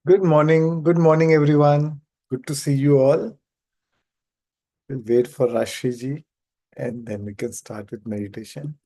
Good morning. Good morning, everyone. Good to see you all. We'll wait for Rashiji and then we can start with meditation.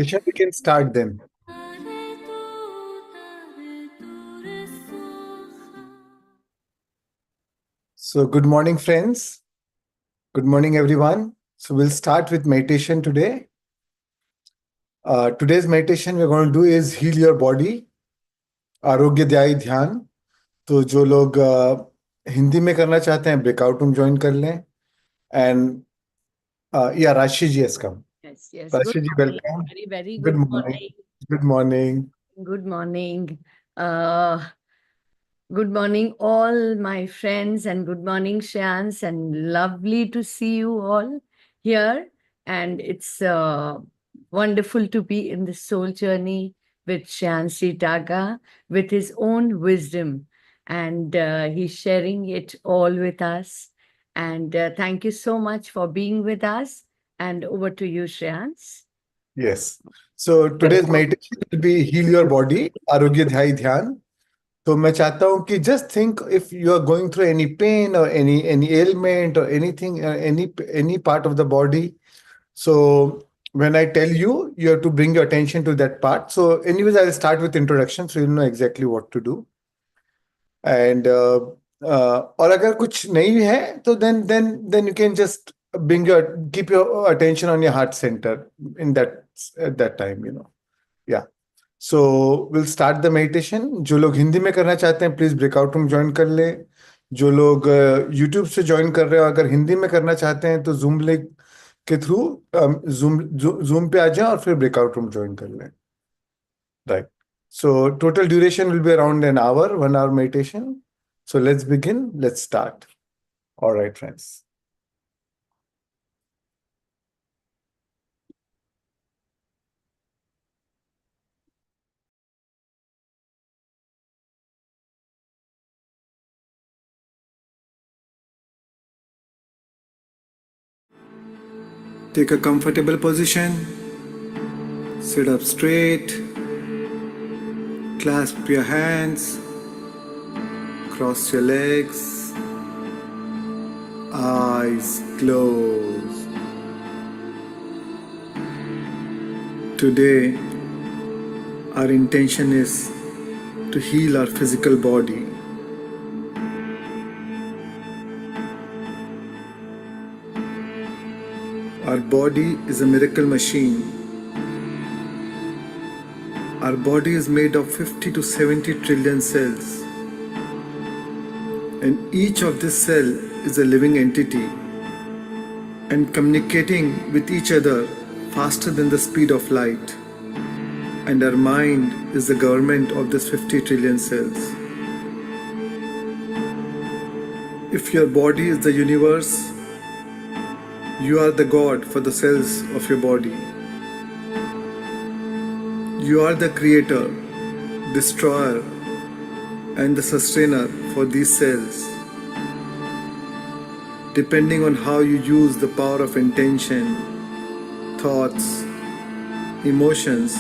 Kishan, we can start then. So, good morning, friends. Good morning, everyone. So, we'll start with meditation today. Today's meditation we're going to do is heal your body, आरोग्यदायी ध्यान. तो जो लोग हिंदी में करना चाहते हैं breakout room join कर लें. एंड या राशि जी has come. Yes. Rashi Good ji, morning. welcome. Very Good good morning. morning. Good morning. Good morning. Good morning, all my friends, and good morning, Shreans, and lovely to see you all here. And it's wonderful to be in the soul journey with Shreans Daga with his own wisdom. And he's sharing it all with us. And thank you so much for being with us. And over to you, Shreans. Yes. So today's meditation will be heal your body, आरोग्यदायी ध्यान. तो मैं चाहता हूँ कि just think if you are going through any pain or any ailment or anything, any part of the body. So when I tell you, you have to bring your attention to that part. So anyways, I'll start with introduction so you'll know exactly what to do. And और अगर कुछ नहीं है तो then you can just keep your attention on your heart center in at that time, Yeah. So we'll start the meditation. जो लोग हिंदी में करना चाहते हैं प्लीज ब्रेकआउट रूम ज्वाइन कर ले. जो लोग यूट्यूब से ज्वाइन कर रहे हो अगर हिंदी में करना चाहते हैं तो जूम लिंक के थ्रू जूम पे आ जाएं और फिर ब्रेकआउट रूम ज्वाइन कर लें. Right. So total duration will be around an hour, 1 hour meditation. So let's begin. Let's start. All right, friends. Take a comfortable position. Sit up straight. Clasp your hands. Cross your legs. Eyes closed. Today, our intention is to heal our physical body. Our body is a miracle machine. Our body is made of 50 to 70 trillion cells. And each of this cell is a living entity and communicating with each other faster than the speed of light. And our mind is the government of this 50 trillion cells. If your body is the universe, you are the God for the cells of your body. You are the creator, destroyer, and the sustainer for these cells. Depending on how you use the power of intention, thoughts, emotions,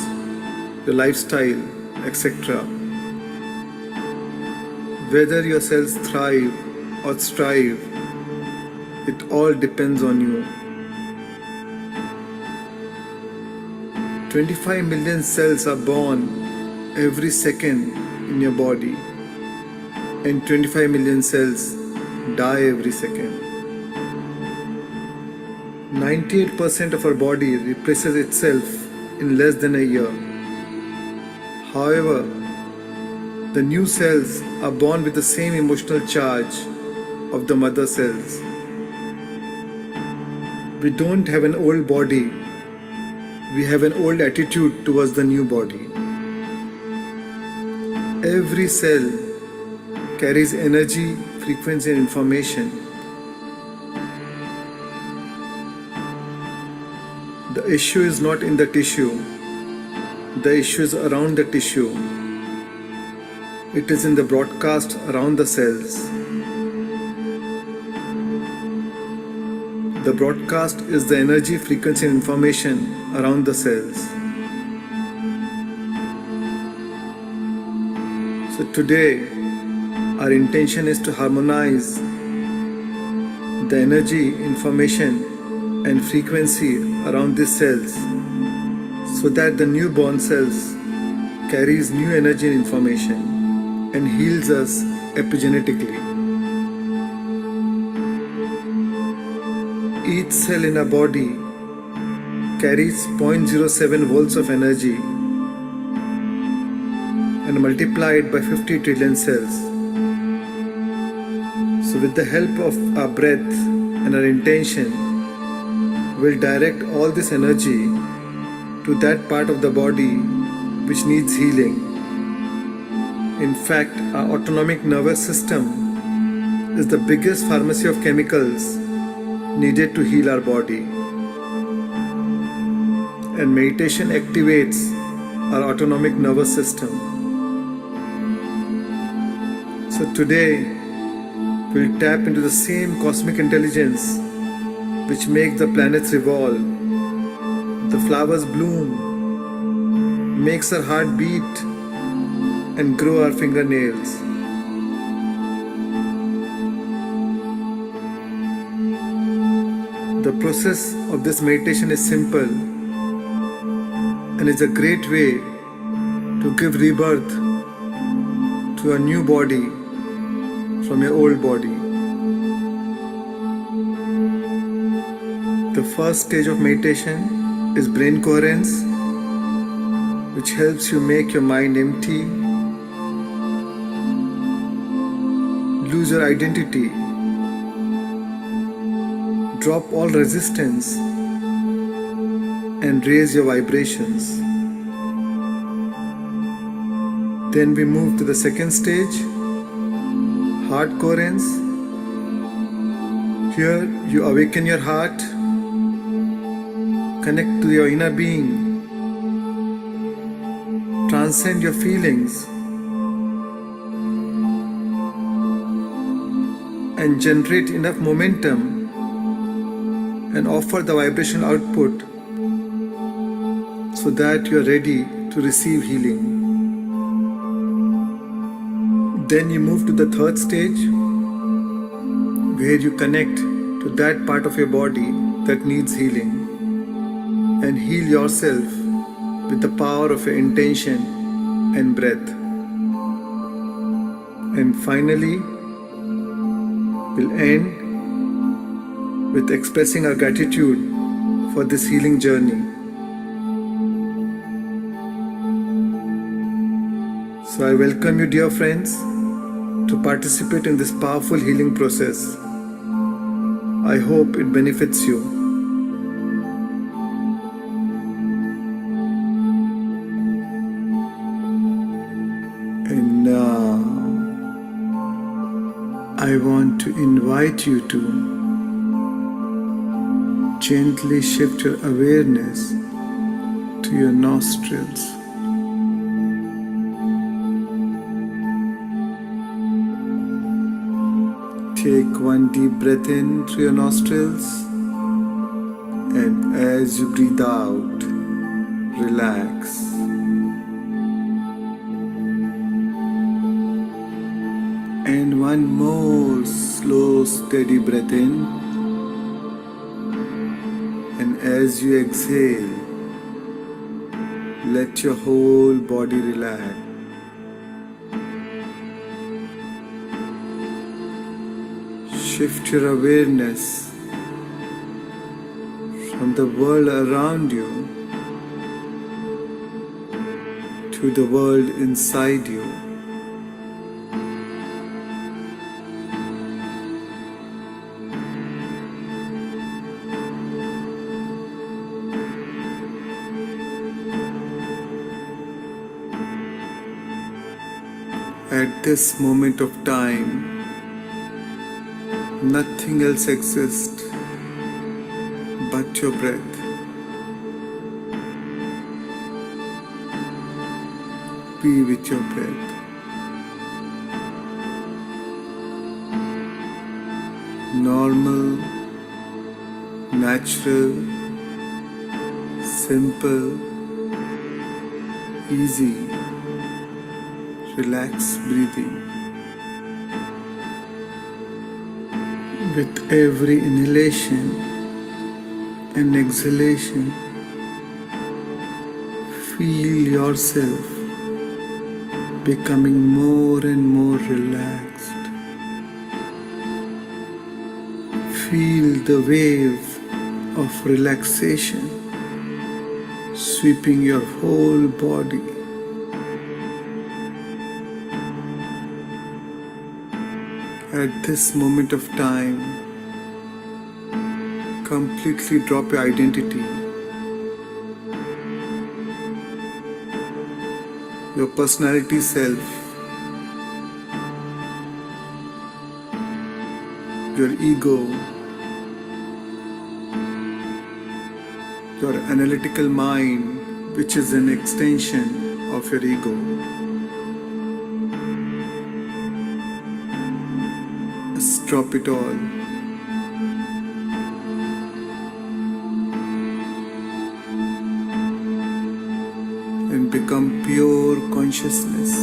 your lifestyle, etc. Whether your cells thrive or strive, it all depends on you. 25 million cells are born every second in your body, and 25 million cells die every second. 98% of our body replaces itself in less than a year. However, the new cells are born with the same emotional charge of the mother cells. We don't have an old body, we have an old attitude towards the new body. Every cell carries energy, frequency, and information. The issue is not in the tissue, the issue is around the tissue. It is in the broadcast around the cells. The broadcast is the energy, frequency, and information around the cells. So today, our intention is to harmonize the energy, information, and frequency around these cells so that the newborn cells carries new energy and information and heals us epigenetically. Each cell in our body carries 0.07 volts of energy and multiplied by 50 trillion cells. So with the help of our breath and our intention, we'll direct all this energy to that part of the body which needs healing. In fact, our autonomic nervous system is the biggest pharmacy of chemicals needed to heal our body. And meditation activates our autonomic nervous system. So today, we'll tap into the same cosmic intelligence which makes the planets revolve, the flowers bloom, makes our heart beat, and grow our fingernails. The process of this meditation is simple and is a great way to give rebirth to a new body from your old body. The first stage of meditation is brain coherence, which helps you make your mind empty, lose your identity, drop all resistance, and raise your vibrations. Then we move to the second stage, heart coherence. Here you awaken your heart, connect to your inner being, transcend your feelings, and generate enough momentum and offer the vibrational output so that you are ready to receive healing. Then you move to the third stage, where you connect to that part of your body that needs healing and heal yourself with the power of your intention and breath. And finally, we'll end with expressing our gratitude for this healing journey. So I welcome you, dear friends, to participate in this powerful healing process. I hope it benefits you. And now I want to invite you to gently shift your awareness to your nostrils. Take one deep breath in through your nostrils, and as you breathe out, relax. And one more slow, steady breath in. And as you exhale, let your whole body relax. Shift your awareness from the world around you to the world inside you. At this moment of time, nothing else exists but your breath. Be with your breath. Normal, natural, simple, easy, relaxed breathing. With every inhalation and exhalation, Feel yourself becoming more and more relaxed. Feel the wave of relaxation sweeping your whole body. At this moment of time, completely drop your identity, your personality self, your ego, your analytical mind, which is an extension of your ego. Just drop it all. And become pure consciousness.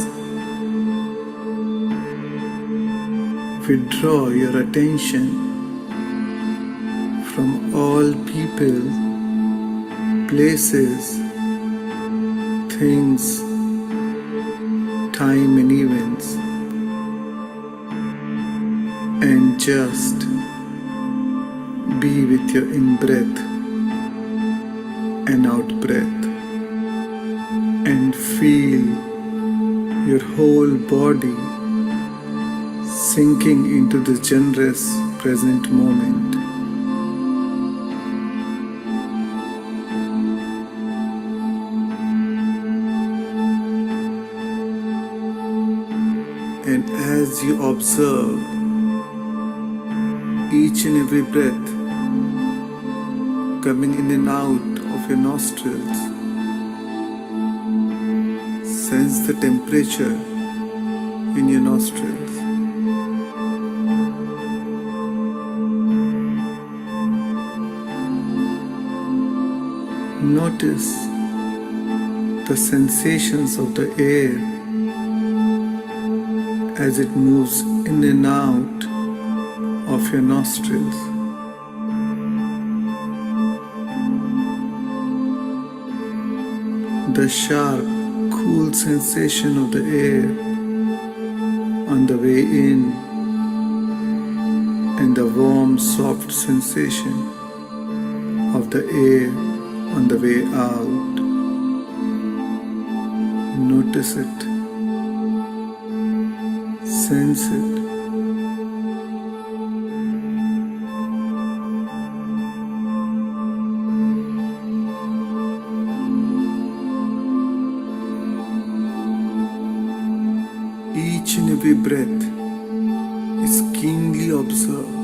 Withdraw your attention from all people, places, things, time and events, and just be with your in-breath and out-breath. And feel your whole body sinking into the generous present moment. And as you observe each and every breath coming in and out of your nostrils, sense the temperature in your nostrils. Notice the sensations of the air as it moves in and out of your nostrils. The sharp, cool sensation of the air on the way in and the warm, soft sensation of the air on the way out. Notice it. Sense it. Each and every breath is keenly observed.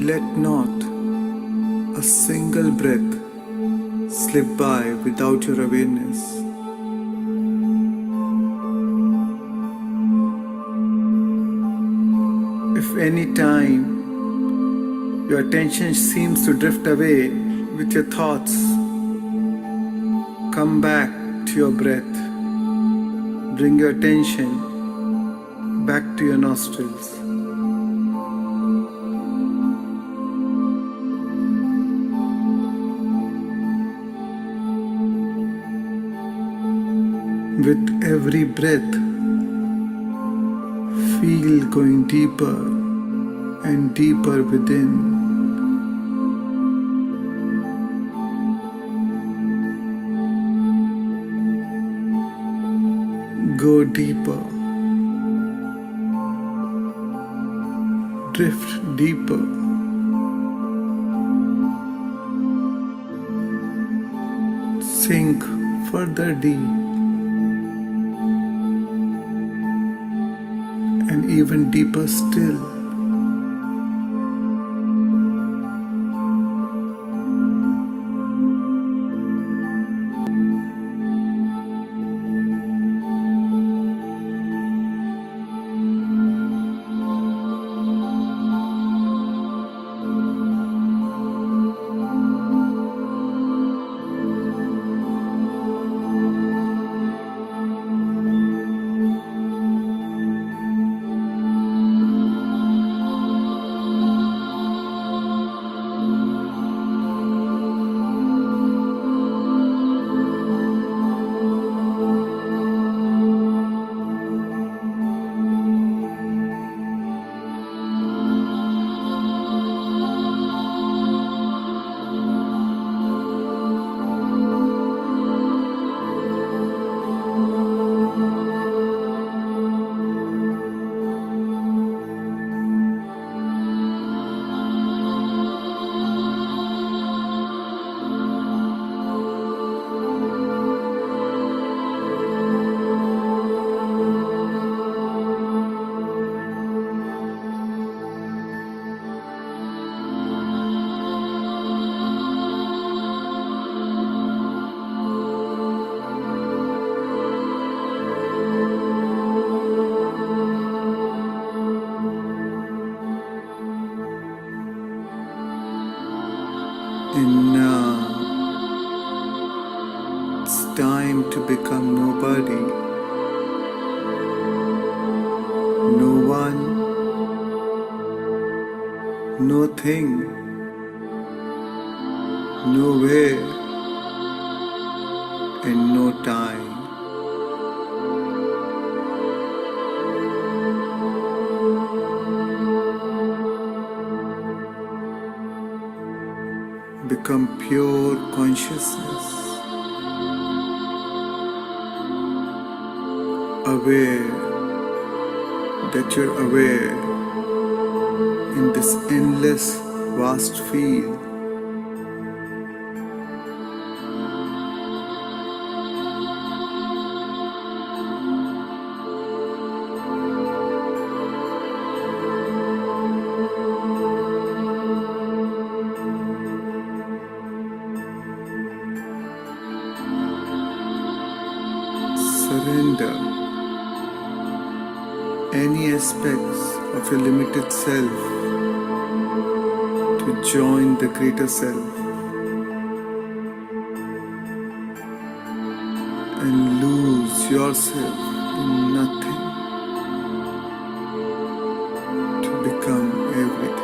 Let not a single breath slip by without your awareness. If any time your attention seems to drift away with your thoughts, come back to your breath. Bring your attention back to your nostrils. With every breath, feel going deeper and deeper within. Go deeper. Drift deeper. Sink further deep. And even deeper still. no thing, nowhere, and no time. Become pure consciousness, aware that you're aware in this endless vast field. Surrender any aspects of your limited self to join the greater self and lose yourself in nothing to become everything.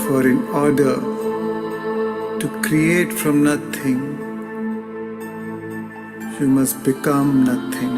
For in order to create from nothing, you must become nothing.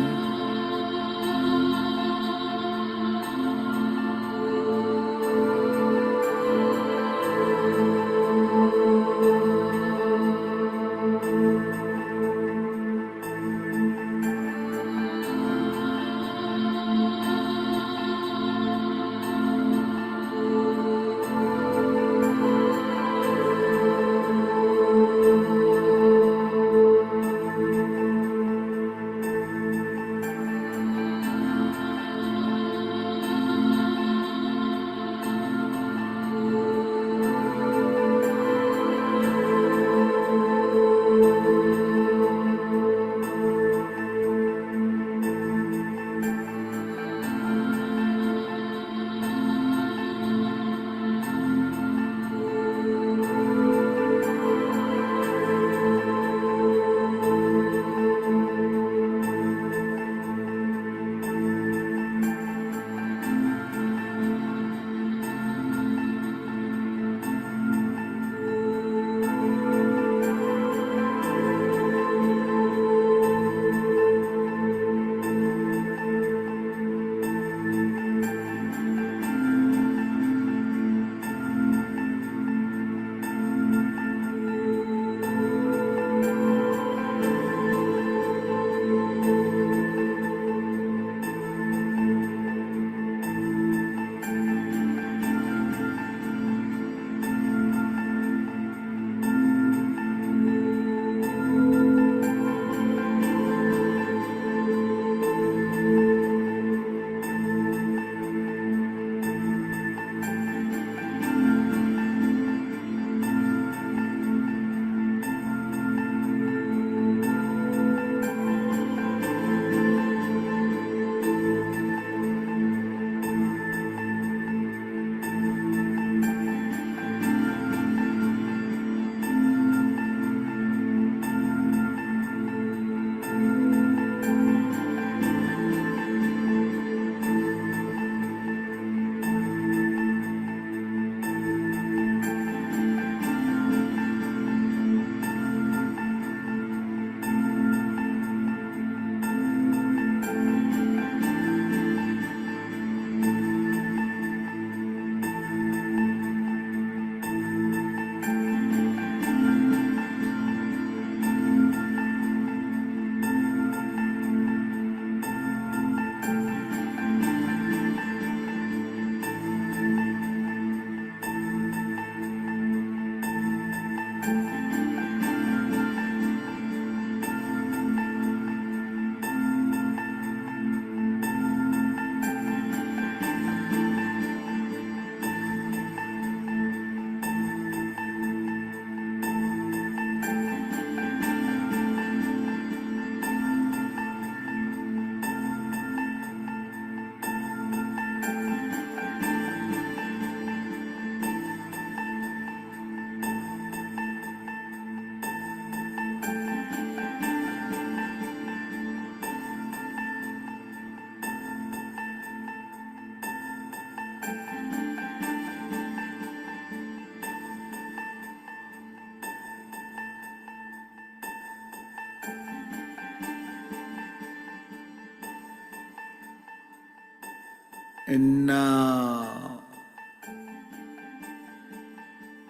And now,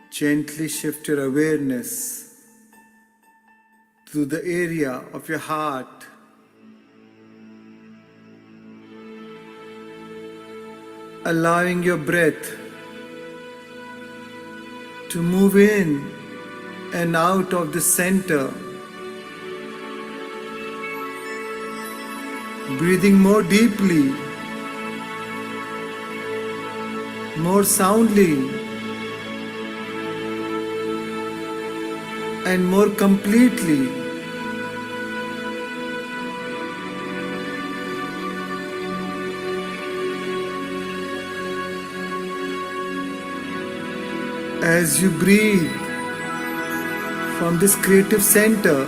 gently shift your awareness to the area of your heart, allowing your breath to move in and out of the center, breathing more deeply, more soundly, and more completely. As you breathe from this creative center,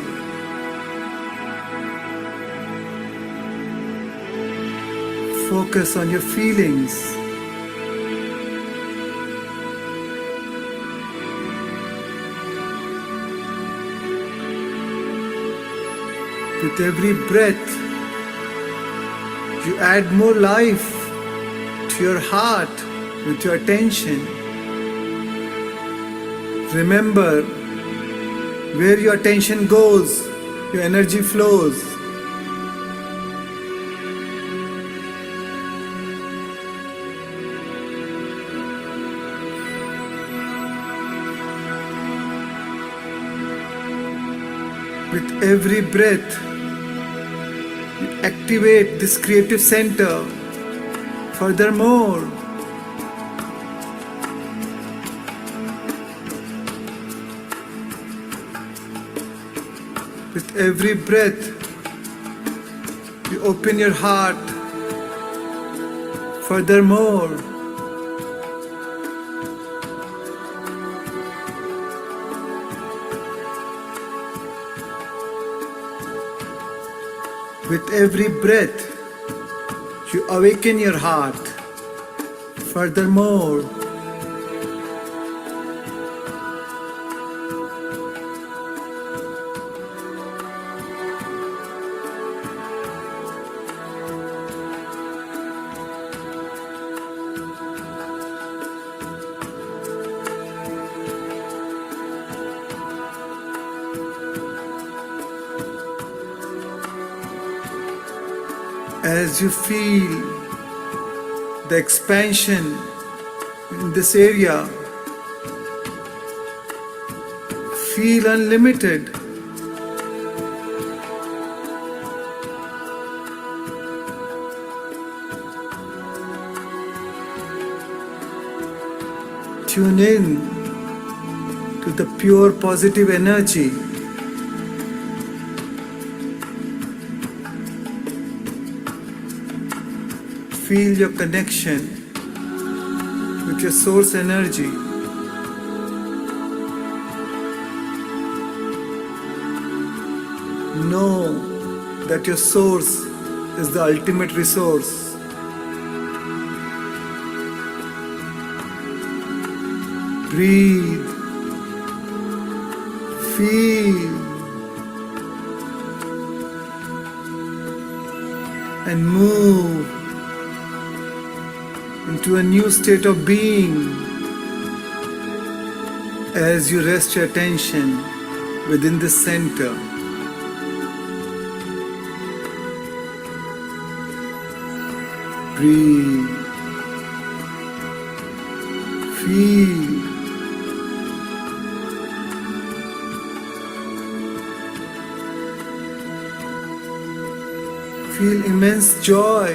focus on your feelings. With every breath, you add more life to your heart with your attention. Remember, where your attention goes, your energy flows. With every breath, you activate this creative center. Furthermore, with every breath, you open your heart. Furthermore, with every breath, you awaken your heart. Furthermore, as you feel the expansion in this area, feel unlimited. Tune in to the pure positive energy. Feel your connection with your source energy. Know that your source is the ultimate resource. Breathe, feel, and move into a new state of being as you rest your attention within the center. Breathe, feel, feel immense joy,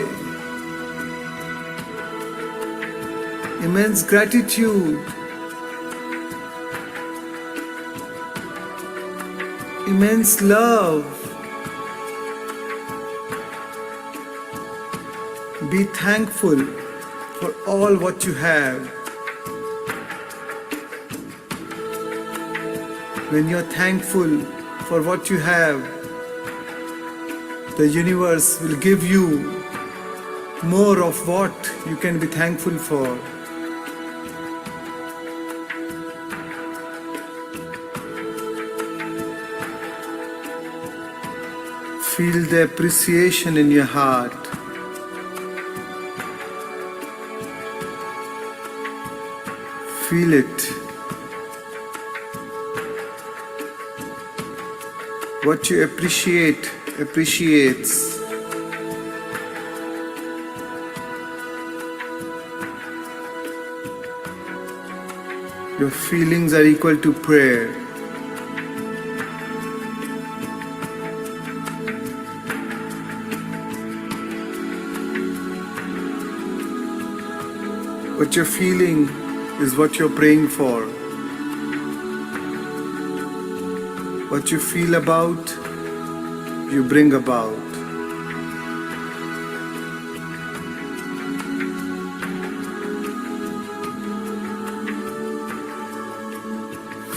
immense gratitude, immense love. Be thankful for all what you have. When you're thankful for what you have, the universe will give you more of what you can be thankful for. Feel the appreciation in your heart. Feel it. What you appreciate appreciates. Your feelings are equal to prayer. What you're feeling is what you're praying for. What you feel about, you bring about.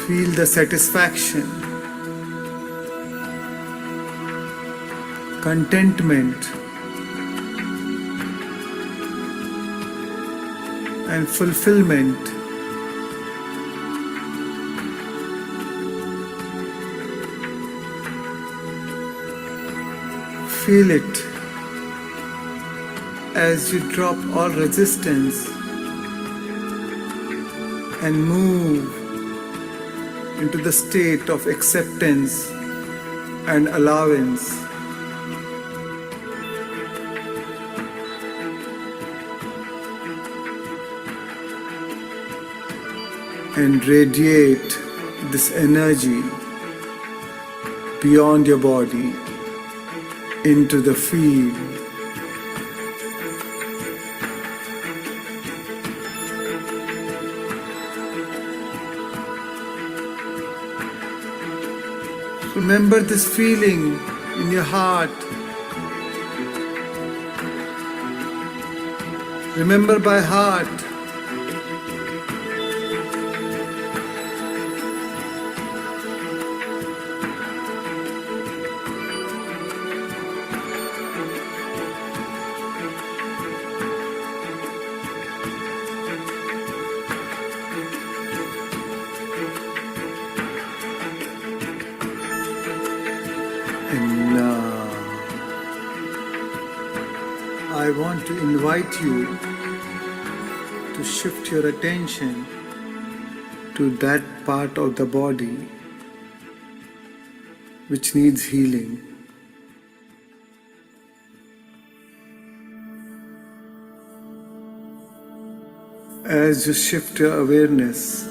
Feel the satisfaction, contentment, and fulfillment. Feel it as you drop all resistance and move into the state of acceptance and allowance. And radiate this energy beyond your body into the field. Remember this feeling in your heart. Remember by heart. And now, I want to invite you to shift your attention to that part of the body which needs healing. As you shift your awareness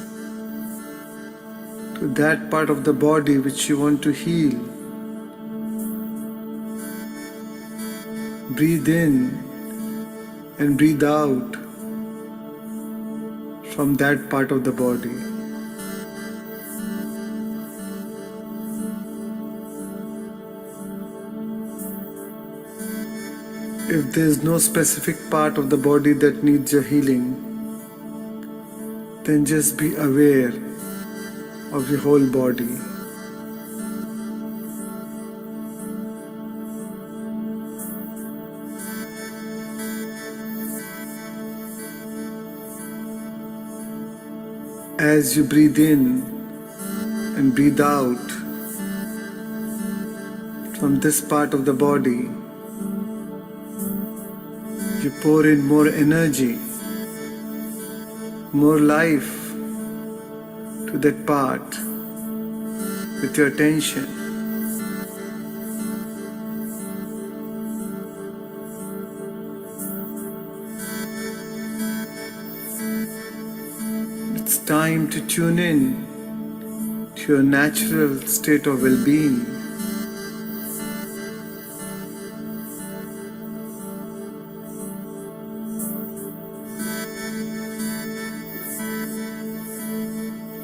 to that part of the body which you want to heal, breathe in and breathe out from that part of the body. If there is no specific part of the body that needs your healing, then just be aware of your whole body. As you breathe in and breathe out from this part of the body, you pour in more energy, more life to that part with your attention. It's time to tune in to your natural state of well-being.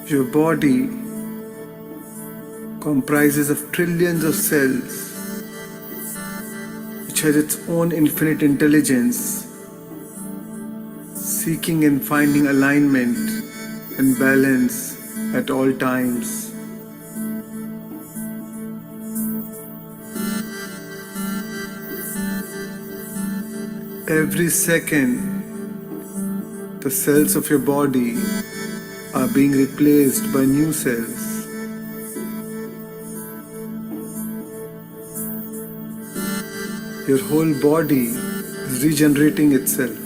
Your body comprises of trillions of cells which has its own infinite intelligence, seeking and finding alignment and balance at all times. Every second, the cells of your body are being replaced by new cells. Your whole body is regenerating itself.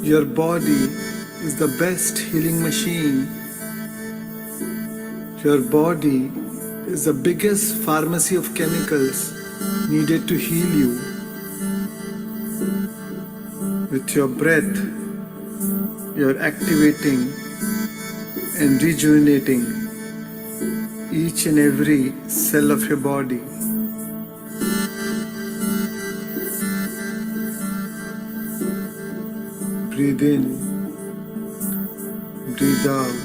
Your body is the best healing machine. Your body is the biggest pharmacy of chemicals needed to heal you. With your breath, you're activating and rejuvenating each and every cell of your body. Breathe in, breathe out.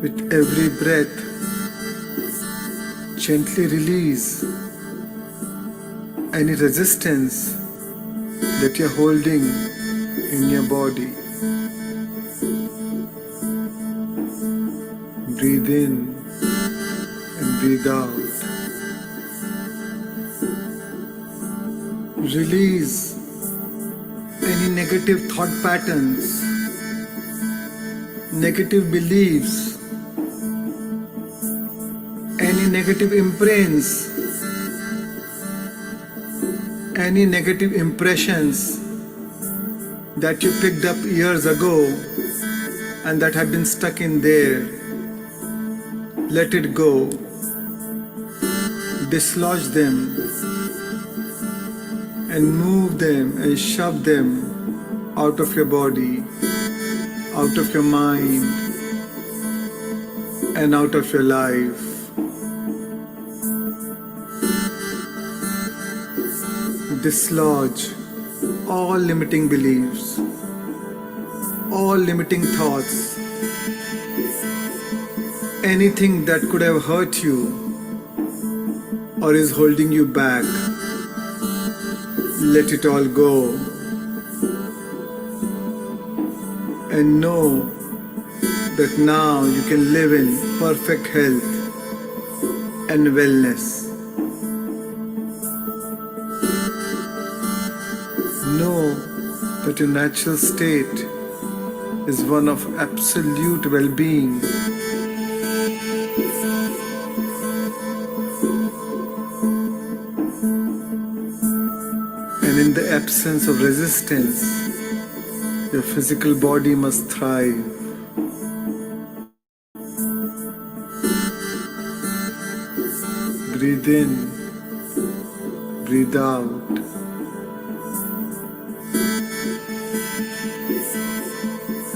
With every breath, gently release any resistance that you're holding in your body. Breathe in and breathe out. Release any negative thought patterns, negative beliefs, any negative imprints, any negative impressions that you picked up years ago and that have been stuck in there. Let it go. Dislodge them and move them and shove them out of your body, out of your mind, and out of your life. Dislodge all limiting beliefs, all limiting thoughts, anything that could have hurt you or is holding you back. Let it all go and know that now you can live in perfect health and wellness. Know that your natural state is one of absolute well-being. And in the absence of resistance, your physical body must thrive. Breathe in, breathe out.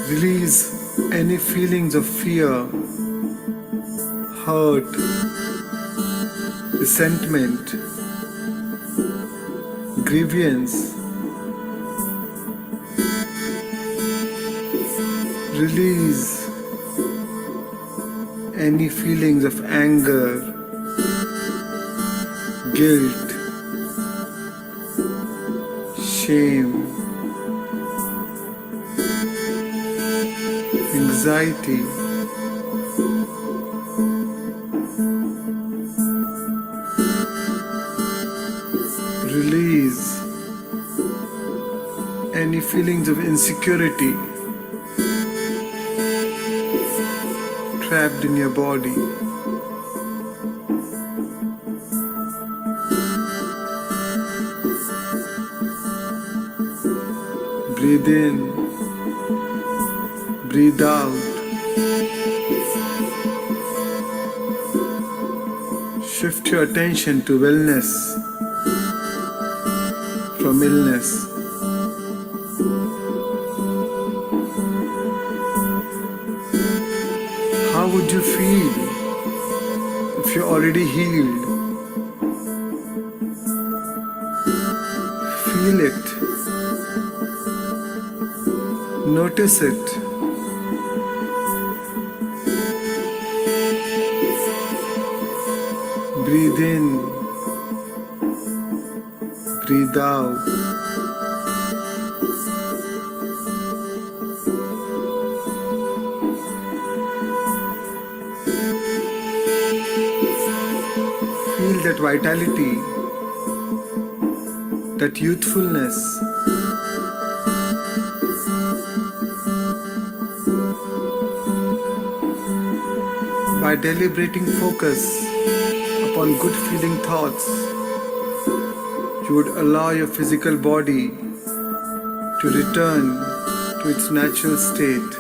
Release any feelings of fear, hurt, resentment, grievance. Release any feelings of anger, guilt, shame, anxiety. Release any feelings of insecurity trapped in your body. Breathe in, breathe out. Shift your attention to wellness from illness. How would you feel if you're already healed? Feel it. Notice it. Breathe in. Breathe out. Feel that vitality, that youthfulness. By deliberating focus upon good feeling thoughts, you would allow your physical body to return to its natural state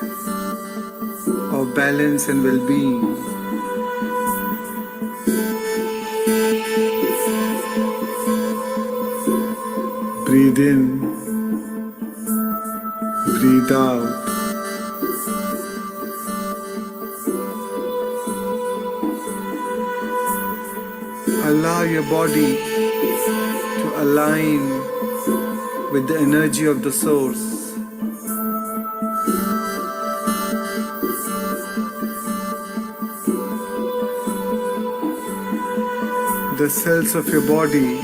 of balance and well-being. Breathe in, breathe out. Allow your body to align with the energy of the source. The cells of your body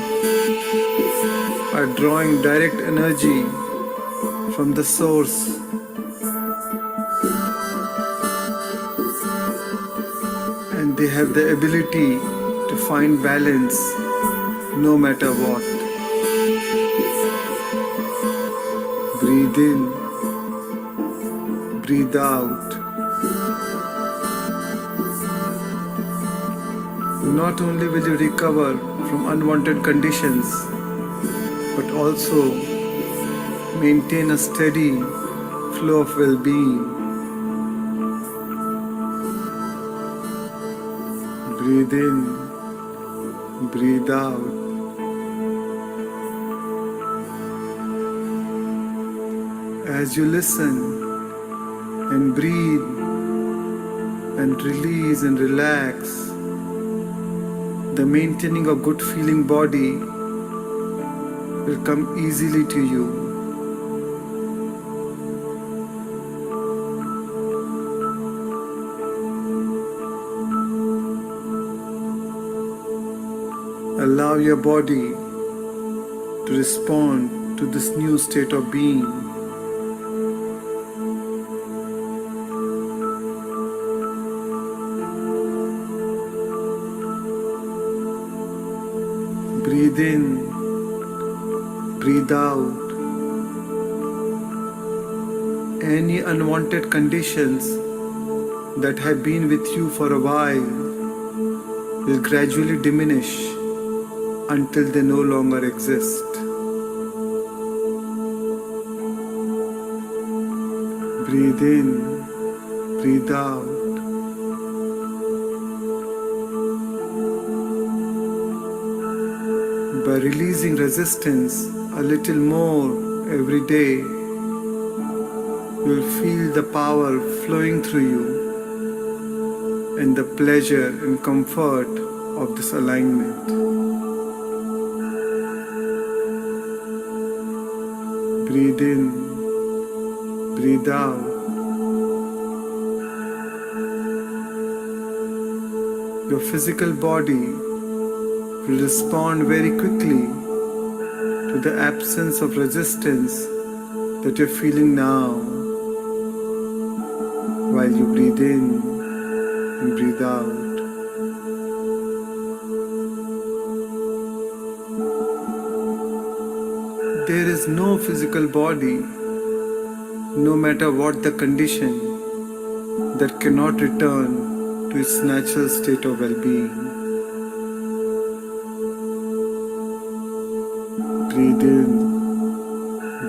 are drawing direct energy from the source, and they have the ability to find balance no matter what. Breathe in, breathe out. Not only will you recover from unwanted conditions, but also maintain a steady flow of well-being. Breathe in, breathe out. As you listen and breathe and release and relax, the maintaining of good feeling body will come easily to you. Allow your body to respond to this new state of being. Breathe in, breathe out. Any unwanted conditions that have been with you for a while will gradually diminish until they no longer exist. Breathe in, breathe out. By releasing resistance a little more every day, you will feel the power flowing through you and the pleasure and comfort of this alignment. Breathe in, breathe out. Your physical body will respond very quickly to the absence of resistance that you're feeling now while you breathe in and breathe out. There is no physical body, no matter what the condition, that cannot return to its natural state of well-being. Breathe in,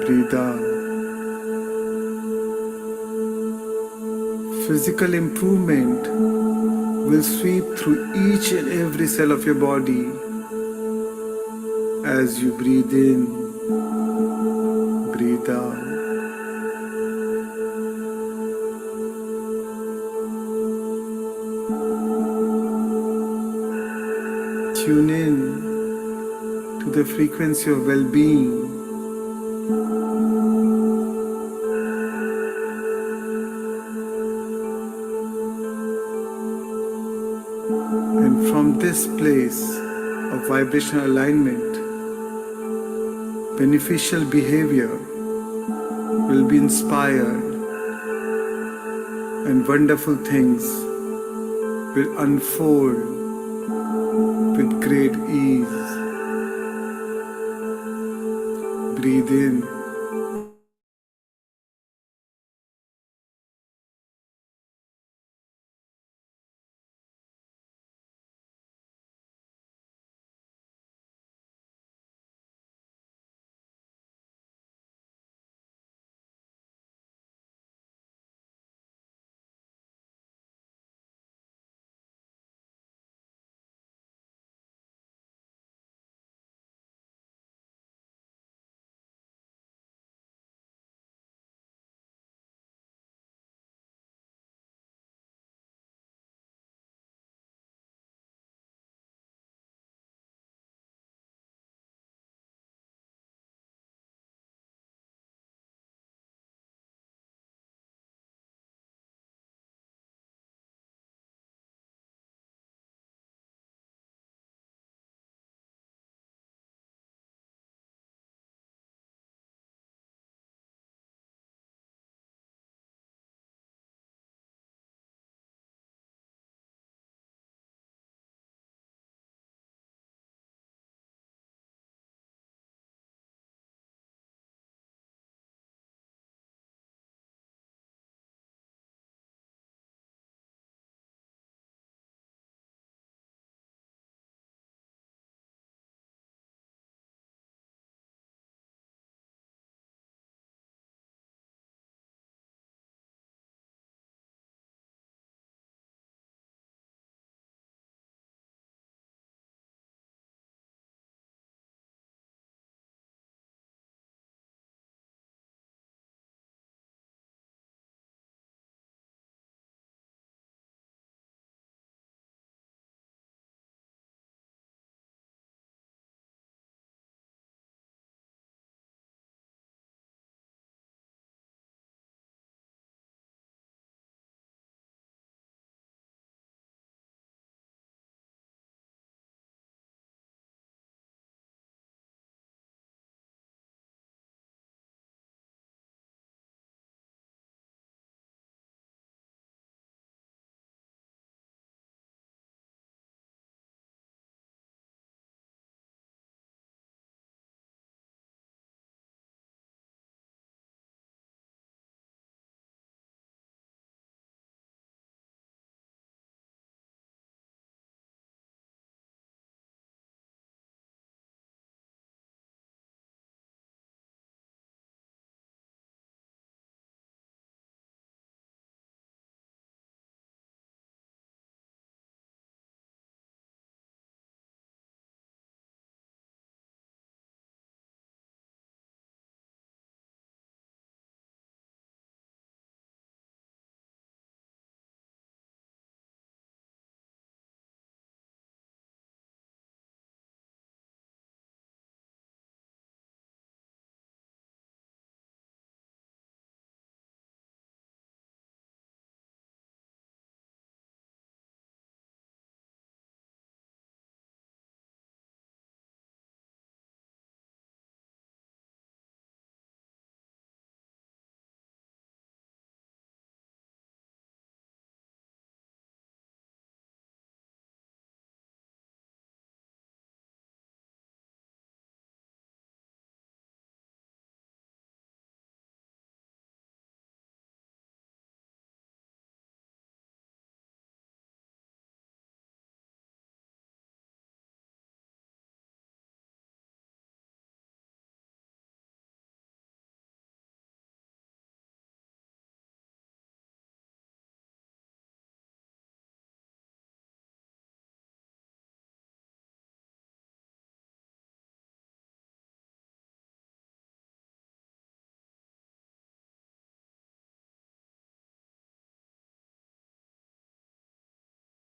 breathe out. Physical improvement will sweep through each and every cell of your body as you breathe in, breathe out. Tune in to the frequency of well-being. And from this place of vibrational alignment, beneficial behavior will be inspired and wonderful things will unfold with great ease. Breathe in,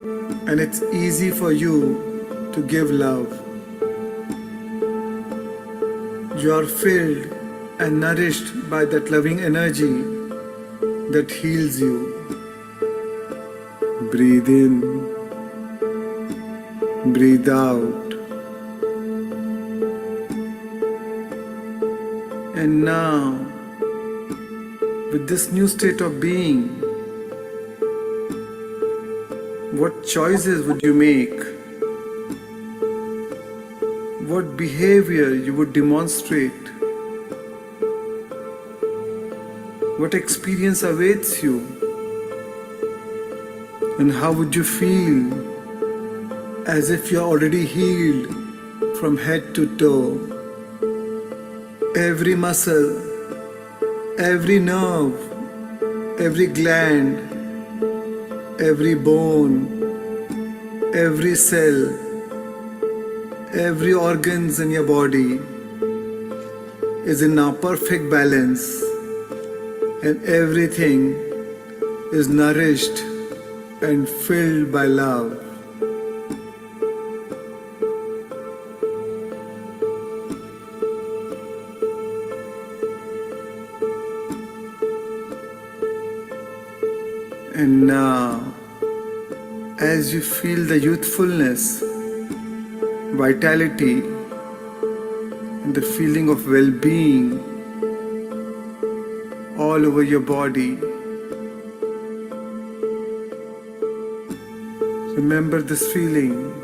and it's easy for you to give love. You are filled and nourished by that loving energy that heals you. Breathe in, breathe out. And now, with this new state of being, what choices would you make? What behavior you would demonstrate? What experience awaits you? And how would you feel as if you're already healed from head to toe? Every muscle, every nerve, every gland, every bone, every cell, every organs in your body is in a perfect balance, and everything is nourished and filled by love. And now, as you feel the youthfulness, vitality, and the feeling of well-being all over your body, remember this feeling.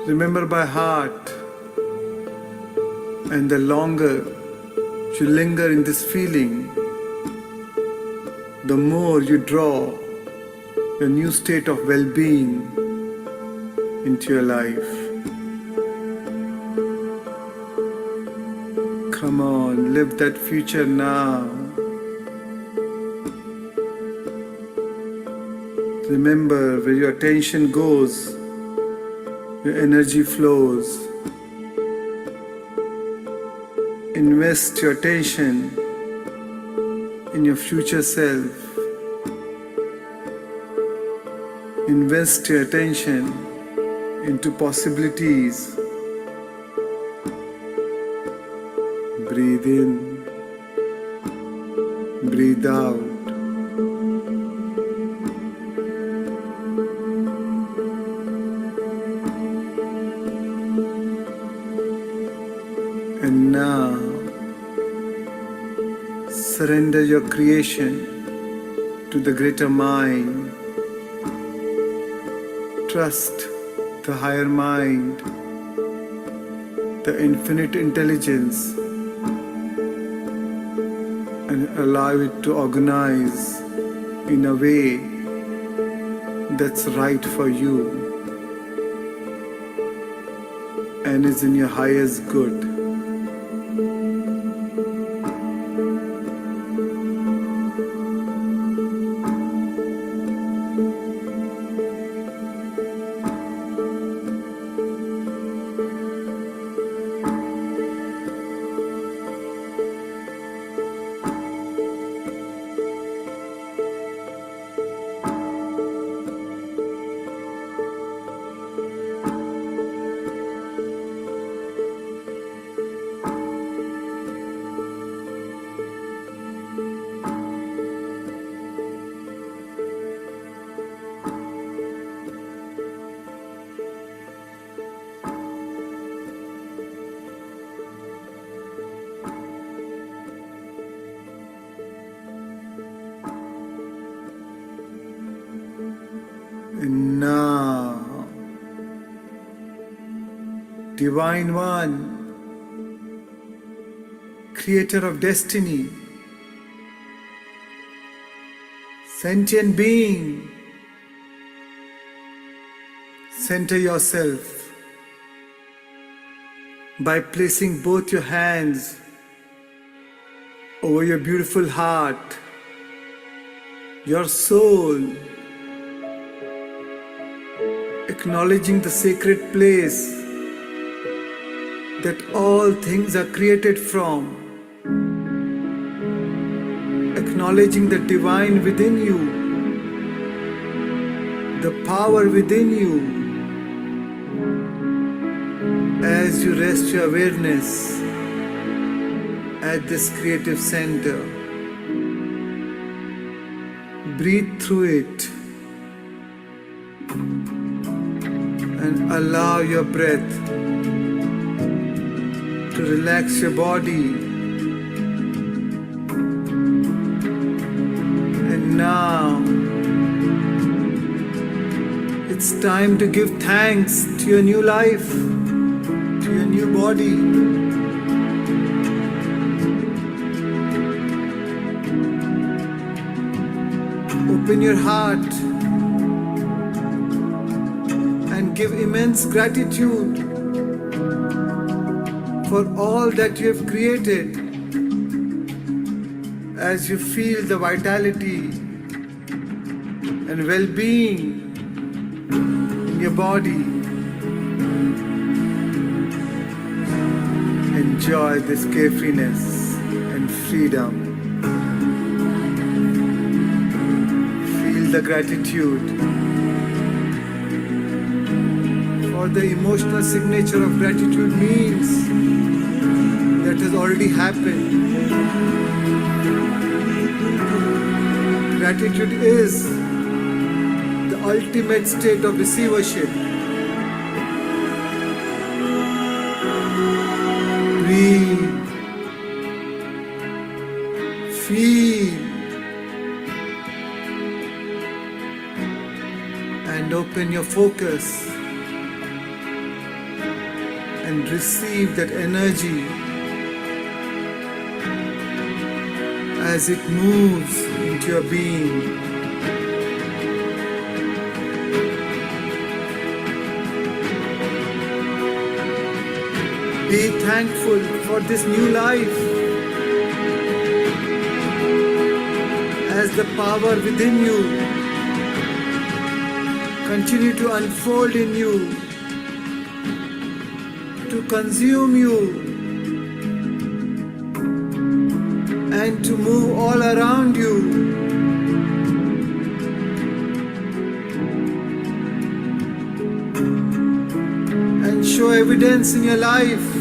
Remember by heart. And the longer you linger in this feeling, the more you draw a new state of well-being into your life. Come on, live that future now. Remember, where your attention goes, your energy flows. Invest your attention in your future self. Invest your attention into possibilities. Breathe in, breathe out. And now, surrender your creation to the greater mind. Trust the higher mind, the infinite intelligence, and allow it to organize in a way that's right for you and is in your highest good. And now, Divine One, Creator of Destiny, Sentient Being, center yourself by placing both your hands over your beautiful heart, your soul, acknowledging the sacred place that all things are created from, acknowledging the divine within you, the power within you as you rest your awareness at this creative center. Breathe through it and allow your breath to relax your body. And now it's time to give thanks to your new life, to your new body. Open your heart and give immense gratitude for all that you have created as you feel the vitality and well-being in your body. Enjoy this carefreeness and freedom. Feel the gratitude for the emotional signature of gratitude means that has already happened. Gratitude is the ultimate state of receivership. Breathe. Feel. And open your focus and receive that energy as it moves into your being. Be thankful for this new life as the power within you continue to unfold in you, to consume you, and to move all around you. And show evidence in your life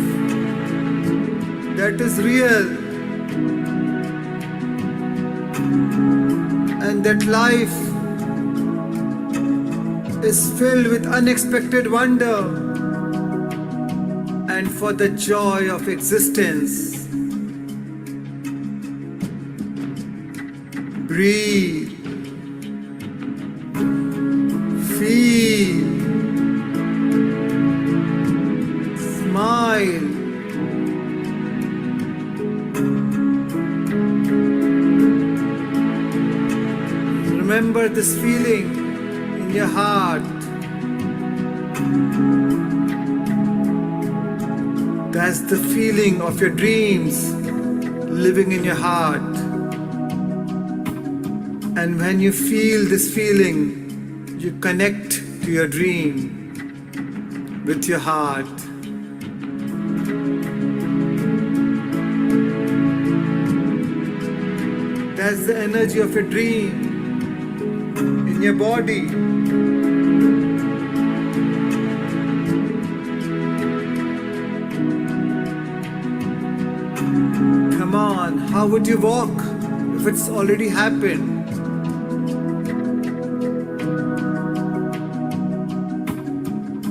that is real, and that life is filled with unexpected wonder and for the joy of existence. Breathe. Feel. Smile. Remember this feeling in your heart. That's the feeling of your dreams living in your heart. And when you feel this feeling, you connect to your dream with your heart. That's the energy of your dream in your body. Come on, how would you walk if it's already happened?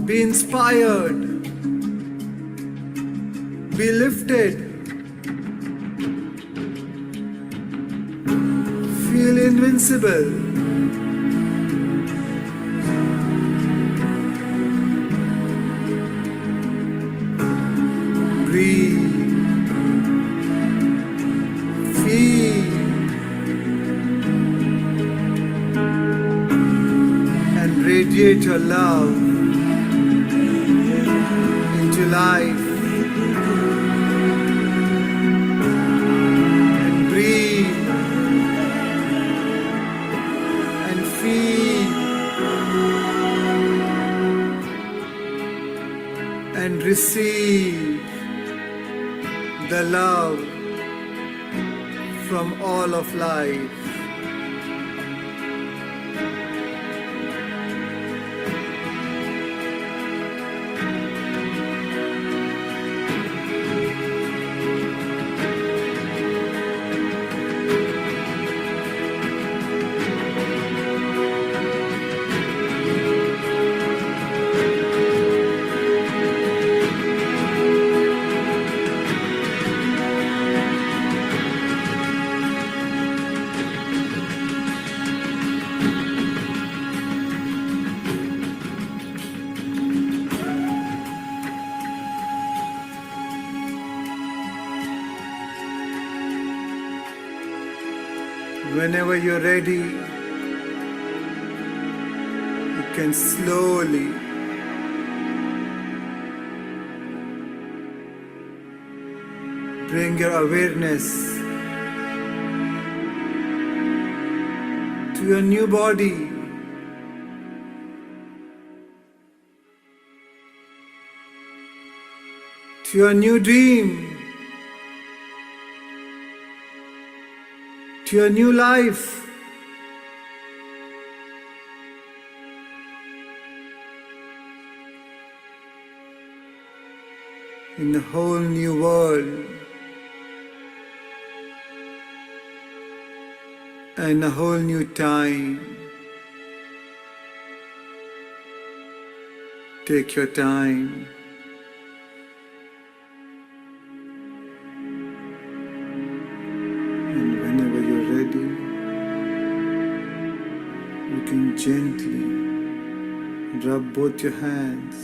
Be inspired. Be lifted. Feel invincible. Breathe. Feel. And radiate your love into life. And breathe. And feel. And receive the love from all of life. whenever you're ready, you can slowly bring your awareness to your new body. To your new dream. To your new life. In a whole new world. And a whole new time. Take your time. And whenever you're ready, you can gently rub both your hands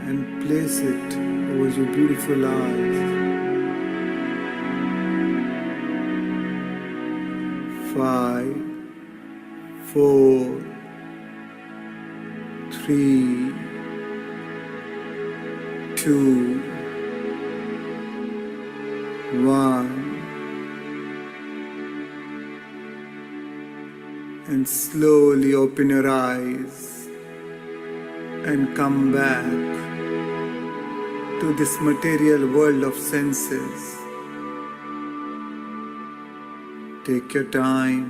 and place it over your beautiful eyes. 5, 4, 3, 2, 1, and slowly open your eyes and come back to this material world of senses. Take your time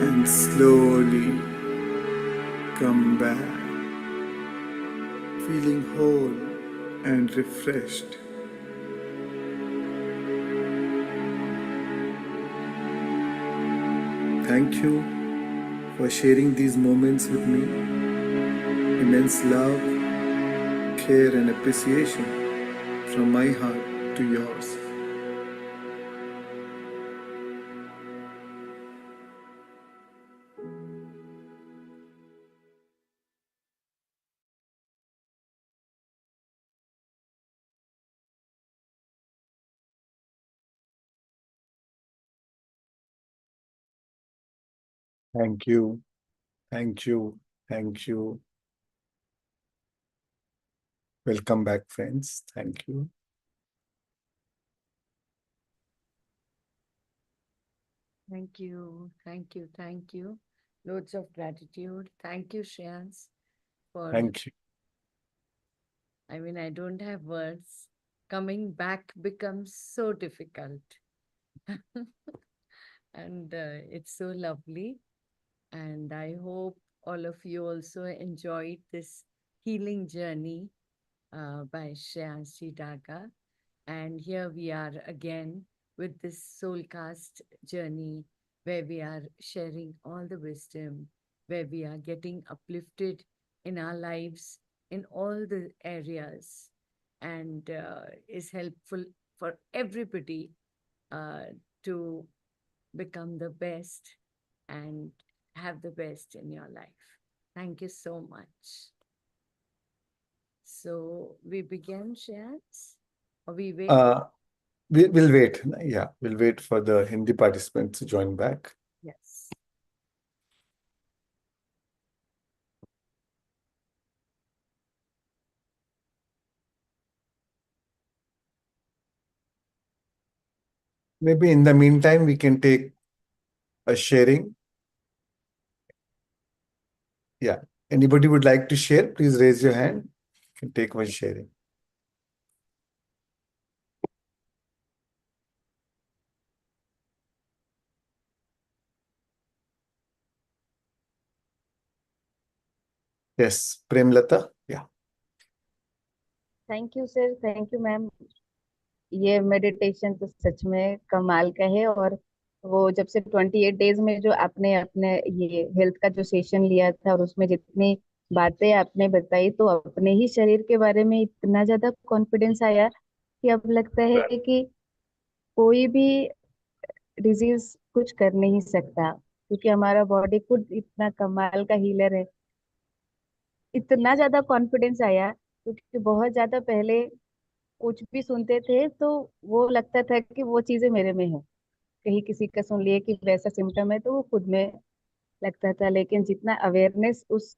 and slowly come back, feeling whole and refreshed. Thank you for sharing these moments with me. Immense love, care and appreciation from my heart to yours. Thank you. Thank you. Thank you. Welcome back, friends. Thank you. Thank you. Thank you. Thank you. Loads of gratitude. Thank you, Shreans, for, Thank you. I mean, I don't have words. Coming back becomes so difficult. And it's so lovely. And I hope all of you also enjoyed this healing journey by Shreans Daga. And here we are again with this Soulcast journey where we are sharing all the wisdom, where we are getting uplifted in our lives in all the areas, and is helpful for everybody uh, to become the best and have the best in your life. Thank you so much. So we begin, Shreans? Or we wait? We'll wait. Yeah, we'll wait for the Hindi participants to join back. Yes. Maybe in the meantime, we can take a sharing. Yeah. Anybody would like to share? Please raise your hand. You can take one sharing. Yes, Premlata. Yeah. Thank you sir, thank you ma'am. ये meditation तो सच में कमाल का है। और वो जब से 28 डेज में जो आपने अपने ये हेल्थ का जो सेशन लिया था और उसमें जितनी बातें आपने बताई, तो अपने ही शरीर के बारे में इतना ज्यादा कॉन्फिडेंस आया कि अब लगता है कि कोई भी डिजीज कुछ कर नहीं सकता, क्योंकि हमारा बॉडी खुद इतना कमाल का हीलर है। इतना ज्यादा कॉन्फिडेंस आया क्योंकि बहुत ज्यादा पहले कुछ भी सुनते थे तो वो लगता था कि वो चीजें मेरे में है। कहीं किसी का सुन लिए कि वैसा सिम्टम है तो वो खुद में लगता था। लेकिन जितना अवेयरनेस उस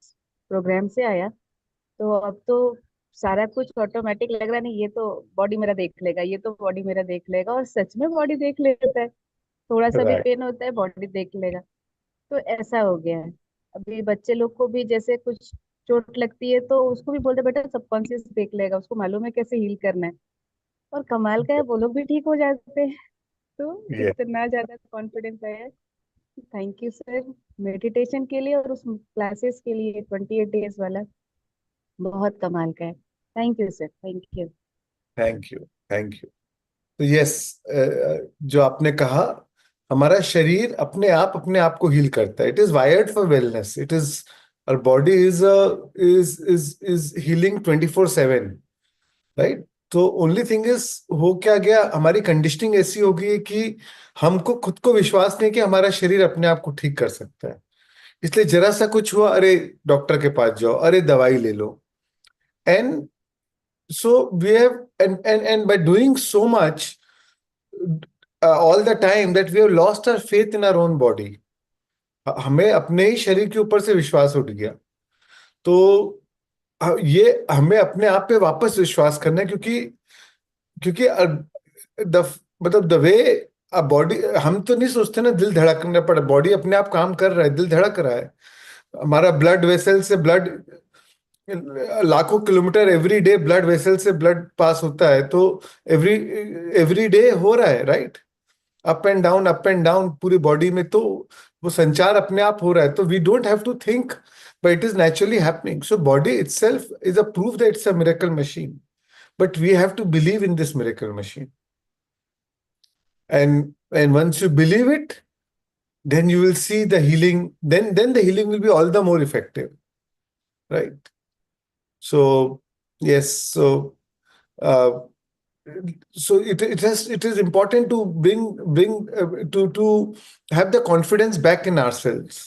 प्रोग्राम से आया, तो अब तो सारा कुछ ऑटोमेटिक लग रहा, नहीं ये तो बॉडी मेरा देख लेगा, ये तो बॉडी मेरा देख लेगा, और सच में बॉडी देख लेता है। थोड़ा सा भी राइट। पेन होता है बॉडी देख लेगा। तो ऐसा हो गया है। अभी बच्चे लोग को भी जैसे कुछ चोट लगती है तो उसको भी बोलते बेटा सबकॉन्शियस देख लेगा, उसको मालूम है कैसे हील करना है। और कमाल का है, वो लोग भी ठीक हो जाते हैं। तो ये इतना ज्यादा कॉन्फिडेंस आया है। थैंक यू सर, मेडिटेशन के लिए और उस क्लासेस के लिए 28 डेज वाला बहुत कमाल का है। Thank you sir, thank you. Thank you, thank you. तो यस, जो आपने कहा, हमारा शरीर अपने आप को हील करता है। It is wired for wellness. It is, और बॉडी इज हीलिंग 24/7, राइट। तो ओनली थिंग इज, हो क्या गया, हमारी कंडीशनिंग ऐसी हो गई है कि हमको खुद को विश्वास नहीं कि हमारा शरीर अपने आप को ठीक कर सकता है। इसलिए जरा सा कुछ हुआ, अरे डॉक्टर के पास जाओ, अरे दवाई ले लो। And so we have, and by doing so much all the time, that we have lost our faith in our own body. हमें अपने ही शरीर के ऊपर से विश्वास उठ गया। तो ये हमें अपने आप पे वापस विश्वास करना है, क्योंकि क्योंकि द मतलब द वे बॉडी, हम तो नहीं सोचते ना दिल धड़कने पड़े, बॉडी अपने आप काम कर रहा है, दिल धड़क रहा है। हमारा ब्लड वेसल से ब्लड, लाखों kilometre every day blood vessel से ब्लड पास होता है। तो एवरी एवरी डे हो रहा है, राइट। अप एंड डाउन पूरी बॉडी में। तो वो संचार अपने आप हो रहा है। तो we don't have to think, but it is naturally happening. So body itself is a proof that it's a miracle machine, but we have to believe in this miracle machine. And once you believe it, then you will see the healing. Then the healing will be all the more effective, right? So yes, uh, it is important to bring to have the confidence back in ourselves,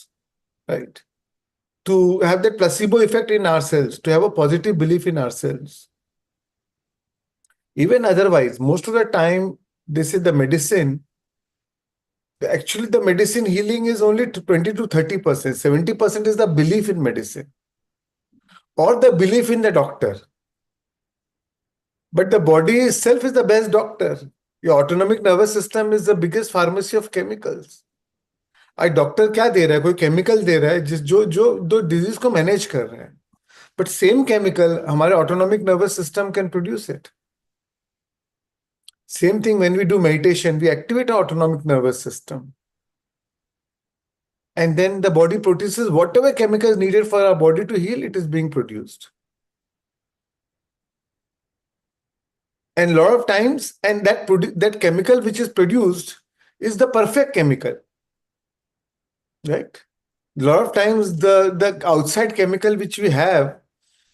right? To have that placebo effect in ourselves, to have a positive belief in ourselves. Even otherwise, most of the time, they say the medicine, actually the medicine healing is only 20 to 30%. 70% is the belief in medicine or the belief in the doctor. But the body itself is the best doctor. Your autonomic nervous system is the biggest pharmacy of chemicals. आज doctor क्या दे रहा है? कोई chemical दे रहा है जिस जो जो दो डिजीज को मैनेज कर रहे हैं, बट सेम केमिकल हमारे autonomic nervous system can produce it. Same thing when we do meditation, we activate our autonomic nervous system, and then the body produces whatever chemicals needed for our body to heal. It is being produced, and a lot of times, and that chemical which is produced is the perfect chemical, right? A lot of times the outside chemical which we have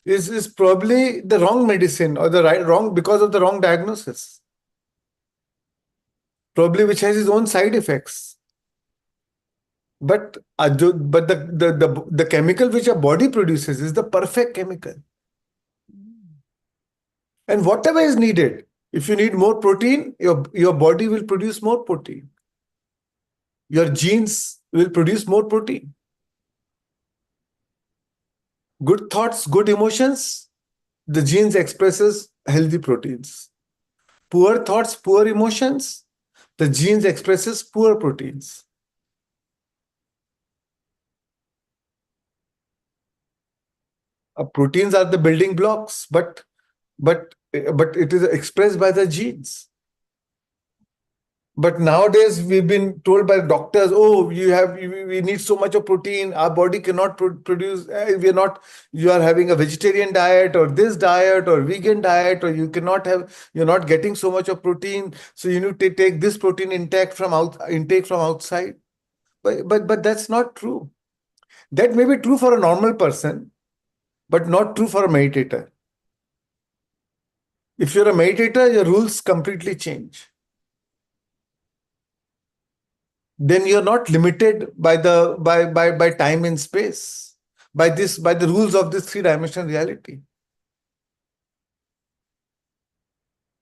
is probably the wrong medicine, or the wrong, because of the wrong diagnosis, probably which has its own side effects. But the chemical which our body produces is the perfect chemical. And whatever is needed, if you need more protein, your body will produce more protein. Your genes will produce more protein. Good thoughts, good emotions, the genes expresses healthy proteins. Poor thoughts, poor emotions, the genes expresses poor proteins. Proteins are the building blocks, but it is expressed by the genes. But nowadays we've been told by doctors, oh, we need so much of protein, our body cannot produce, you are having a vegetarian diet or this diet or vegan diet, or you're not getting so much of protein, so you need to take this protein intake from outside. But that's not true. That may be true for a normal person, but not true for a meditator. If you're a meditator, your rules completely change. Then you're not limited by time and space, by the rules of this three-dimensional reality.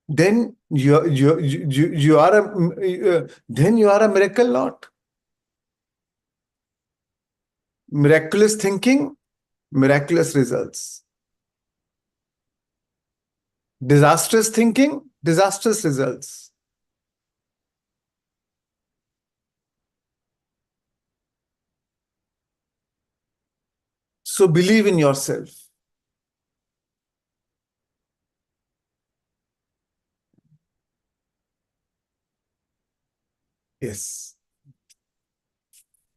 then you are then you are a miracle lot. Miraculous thinking, miraculous results. Disastrous thinking, disastrous results. So believe in yourself. Yes.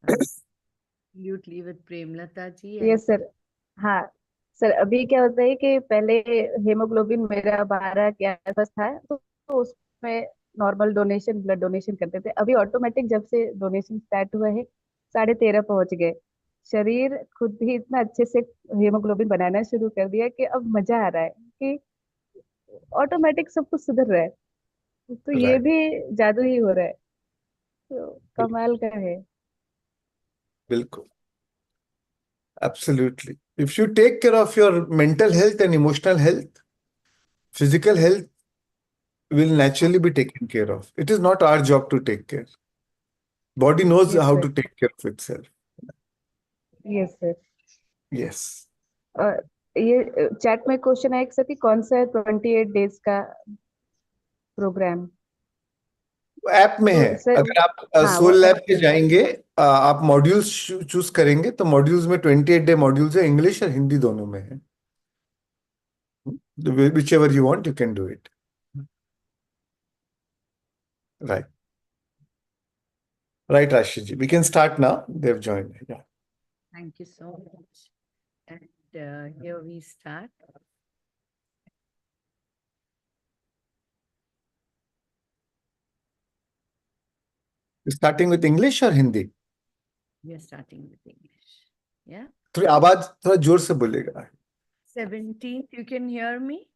Absolutely with Premlata ji. And yes sir. हाँ sir, अभी क्या होता है कि पहले haemoglobin मेरा 12 के आसपास था, तो उसमें नॉर्मल डोनेशन, ब्लड डोनेशन करते थे. अभी ऑटोमेटिक जब से डोनेशन स्टार्ट हुआ है 13.5 पहुंच गए. शरीर खुद ही इतना अच्छे से हेमोग्लोबिन बनाना शुरू कर दिया कि अब मजा आ रहा है कि ऑटोमेटिक सब कुछ सुधर रहा है. तो ये Right. भी जादू ही हो रहा है, तो कमाल का है. Bilkul. Absolutely. If you take care of your mental health and emotional health, physical health will naturally be taken care of. It is not our job to take care. Body knows yes how sir. to take care of itself. Yes sir. Yes. ये chat में question है एक sir कि कौन सा है 28 days का programme. App में है. तो सर, अगर आप हाँ वो सोल लैब ऐप पे पे. जाएंगे, आप मॉड्यूल्स चूज करेंगे, तो मॉड्यूल्स में 28 डे मॉड्यूल्स है, इंग्लिश और हिंदी दोनों में है. Whichever you want, you can do it. Right. Right, Rashiji. We can start now. They've joined. Yeah. thank you so much. And here we start. Starting with English or Hindi? We are starting with English. Yeah. थोड़ी आवाज थोड़ा जोर से बोलेगा. 17th, you can hear me?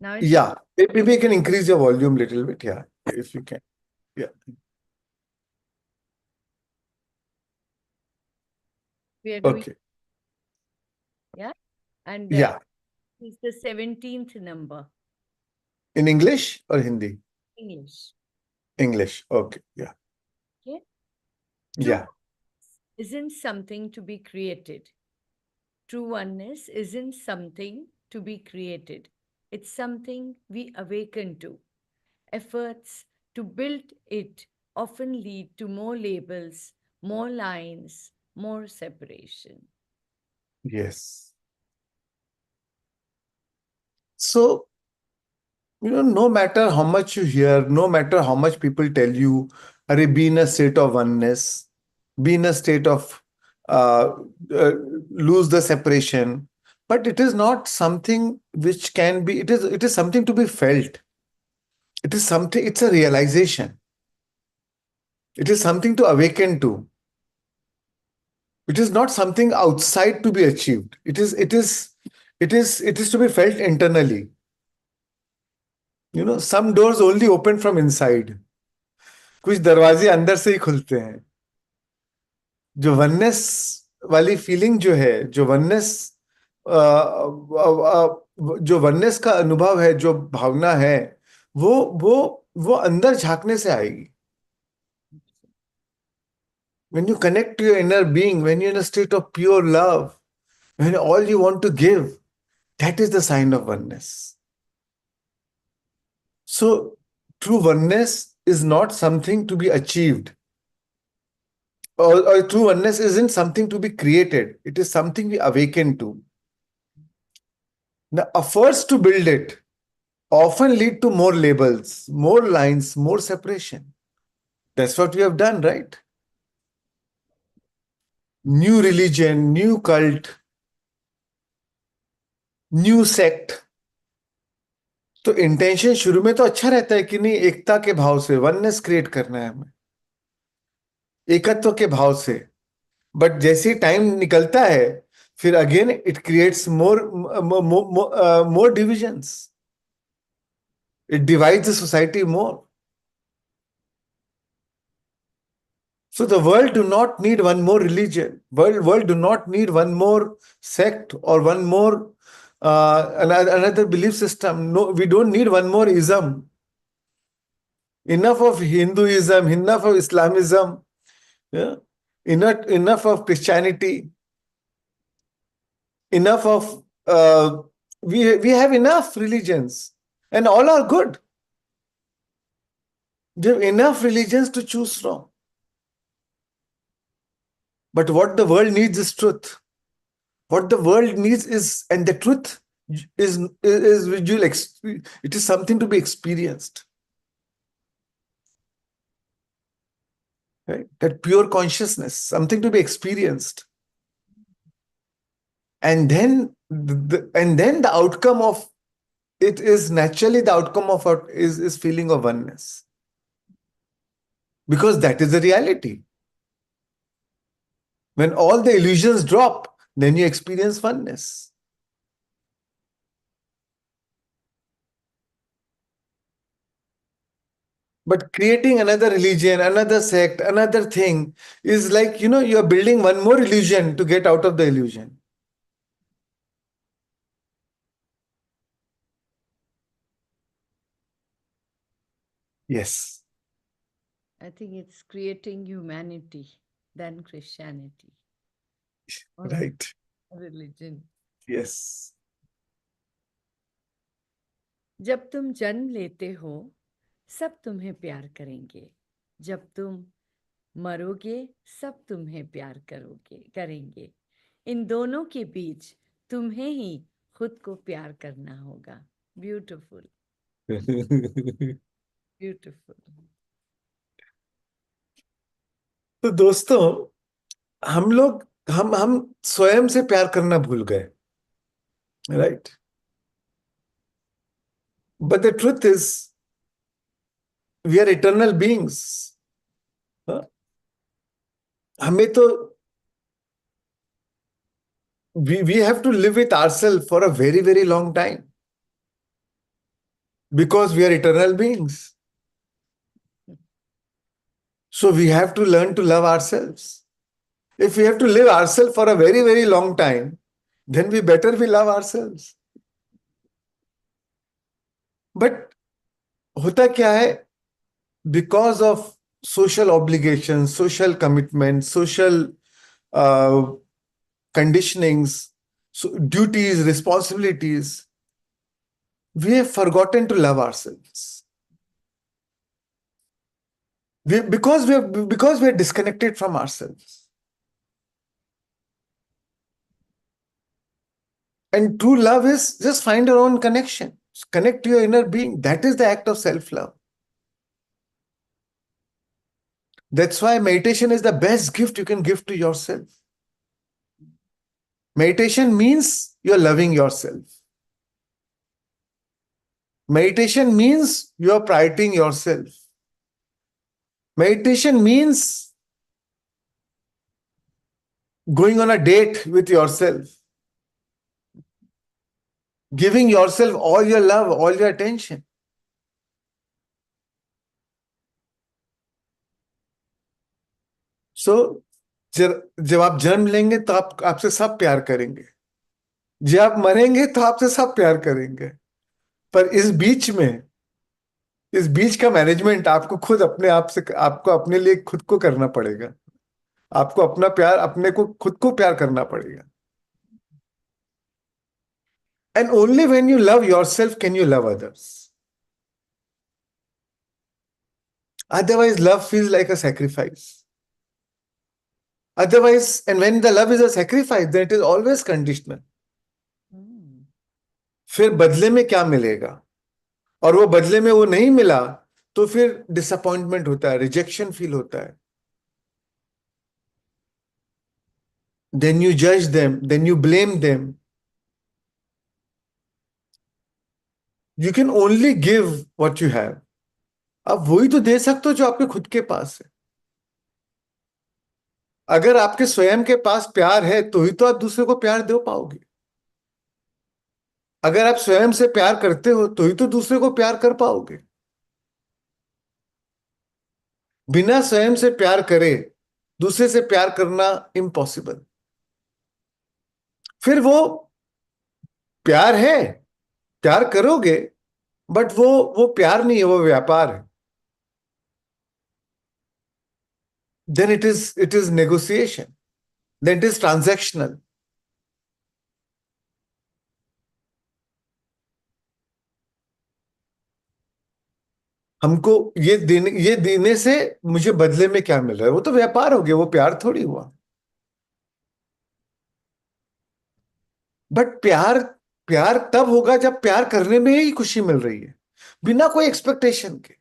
Now it's Yeah. Maybe you can increase your volume a little bit. Yeah. If you can. Yeah. we are doing, Okay. yeah. And Yeah. it's the 17th number, In English or Hindi? English. English. Okay. Yeah. Okay. Yeah. Isn't something to be created. True oneness isn't something to be created. It's something we awaken to. Efforts to build it often lead to more labels, more lines, more separation. Yes. So, no matter how much you hear, no matter how much people tell you, Arey, be in a state of oneness, be in a state of uh, uh, lose the separation. But it is not something which can be, it is something to be felt. It is something, it's a realization. It is something to awaken to. It is not something outside to be achieved. It is to be felt internally. Some doors only open from inside. कुछ दरवाजे अंदर से ही खुलते हैं. जो oneness वाली feeling जो है, जो वननेस का अनुभव है, जो भावना है, वो अंदर झांकने से आएगी. When you connect to your inner being, when you're in a state of pure love, when all you want to give, that is the sign of oneness. So, true oneness is not something to be achieved. Or true oneness isn't something to be created. It is something we awaken to. Now, efforts to build it often lead to more labels, more lines, more separation. That's what we have done, right? New religion, new cult, new sect. तो intention शुरू में तो अच्छा रहता है कि नहीं, एकता के भाव से, वननेस क्रिएट करना है हमें, एकत्व के भाव से. बट जैसे ही टाइम निकलता है, फिर again it creates more divisions. It divides the society more. So the world do not need one more religion. World do not need one more sect or one more another belief system. No, we don't need one more ism. enough of Hinduism, enough of Islamism, yeah? Enough of Christianity, enough of we have enough religions, and all are good. We have enough religions to choose from. But what the world needs is truth. What the world needs is, and the truth is visual. It is something to be experienced. Right? That pure consciousness, something to be experienced. And then the outcome of it is naturally the outcome of it is feeling of oneness. Because that is the reality. When all the illusions drop, then you experience oneness. But creating another religion, another sect, another thing is like, you're building one more illusion to get out of the illusion. Yes. I think it's creating humanity than Christianity or Right. religion. Yes. जब तुम जन्म लेते हो सब तुम्हें प्यार करेंगे, जब तुम मरोगे सब तुम्हें प्यार करेंगे। इन दोनों के बीच तुम्हें ही खुद को प्यार करना होगा। Beautiful, beautiful. तो दोस्तों, हम स्वयं से प्यार करना भूल गए, right? But the truth is we are eternal beings. हमें तो we have to live with ourselves for a very, very long time because we are eternal beings. So we have to learn to love ourselves. If we have to live ourselves for a very, very long time, then we love ourselves. But होता क्या है? Because of social obligations, social commitments, social conditionings, so duties, responsibilities, we have forgotten to love ourselves. Because we are disconnected from ourselves. And true love is just find your own connection. Connect to your inner being. That is the act of self-love. That's why meditation is the best gift you can give to yourself. Meditation means you're loving yourself. Meditation means you're prioritizing yourself. Meditation means going on a date with yourself. Giving yourself all your love, all your attention. So, जब आप जन्म लेंगे तो आपसे सब प्यार करेंगे। जब आप मरेंगे तो आपसे सब प्यार करेंगे। पर इस बीच का मैनेजमेंट आपको खुद अपने आप से, आपको अपने लिए खुद को करना पड़ेगा। आपको अपना प्यार, अपने को खुद को प्यार करना पड़ेगा। And only when you love yourself can you love others. Otherwise, love feels like a sacrifice. Otherwise, and when the love is a sacrifice, then it is always conditional. फिर बदले में क्या मिलेगा? और वो बदले में वो नहीं मिला तो फिर डिसअपॉइंटमेंट होता है, रिजेक्शन फील होता है। Then you judge them, then you blame them. You can only give what you have. आप वही तो दे सकते हो जो आपके खुद के पास है। अगर आपके स्वयं के पास प्यार है तो ही तो आप दूसरे को प्यार दे पाओगे। अगर आप स्वयं से प्यार करते हो तो ही तो दूसरे को प्यार कर पाओगे। बिना स्वयं से प्यार करे दूसरे से प्यार करना इम्पॉसिबल। फिर वो प्यार है, प्यार करोगे, बट वो प्यार नहीं है, वो व्यापार है। then it is negotiation, then it is transactional. हमको ये देने से मुझे बदले में क्या मिल रहा है, वो तो व्यापार हो गया, वो प्यार थोड़ी हुआ। बट प्यार प्यार तब होगा जब प्यार करने में ही खुशी मिल रही है, बिना कोई एक्सपेक्टेशन के।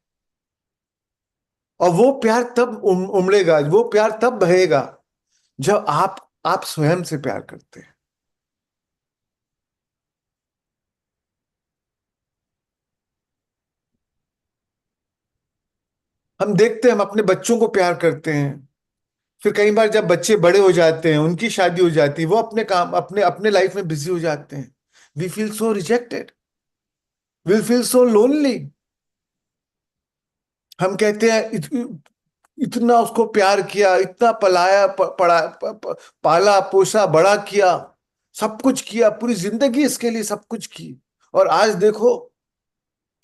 और वो प्यार तब उमड़ेगा, वो प्यार तब बहेगा जब आप स्वयं से प्यार करते हैं। हम देखते हैं, हम अपने बच्चों को प्यार करते हैं, फिर कई बार जब बच्चे बड़े हो जाते हैं, उनकी शादी हो जाती है, वो अपने काम अपने अपने लाइफ में बिजी हो जाते हैं, we feel so rejected, we feel so lonely. हम कहते हैं इतना उसको प्यार किया, इतना पलाया पाला पोसा बड़ा किया, सब कुछ किया, पूरी जिंदगी इसके लिए सब कुछ की, और आज देखो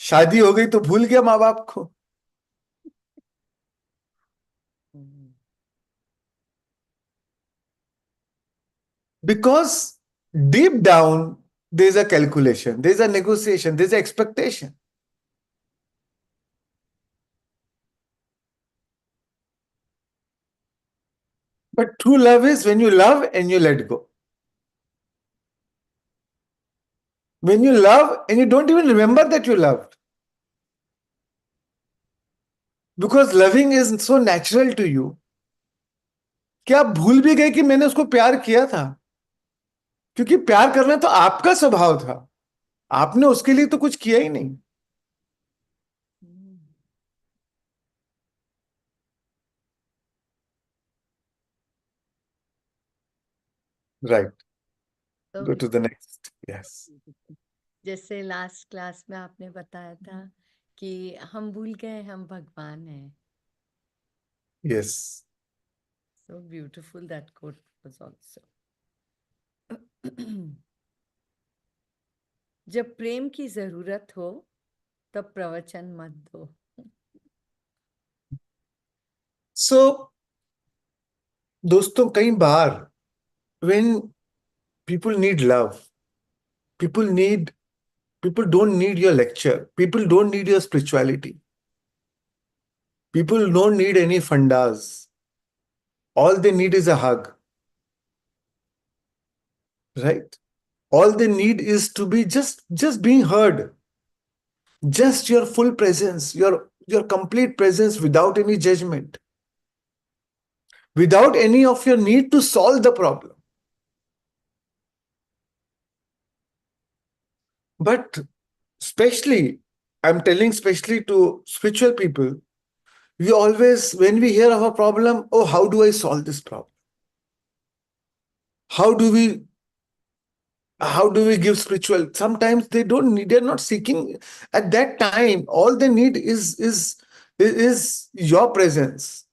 शादी हो गई तो भूल गया माँ बाप को। Because deep down, there's a calculation, there's a negotiation, there's an expectation. But true love is when you love and you let go. When you love and you don't even remember that you loved. Because loving is so natural to you. कि आप भूल भी गए कि मैंने उसको प्यार किया था, क्योंकि प्यार करना तो आपका स्वभाव था, आपने उसके लिए तो कुछ किया ही नहीं। Right. तो Go to the next. Yes. जैसे लास्ट क्लास में आपने बताया था कि हम भूल गए हम भगवान हैं। Yes. So beautiful that quote was also. जब प्रेम की जरूरत हो तब प्रवचन मत दो। So, दोस्तों, कई बार when people need love, people don't need your lecture, people don't need your spirituality, people don't need any fundas, all they need is a hug, right? All they need is to be just being heard, just your full presence, your complete presence, without any judgment, without any of your need to solve the problem. But especially, I'm telling especially to spiritual people, we always, when we hear of a problem, oh, how do I solve this problem? How do we give spiritual? Sometimes they don't need, they're not seeking at that time. All they need is your presence.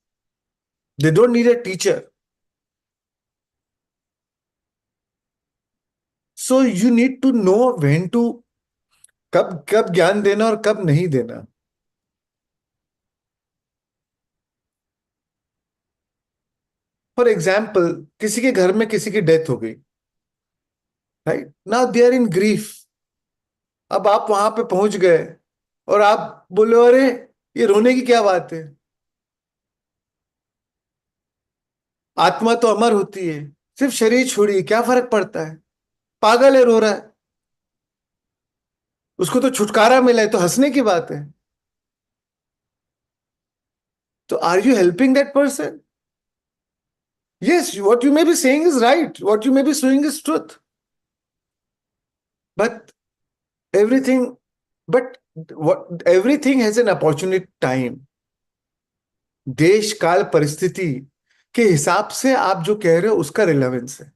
They don't need a teacher. So you need to know when to, कब ज्ञान देना और कब नहीं देना. For example, किसी के घर में किसी की डेथ हो गई, right now they are in grief. अब आप वहां पे पहुंच गए और आप बोले, अरे ये रोने की क्या बात है, आत्मा तो अमर होती है, सिर्फ शरीर छोड़िए, क्या फर्क पड़ता है, पागल है, रो रहा है, उसको तो छुटकारा मिला है, तो हंसने की बात है. तो are you helping that person? Yes, what you may be saying is right, what you may be saying is truth, but everything everything has an opportunity time. देश काल परिस्थिति के हिसाब से आप जो कह रहे हो उसका रिलेवेंस है.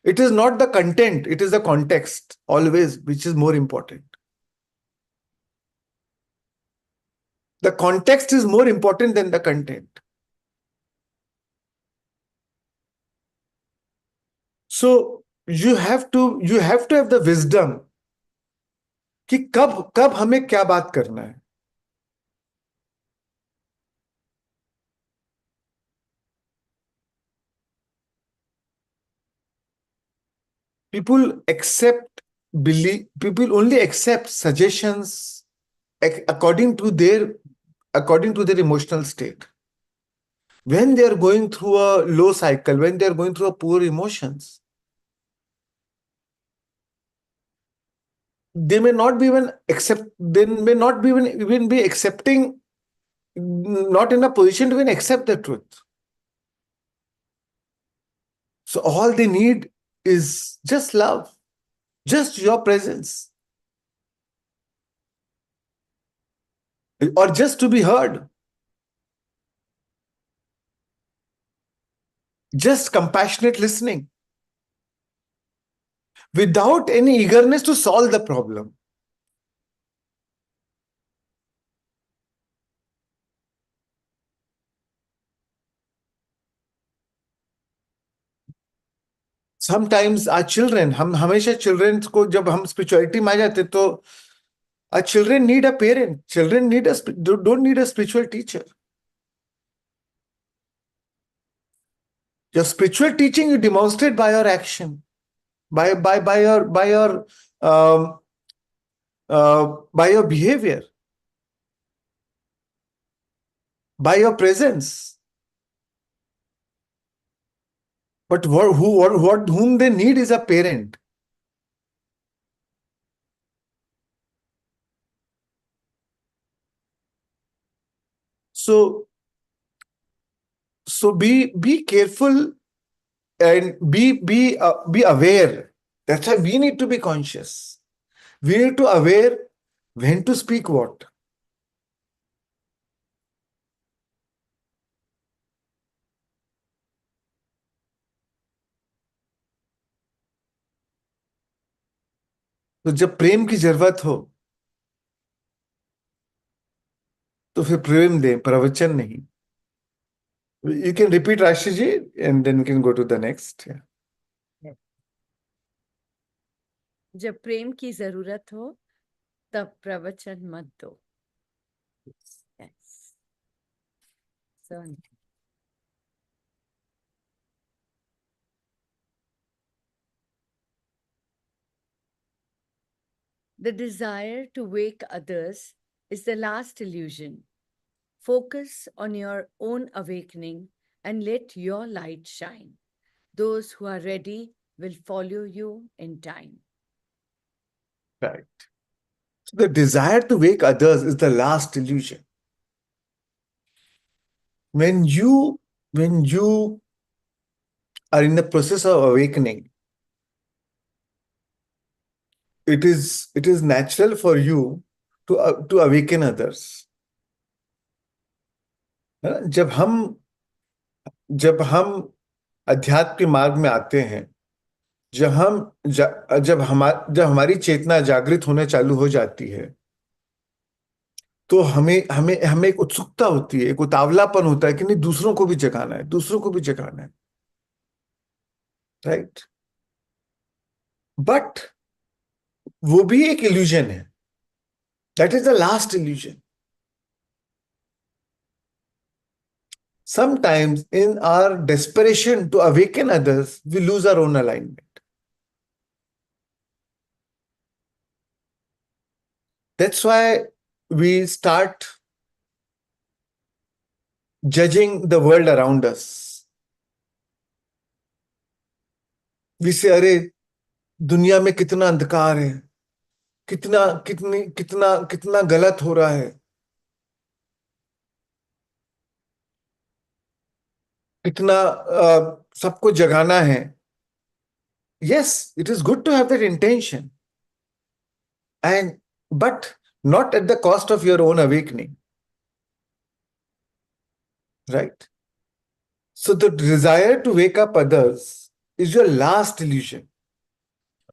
It is not the content, it is the context always which is more important. The context is more important than the content. So you have to have the wisdom कि कब हमें क्या बात करना है. People people only accept suggestions according to their emotional state. When they are going through a low cycle, when they are going through a poor emotions, they may not be even accept. They may not be even be accepting, not in a position to even accept the truth. So all they need is just love, just your presence, or just to be heard, just compassionate listening, without any eagerness to solve the problem. Sometimes our children, हम हमेशा children को जब हम spirituality में आ जाते तो our children need a parent. Children don't need a spiritual teacher. Your spiritual teaching you demonstrate by your action, um, by your behavior, by your presence. But whom they need is a parent. So be careful and be aware. That's why we need to be conscious. We need to aware when to speak what. तो जब प्रेम की जरूरत हो तो फिर प्रेम दें, प्रवचन नहीं. You can repeat, Rashi ji, and then we can go to the next. Yeah. जब प्रेम की जरूरत हो तब प्रवचन मत दो. Yes. So the desire to wake others is the last illusion. Focus on your own awakening and let your light shine. Those who are ready will follow you in time. Right. So the desire to wake others is the last illusion. When you are in the process of awakening, it is natural for you to awaken others. जब हम अध्यात्म के मार्ग में आते हैं, जब हमारी चेतना जागृत होने चालू हो जाती है, तो हमें एक उत्सुकता होती है, एक उतावलापन होता है कि नहीं, दूसरों को भी जगाना है, दूसरों को भी जगाना है. राइट. बट वो भी एक इल्यूजन है. That is the last illusion. Sometimes in our desperation to awaken others, we lose our own alignment. That's why we start judging the world around us. We say, अरे दुनिया में कितना अंधकार है, कितना गलत हो रहा है, कितना सबको जगाना है. Yes, it is good to have that intention, but not at the cost of your own awakening. Right? So the desire to wake up others is your last illusion.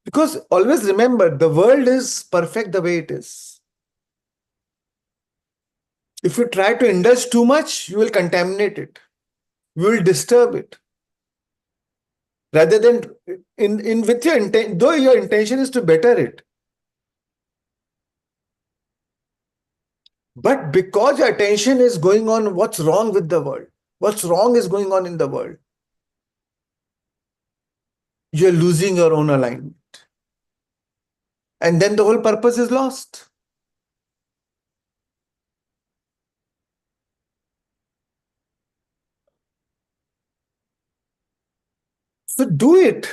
Because always remember, the world is perfect the way it is. If you try to indulge too much, you will contaminate it. You will disturb it. Rather than with your intent, though your intention is to better it. But because your attention is going on what's wrong with the world, what's wrong is going on in the world, you're losing your own alignment. And then the whole purpose is lost. So do it.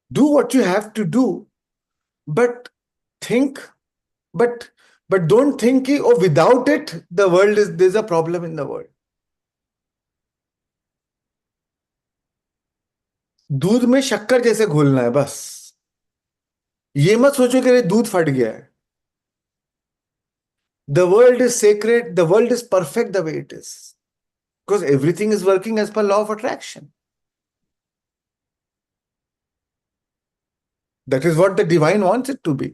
Do what you have to do, but think, but don't think कि, oh, without it, there's a problem in the world. दूध में शक्कर जैसे घोलना है बस. ये मत सोचो कि अरे दूध फट गया है. The world is sacred, the world is perfect the way it is. Because everything is working as per law of attraction. That is what the divine wants it to be.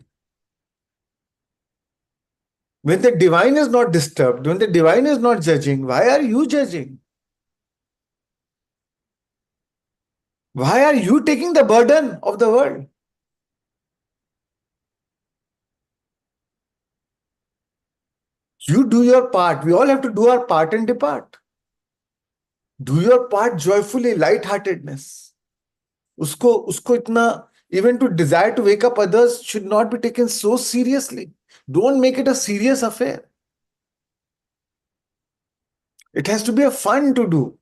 When the divine is not disturbed, when the divine is not judging, why are you judging? Why are you taking the burden of the world? You do your part. We all have to do our part and depart. Do your part joyfully, light-heartedness. Usko itna, even to desire to wake up others should not be taken so seriously. Don't make it a serious affair. It has to be a fun to do.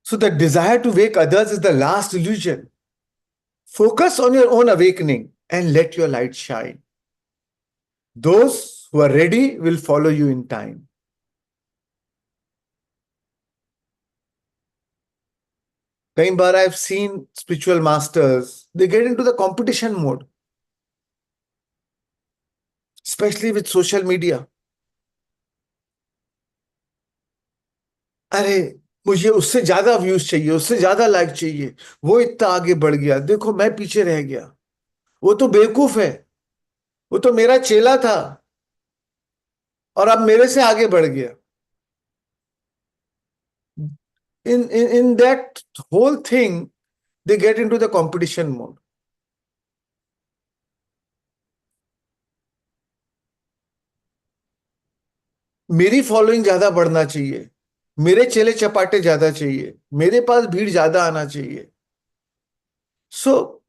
So the desire to wake others is the last illusion. Focus on your own awakening and let your light shine. Those who are ready will follow you in time. Kई baar I've seen spiritual masters, they get into the competition mode, especially with social media. अरे मुझे उससे ज्यादा views चाहिए, उससे ज्यादा like चाहिए, वो इतना आगे बढ़ गया, देखो मैं पीछे रह गया, वो तो बेवकूफ है, वो तो मेरा चेला था और अब मेरे से आगे बढ़ गया. In that whole thing, they get into the competition mode. मेरी फॉलोइंग ज्यादा बढ़ना चाहिए, मेरे चेले चपाटे ज्यादा चाहिए, मेरे पास भीड़ ज्यादा आना चाहिए. So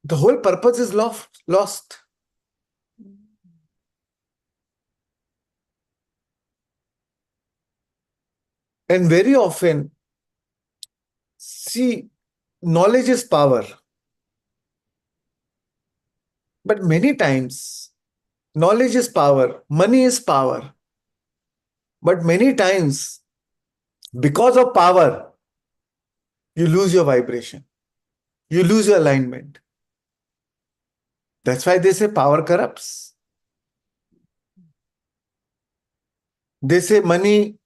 the whole purpose is lost. And very often, see, knowledge is power. But many times, knowledge is power, money is power. But many times, because of power, you lose your vibration. You lose your alignment. That's why they say power corrupts. They say money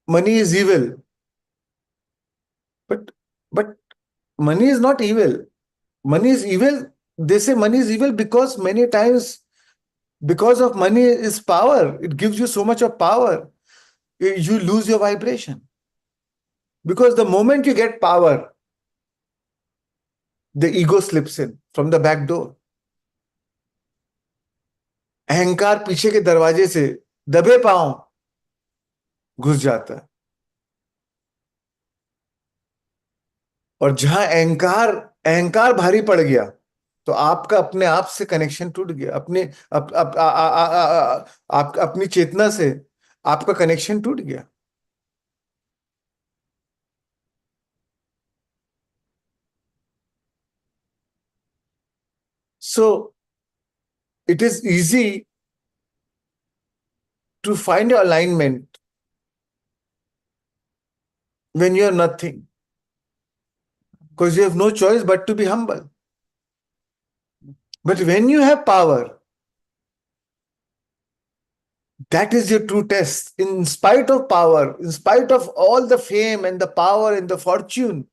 is evil. But money is not evil. Money is evil. They say money is evil because many times, because of money is power, it gives you so much of power, you lose your vibration. Because the moment you get power, the ego slips in from the back door. अहंकार पीछे के दरवाजे से दबे पांव घुस जाता है. और जहां अहंकार भारी पड़ गया, तो आपका अपने आप से कनेक्शन टूट गया, अपनी चेतना से आपका कनेक्शन टूट गया. So it is easy to find your alignment when you are nothing, because you have no choice but to be humble. But when you have power, that is your true test. In spite of power, in spite of all the fame and the power and the fortune,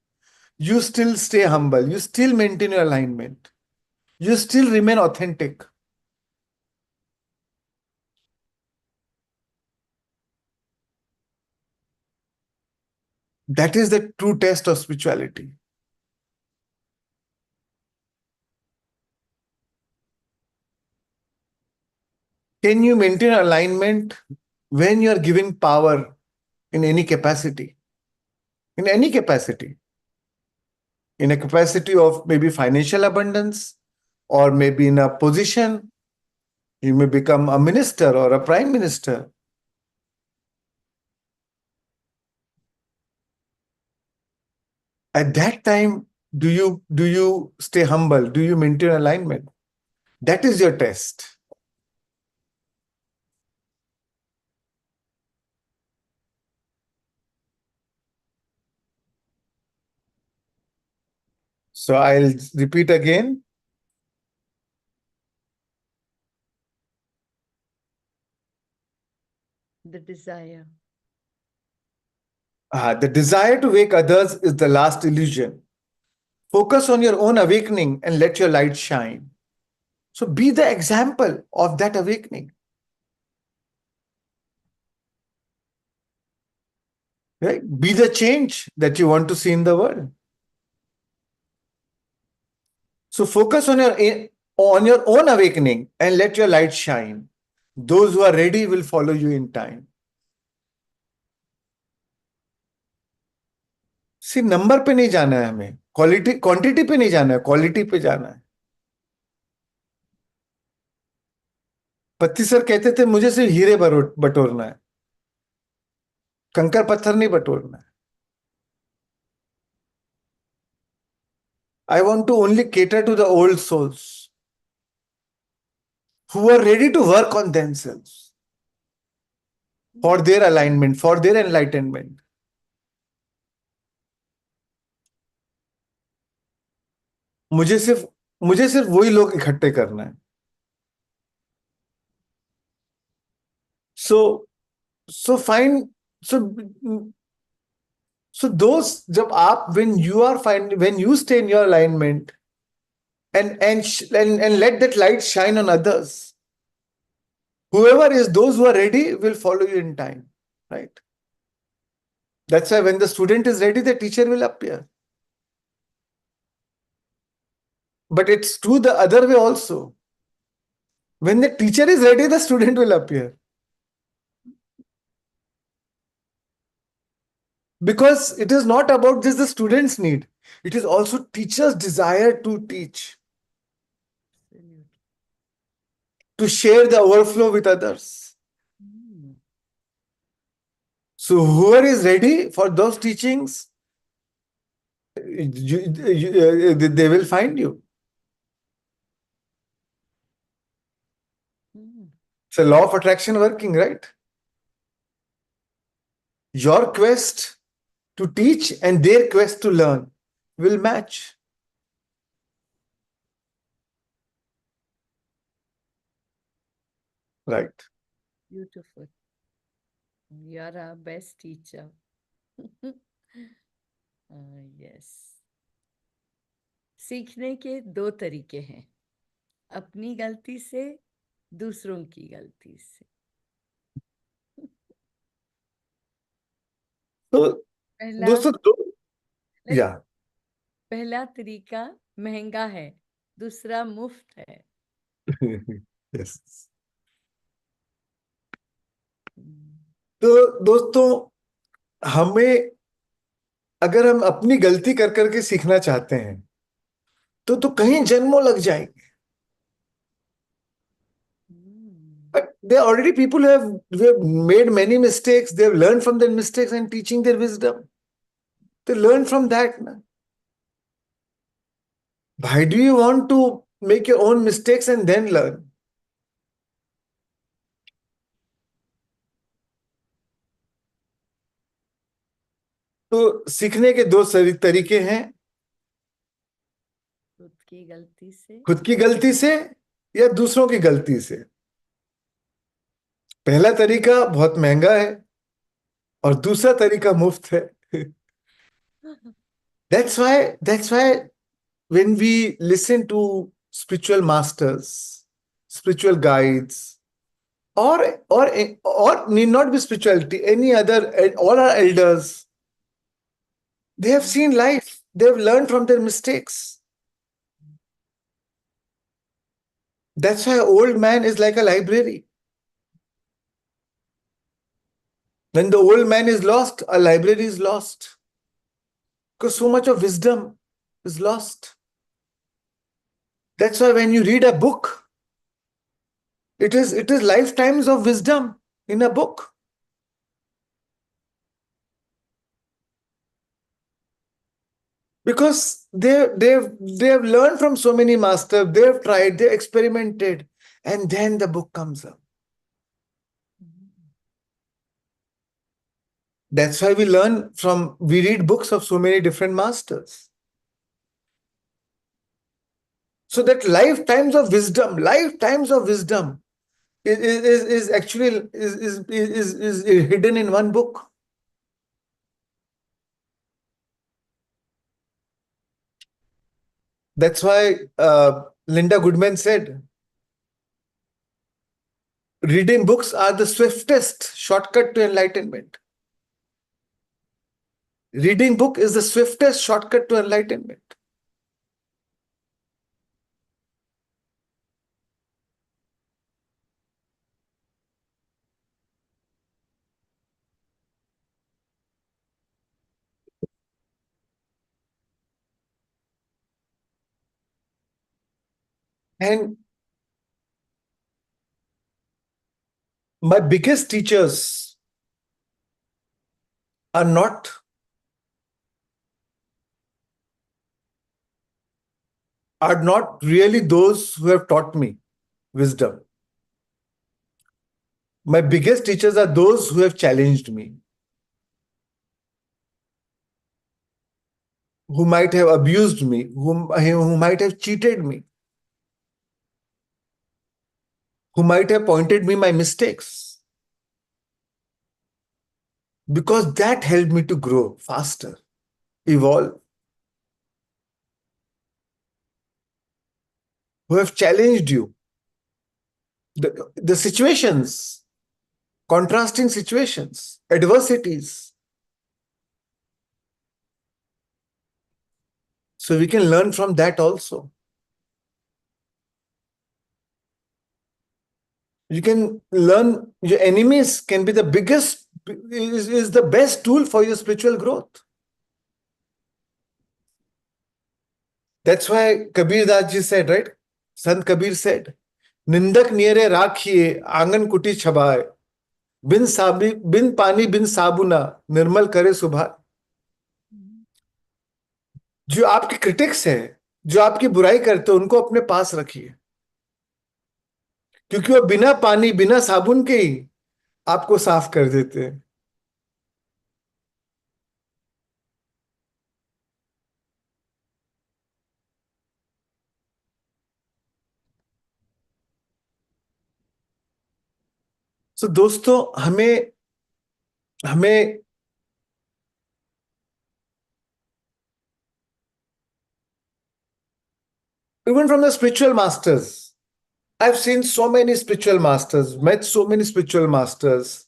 you still stay humble. You still maintain your alignment. You still remain authentic. That is the true test of spirituality. Can you maintain alignment when you are giving power in any capacity. In any capacity. In a capacity of maybe financial abundance, or maybe in a position. You may become a minister or a prime minister. At that time, do you stay humble? Do you maintain alignment? That is your test. So I'll repeat again. The desire. The desire to wake others is the last illusion. Focus on your own awakening and let your light shine. So be the example of that awakening. Right? Be the change that you want to see in the world. So focus on your own awakening and let your light shine. Those who are ready will follow you in time. सी number पे नहीं जाना है हमें, quality quantity पे नहीं जाना है, क्वालिटी पे जाना है. पत्ती सर कहते थे मुझे सिर्फ हीरे बटोरना है, कंकर पत्थर नहीं बटोरना है. I want to only cater to the old souls who are ready to work on themselves for their alignment, for their enlightenment. मुझे सिर्फ वही लोग इकट्ठे करना है. So find so those जब आप when you stay in your alignment and let that light shine on others. Whoever is, those who are ready will follow you in time, right? That's why when the student is ready, the teacher will appear. But it's true the other way also. When the teacher is ready, the student will appear. Because it is not about just the student's need. It is also teacher's desire to teach, to share the overflow with others. So whoever is ready for those teachings, they will find you. It's a law of attraction working, right? Your quest to teach and their quest to learn will match. Right. Beautiful. You are our best teacher. Yes. सीखने के दो तरीके हैं, अपनी गलती से, दूसरों की गलती से. तो दोस्तों या पहला तरीका महंगा है, दूसरा मुफ्त है. yes. तो दोस्तों हमें अगर हम अपनी गलती कर करके सीखना चाहते हैं तो कहीं जन्मों लग जाएंगे. But there are already people who have made many mistakes. They have learned from their mistakes and teaching their wisdom. They learn from that. Why do you want to make your own mistakes and then learn? तो सीखने के दो तरीके हैं, खुद की गलती से या दूसरों की गलती से. पहला तरीका बहुत महंगा है और दूसरा तरीका मुफ्त है. That's why when we listen to spiritual masters, spiritual guides, or need not be spirituality, any other, all our elders, they have seen life. They have learned from their mistakes. That's why old man is like a library. When the old man is lost, a library is lost. Because so much of wisdom is lost. That's why when you read a book, it is lifetimes of wisdom in a book. Because they've learned from so many masters, they've tried, they experimented, and then the book comes up. That's why we read books of so many different masters. So that lifetimes of wisdom is actually is hidden in one book. That's why Linda Goodman said, reading books are the swiftest shortcut to enlightenment. Reading book is the swiftest shortcut to enlightenment. And my biggest teachers are not really those who have taught me wisdom. My biggest teachers are those who have challenged me, who might have abused me, who might have cheated me, who might have pointed me my mistakes. Because that helped me to grow faster, evolve. Who have challenged you. The situations, contrasting situations, adversities. So we can learn from that also. You can learn, your enemies can be the biggest, is the best tool for your spiritual growth. That's why Kabir Das ji said, right? Sant Kabir said, Nindak niere rakhiye, angan kuti chhabaye, bin pani bin sabuna, nirmal kare subha. जो आपके critics है, जो आपकी बुराई करते हैं, उनको अपने पास रखिए, क्योंकि वो बिना पानी बिना साबुन के ही आपको साफ कर देते हैं. So दोस्तों, हमें even from the spiritual masters, I've seen so many spiritual masters, met so many spiritual masters,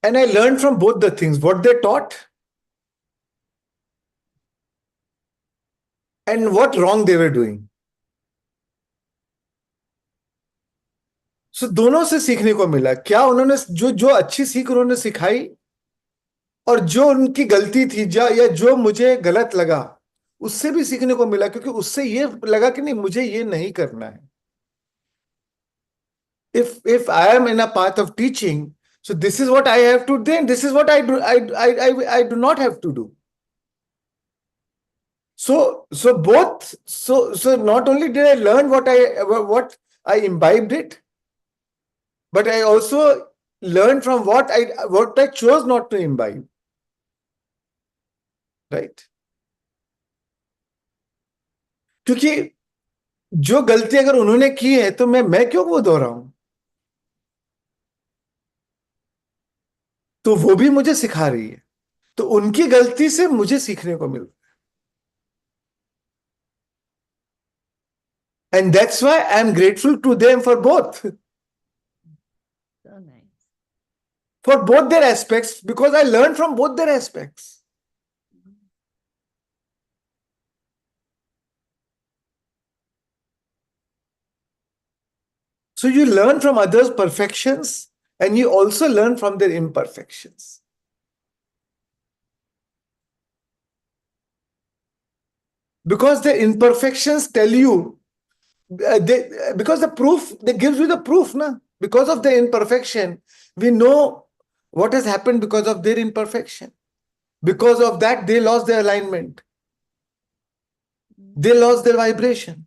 and I learned from both the things, what they taught and what wrong they were doing. So दोनों से सीखने को मिला. क्या उन्होंने जो अच्छी सीख उन्होंने सिखाई, और जो उनकी गलती थी या जो मुझे गलत लगा, उससे भी सीखने को मिला, क्योंकि उससे ये लगा कि नहीं, मुझे ये नहीं करना है. If I am in a path of teaching, so this is what I have to do, and this is what I do not have to do. So not only did I learn what I imbibed it, but I also learned from what I chose not to imbibe. Right? क्योंकि जो गलती अगर उन्होंने की है, तो मैं क्यों वो दोहराऊं? तो वो भी मुझे सिखा रही है, तो उनकी गलती से मुझे सीखने को मिल. And that's why I'm grateful to them for both. So nice. For both their aspects, because I learned from both their aspects. So you learn from others' perfections and you also learn from their imperfections. Because the imperfections tell you, because the proof, they gives you the proof, na? Because of the imperfection, we know what has happened because of their imperfection. Because of that, they lost their alignment. They lost their vibration.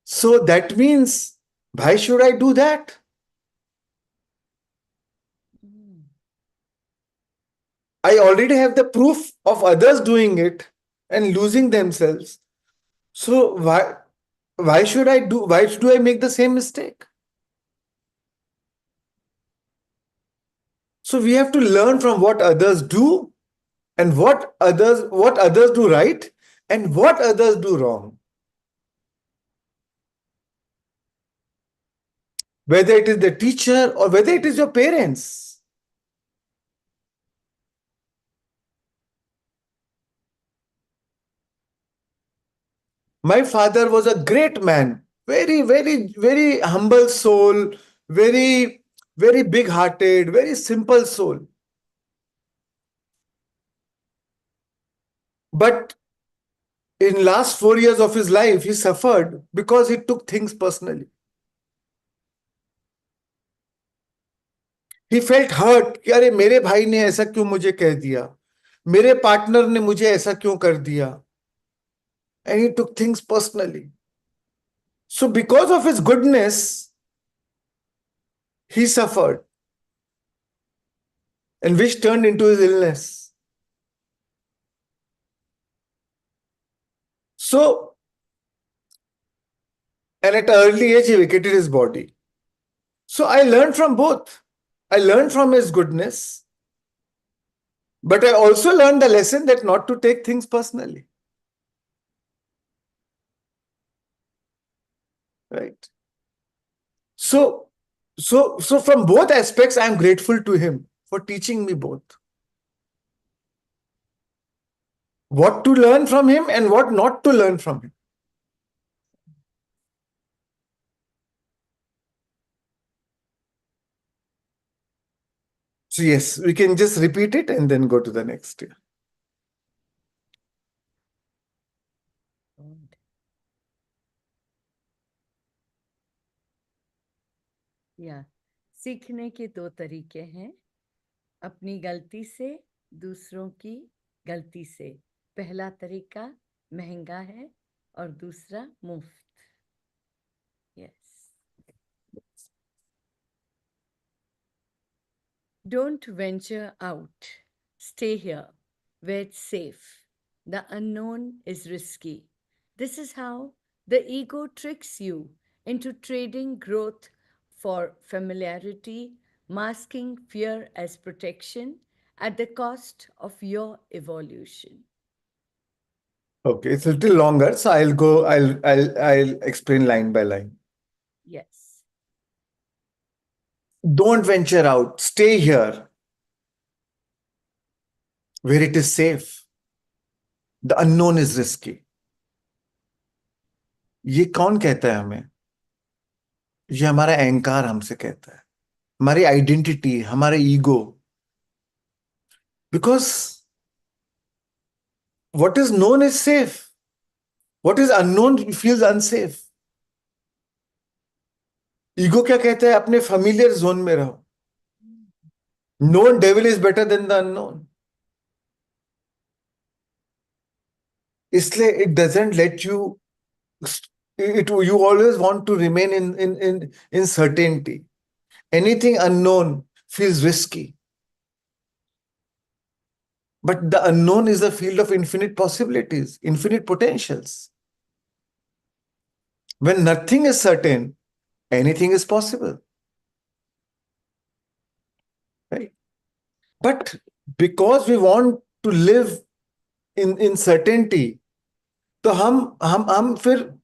So that means, why should I do that? I already have the proof of others doing it and losing themselves. So why should I do, why do I make the same mistake? So we have to learn from what others do and what others do right and what others do wrong. Whether it is the teacher or whether it is your parents. My father was a great man, very, very, very humble soul, very, very big-hearted, very simple soul. But in last 4 years of his life, he suffered because he took things personally. He felt hurt कि अरे मेरे भाई ने ऐसा क्यों मुझे कह दिया, मेरे पार्टनर ने मुझे ऐसा क्यों कर दिया, and he took things personally. So because of his goodness, he suffered, and which turned into his illness. So, and at an early age, he vacated his body. So I learned from both. I learned from his goodness, but I also learned the lesson that not to take things personally. Right? So from both aspects, I am grateful to him for teaching me both. What to learn from him and what not to learn from him. So yes, we can just repeat it and then go to the next. या सीखने के दो तरीके हैं, अपनी गलती से, दूसरों की गलती से. पहला तरीका महंगा है और दूसरा मुफ्त. Yes. Don't venture out. Stay here, where it's safe. The unknown is risky. This is how the ego tricks you into trading growth for familiarity, masking fear as protection at the cost of your evolution. Okay, it's a little longer, so I'll explain line by line. Yes. Don't venture out. Stay here, where it is safe. The unknown is risky. ये कौन कहता है हमें? ये हमारा अहंकार हमसे कहता है, हमारी आइडेंटिटी, हमारा ego. Because what is known is safe. What is unknown feels unsafe. Ego क्या कहता है? अपने familiar zone में रहो. Known devil is better than the unknown. इसलिए it doesn't let you. You always want to remain in certainty. Anything unknown feels risky. But the unknown is a field of infinite possibilities, infinite potentials. When nothing is certain, anything is possible. Right? But because we want to live in certainty, तो हम फिर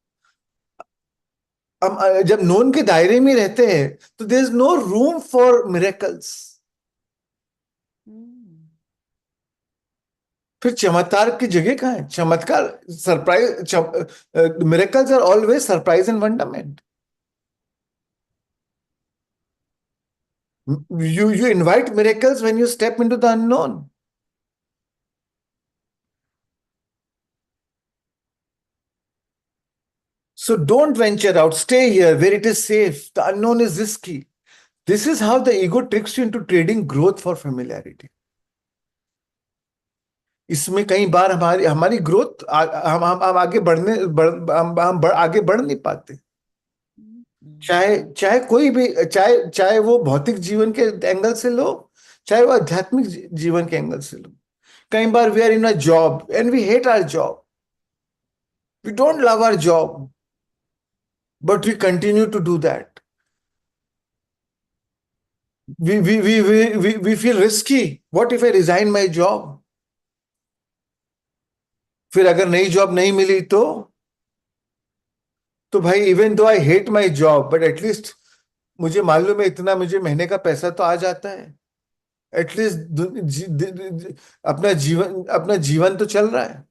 हम जब known के दायरे में रहते हैं तो there is no room for miracles. फिर चमत्कार की जगह कहाँ है? चमत्कार, surprise, miracles are always surprise and wonderment. You invite miracles when you step into the unknown. So don't venture out. Stay here where it is safe. The unknown is risky. This is how the ego tricks you into trading growth for familiarity. इसमें कई बार हमारी हमारी growth हम आगे आगे बढ़ नहीं पाते. चाहे चाहे कोई भी चाहे वो भौतिक जीवन के एंगल से लो, चाहे वो आध्यात्मिक जीवन के एंगल से लो. कई बार we are in a job and we hate our job. We don't love our job, but we continue to do that. We feel risky. What if I resign my job? फिर अगर नई job नहीं मिली तो भाई, even though I hate my job, but at least मुझे मालूम है इतना मुझे महीने का पैसा तो आ जाता है. एटलीस्ट अपना जीवन तो चल रहा है.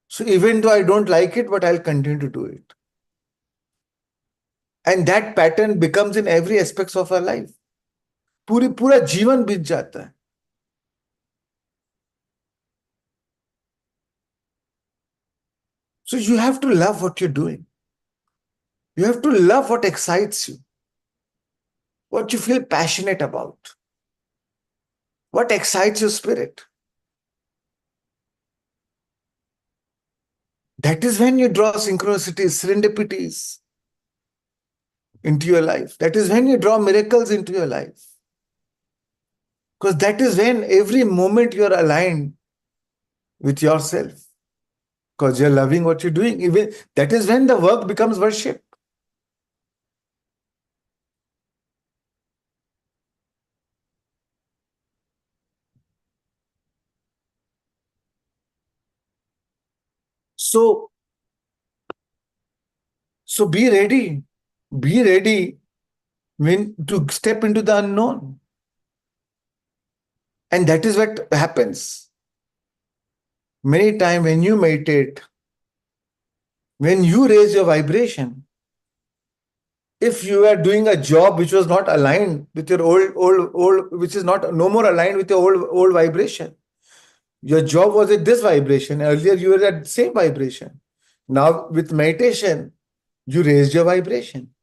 So even though I don't like it, but I will continue to do it. And that pattern becomes in every aspects of our life. पूरा जीवन बीत जाता है. So you have to love what you're doing. You have to love what excites you, what you feel passionate about, what excites your spirit. That is when you draw synchronicities, serendipities into your life. That is when you draw miracles into your life. Because that is when every moment you're aligned with yourself. Because you're loving what you're doing. Even that is when the work becomes worship. So be ready. Be ready when to step into the unknown. And that is what happens. Many times when you meditate, when you raise your vibration, if you are doing a job which was not aligned with your old, which is not no more aligned with your old vibration, your job was at this vibration. Earlier you were at the same vibration. Now with meditation, you raised your vibration.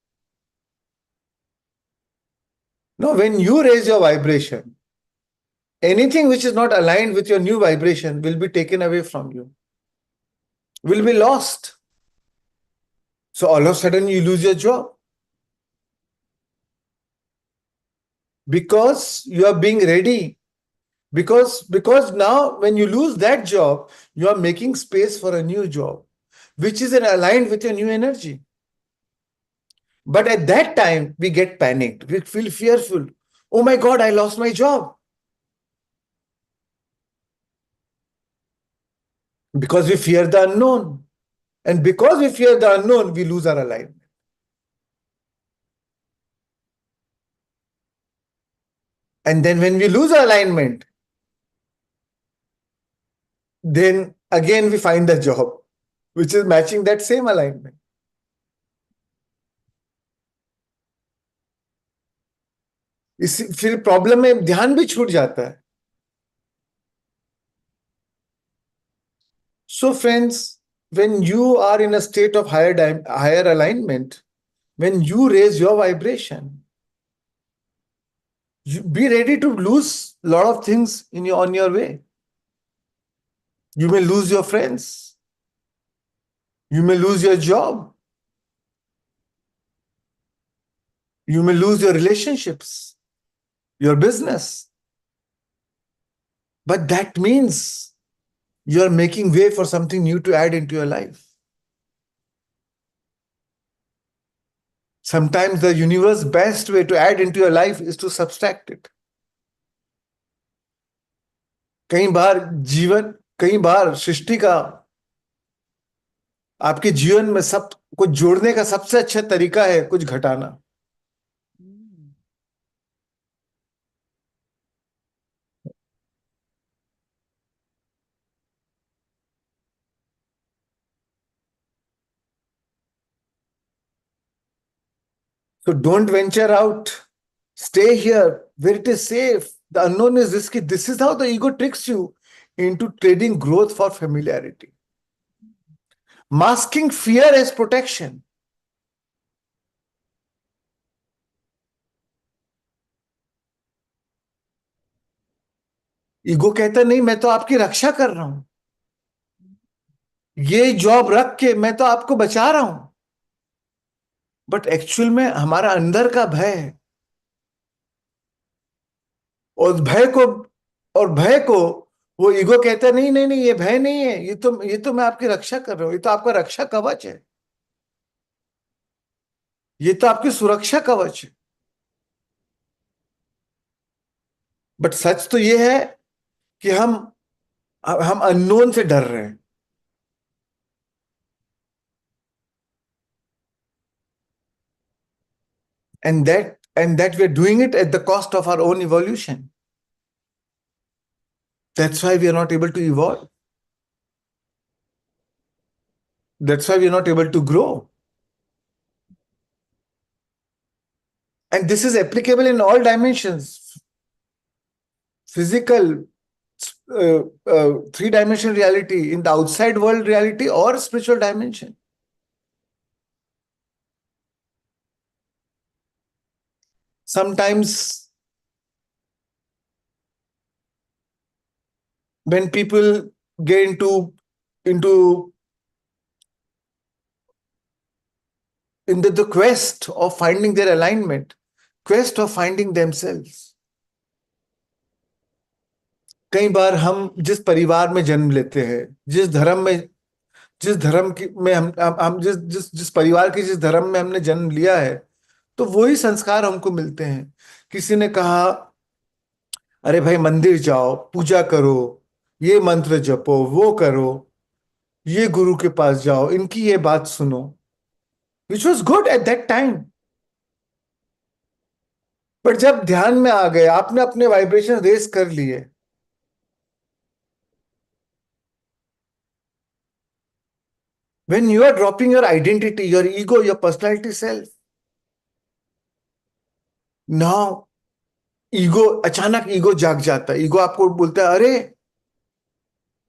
Now when you raise your vibration, anything which is not aligned with your new vibration will be taken away from you, will be lost. So all of a sudden you lose your job. Because you are being ready. Because now when you lose that job, you are making space for a new job, which is aligned with your new energy. But at that time, we get panicked. We feel fearful. Oh my God, I lost my job. Because we fear the unknown. And because we fear the unknown, we lose our alignment. And then when we lose our alignment, then again we find a job which is matching that same alignment. फिर problem में ध्यान भी छूट जाता है. So friends, when you are in a state of higher alignment, when you raise your vibration, you be ready to lose a lot of things on your way. You may lose your friends. You may lose your job. You may lose your relationships, your business. But that means you are making way for something new to add into your life. Sometimes the universe's best way to add into your life is to subtract it. कई बार सृष्टि का आपके जीवन में सब कुछ जोड़ने का सबसे अच्छा तरीका है कुछ घटाना. So don't venture out Stay here where it is safe. The unknown is risky. This is how the ego tricks you into trading growth for familiarity. Masking fear as protection. Ego कहता नहीं, मैं तो आपकी रक्षा कर रहा हूं, ये job रख के मैं तो आपको बचा रहा हूं. बट एक्चुअल में हमारा अंदर का भय है. और भय को और भय को वो ईगो कहता है नहीं नहीं नहीं, ये भय नहीं है, ये तो मैं आपकी रक्षा कर रहा हूं, ये तो आपका रक्षा कवच है, ये तो आपकी सुरक्षा कवच है. बट सच तो ये है कि हम अननोन से डर रहे हैं. And that we're doing it at the cost of our own evolution. That's why we are not able to evolve. That's why we are not able to grow. And this is applicable in all dimensions. Physical, three-dimensional reality, in the outside world reality, or spiritual dimension. Sometimes when people get into in the quest of finding their alignment, quest of finding themselves. कई बार हम जिस परिवार में जन्म लेते हैं, जिस धर्म की में हम जिस परिवार के जिस धर्म में हमने जन्म लिया है, तो वही संस्कार हमको मिलते हैं. किसी ने कहा, अरे भाई मंदिर जाओ, पूजा करो, ये मंत्र जपो, वो करो, ये गुरु के पास जाओ, इनकी ये बात सुनो, which was good at that time. पर जब ध्यान में आ गए, आपने अपने वाइब्रेशन रेस कर लिए, when you are dropping your identity, your ego, your personality self, now अचानक ईगो जाग जाता है. ईगो आपको बोलता है, अरे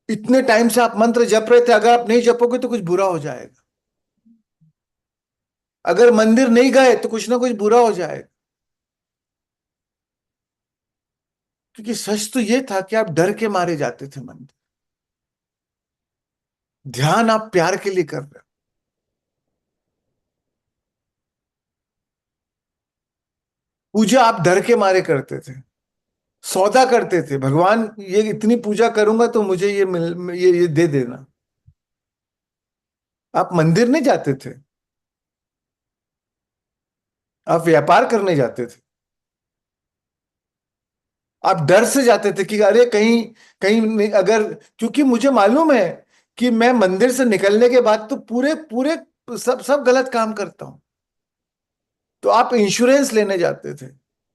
इतने टाइम से आप मंत्र जप रहे थे, अगर आप नहीं जपोगे तो कुछ बुरा हो जाएगा, अगर मंदिर नहीं गए तो कुछ ना कुछ बुरा हो जाएगा. क्योंकि सच तो ये था कि आप डर के मारे जाते थे मंदिर. ध्यान आप प्यार के लिए कर रहे हो. पूजा आप डर के मारे करते थे, सौदा करते थे, भगवान ये इतनी पूजा करूंगा तो मुझे ये दे देना. आप मंदिर नहीं जाते थे, आप व्यापार करने जाते थे. आप डर से जाते थे कि अरे कहीं कहीं अगर, क्योंकि मुझे मालूम है कि मैं मंदिर से निकलने के बाद तो पूरे पूरे सब सब गलत काम करता हूं. तो आप इंश्योरेंस लेने जाते थे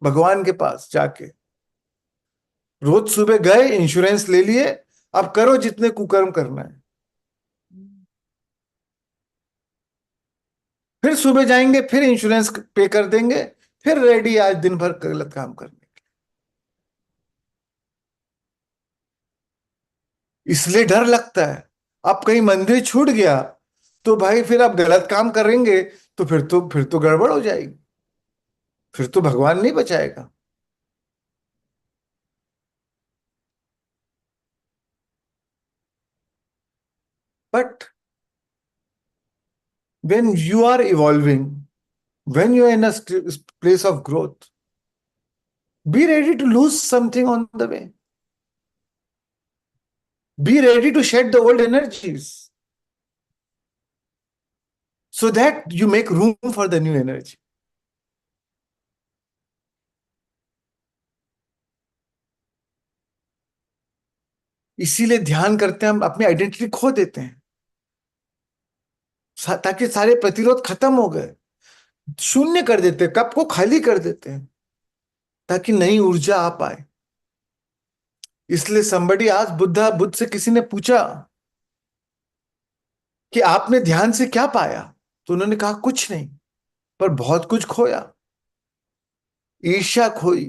भगवान के पास जाके. रोज सुबह गए, इंश्योरेंस ले लिए, अब करो जितने कुकर्म करना है. फिर सुबह जाएंगे, फिर इंश्योरेंस पे कर देंगे, फिर रेडी आज दिन भर गलत काम करने. इसलिए डर लगता है. अब कहीं मंदिर छूट गया तो भाई फिर आप गलत काम करेंगे तो फिर तो गड़बड़ हो जाएगी, फिर तो भगवान नहीं बचाएगा. But when you are evolving, when you are in a place of growth, be ready to lose something on the way. Be ready to shed the old energies so that you make room for the new energy. इसीलिए ध्यान करते हैं, हम अपनी identity खो देते हैं ताकि सारे प्रतिरोध खत्म हो गए, शून्य कर देते हैं, कप को खाली कर देते हैं ताकि नई ऊर्जा आ पाए. इसलिए somebody आज बुद्ध से किसी ने पूछा कि आपने ध्यान से क्या पाया, तो उन्होंने कहा कुछ नहीं, पर बहुत कुछ खोया. ईर्ष्या खोई,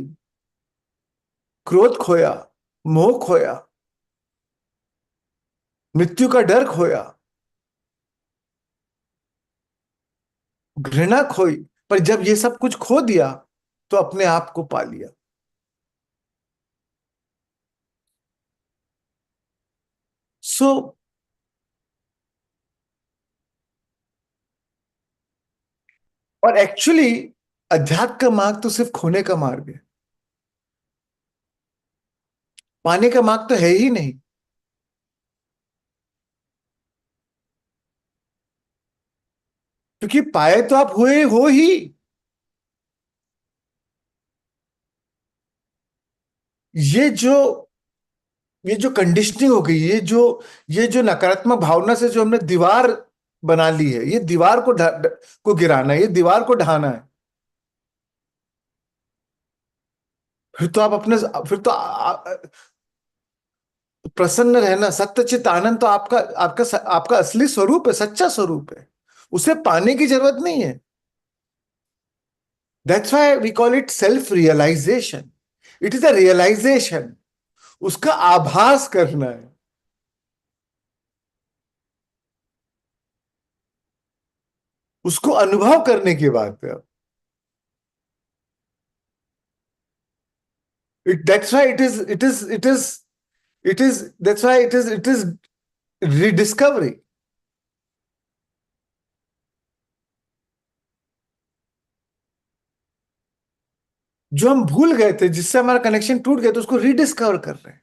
क्रोध खोया, मोह खोया, मृत्यु का डर खोया, घृणा खोई। पर जब ये सब कुछ खो दिया तो अपने आप को पा लिया। सो और एक्चुअली अध्यात्म का मार्ग तो सिर्फ खोने का मार्ग है, पाने का मार्ग तो है ही नहीं। क्योंकि पाए तो आप हुए हो ही। ये जो ये जो कंडीशनिंग हो गई, ये जो नकारात्मक भावना से जो हमने दीवार बना ली है, ये दीवार को गिराना है, ये दीवार को ढाना है। फिर तो आप अपने फिर तो प्रसन्न रहना, सत्यचित आनंद तो आपका आपका आपका असली स्वरूप है, सच्चा स्वरूप है। उसे पाने की जरूरत नहीं है। That's why we call it self realisation. It is a realisation. उसका आभास करना है, उसको अनुभव करने की बात है। That's why it is rediscovery. जो हम भूल गए थे, जिससे हमारा कनेक्शन टूट गया, तो उसको रिडिस्कवर कर रहे हैं।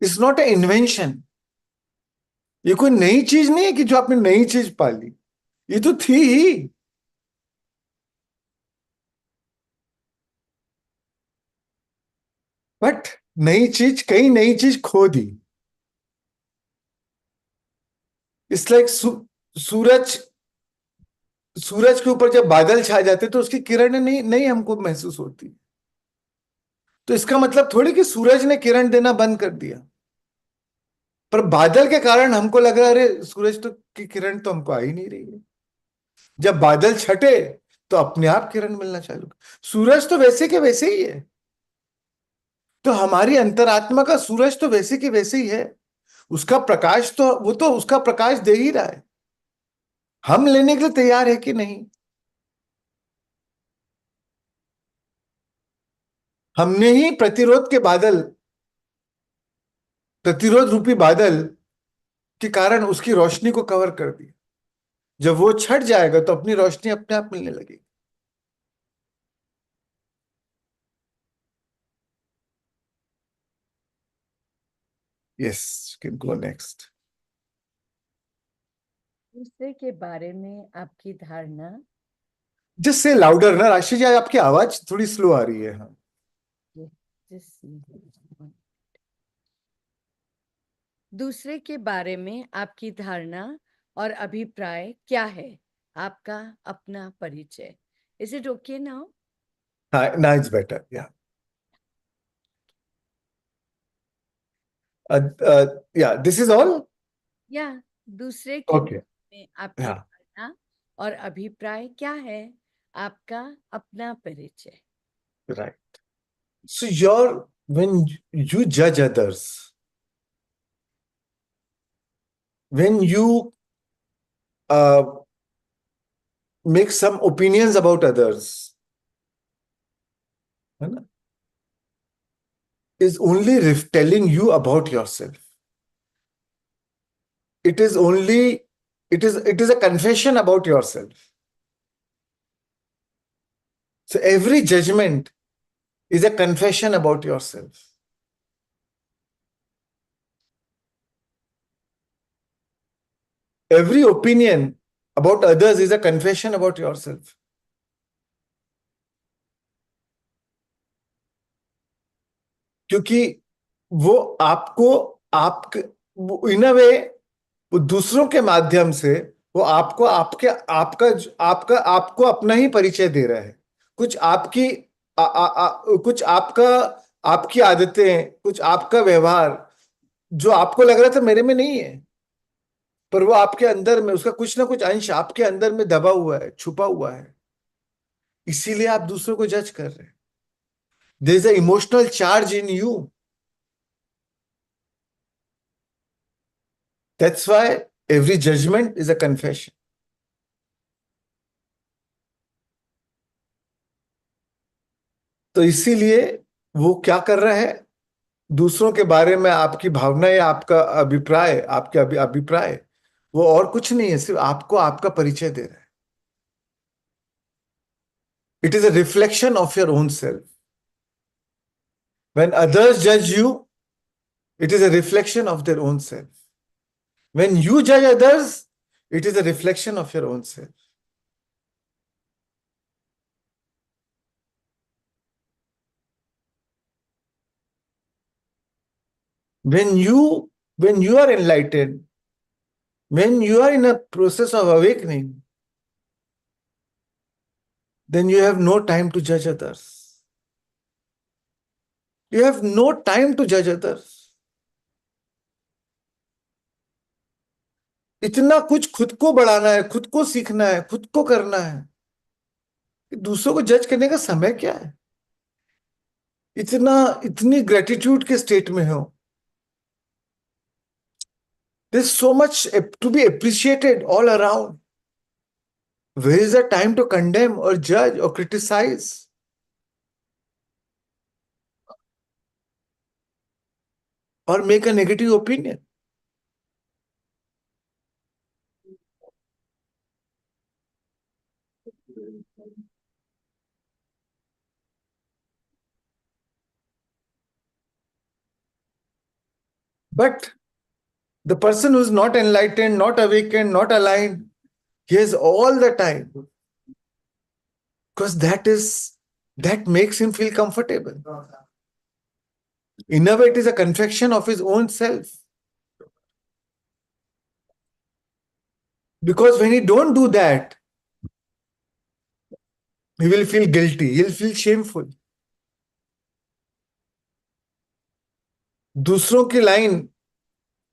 It's not a invention. ये कोई नई चीज नहीं है कि जो आपने नई चीज पाली, ये तो थी ही। बट कई नई चीज खो दी। इट्स लाइक सूरज सूरज के ऊपर जब बादल छा जाते तो उसकी किरणें नहीं नहीं हमको महसूस होती। तो इसका मतलब थोड़ी कि सूरज ने किरण देना बंद कर दिया। पर बादल के कारण हमको लग रहा है अरे सूरज तो की किरण तो हमको आ ही नहीं रही है। जब बादल छटे तो अपने आप किरण मिलना चालू। सूरज तो वैसे के वैसे ही है। तो हमारी अंतरात्मा का सूरज तो वैसे के वैसे ही है। उसका प्रकाश तो वो तो उसका प्रकाश दे ही रहा है। हम लेने के लिए तैयार है कि नहीं? हमने ही प्रतिरोध रूपी बादल के कारण उसकी रोशनी को कवर कर दिया। जब वो छट जाएगा तो अपनी रोशनी अपने आप मिलने लगेगी। Yes, can go next. दूसरे के बारे में आपकी धारणा। जस्ट से लाउडर ना राशि जी, आपकी आवाज थोड़ी स्लो आ रही है। हाँ, दूसरे के बारे में आपकी धारणा और अभिप्राय क्या है? आपका अपना परिचय। Is it okay now? हाँ, now it's better. Yeah. Yeah, this is all? या दूसरे के Okay. बारे में आपकी Yeah, धारणा और अभिप्राय क्या है? आपका अपना परिचय। right. So when you judge others, when you uh, make some opinions about others, है ना, is only telling you about yourself. It is only, it is a confession about yourself. So every judgment is a confession about yourself. Every opinion about others is a confession about yourself. क्योंकि वो आपको आप इन अ वे, वो दूसरों के माध्यम से वो आपको आपके आपका आपका आपको अपना ही परिचय दे रहा है। कुछ आपकी कुछ आपका आपकी आदतें, कुछ आपका व्यवहार जो आपको लग रहा था मेरे में नहीं है, पर वो आपके अंदर में, उसका कुछ ना कुछ अंश आपके अंदर में दबा हुआ है, छुपा हुआ है, इसीलिए आप दूसरों को जज कर रहे हैं. There is a emotional charge in you. That's why every judgement is a confession. तो इसीलिए वो क्या कर रहा है, दूसरों के बारे में आपकी भावना या आपका अभिप्राय, आपके अभिप्राय, वो और कुछ नहीं है, सिर्फ आपको आपका परिचय दे रहा है. It is a reflection of your own self. When others जज you, it is a reflection of their own self. When you judge others, it is a reflection of your own self. When you are enlightened, when you are in a process of awakening, then you have no time to judge others. You have no time to judge others. इतना कुछ खुद को बढ़ाना है, खुद को सीखना है, खुद को करना है, दूसरों को जज करने का समय क्या है. इतनी ग्रेटिट्यूड के स्टेट में हो. There's so much to be appreciated all around. Where is the time to condemn or judge or criticize or make a negative opinion? But the person who's not enlightened, not awakened, not aligned, he has all the time, because that makes him feel comfortable. In a way, it is a confection of his own self. Because when he don't do that, he will feel guilty, he'll feel shameful. दूसरों की line,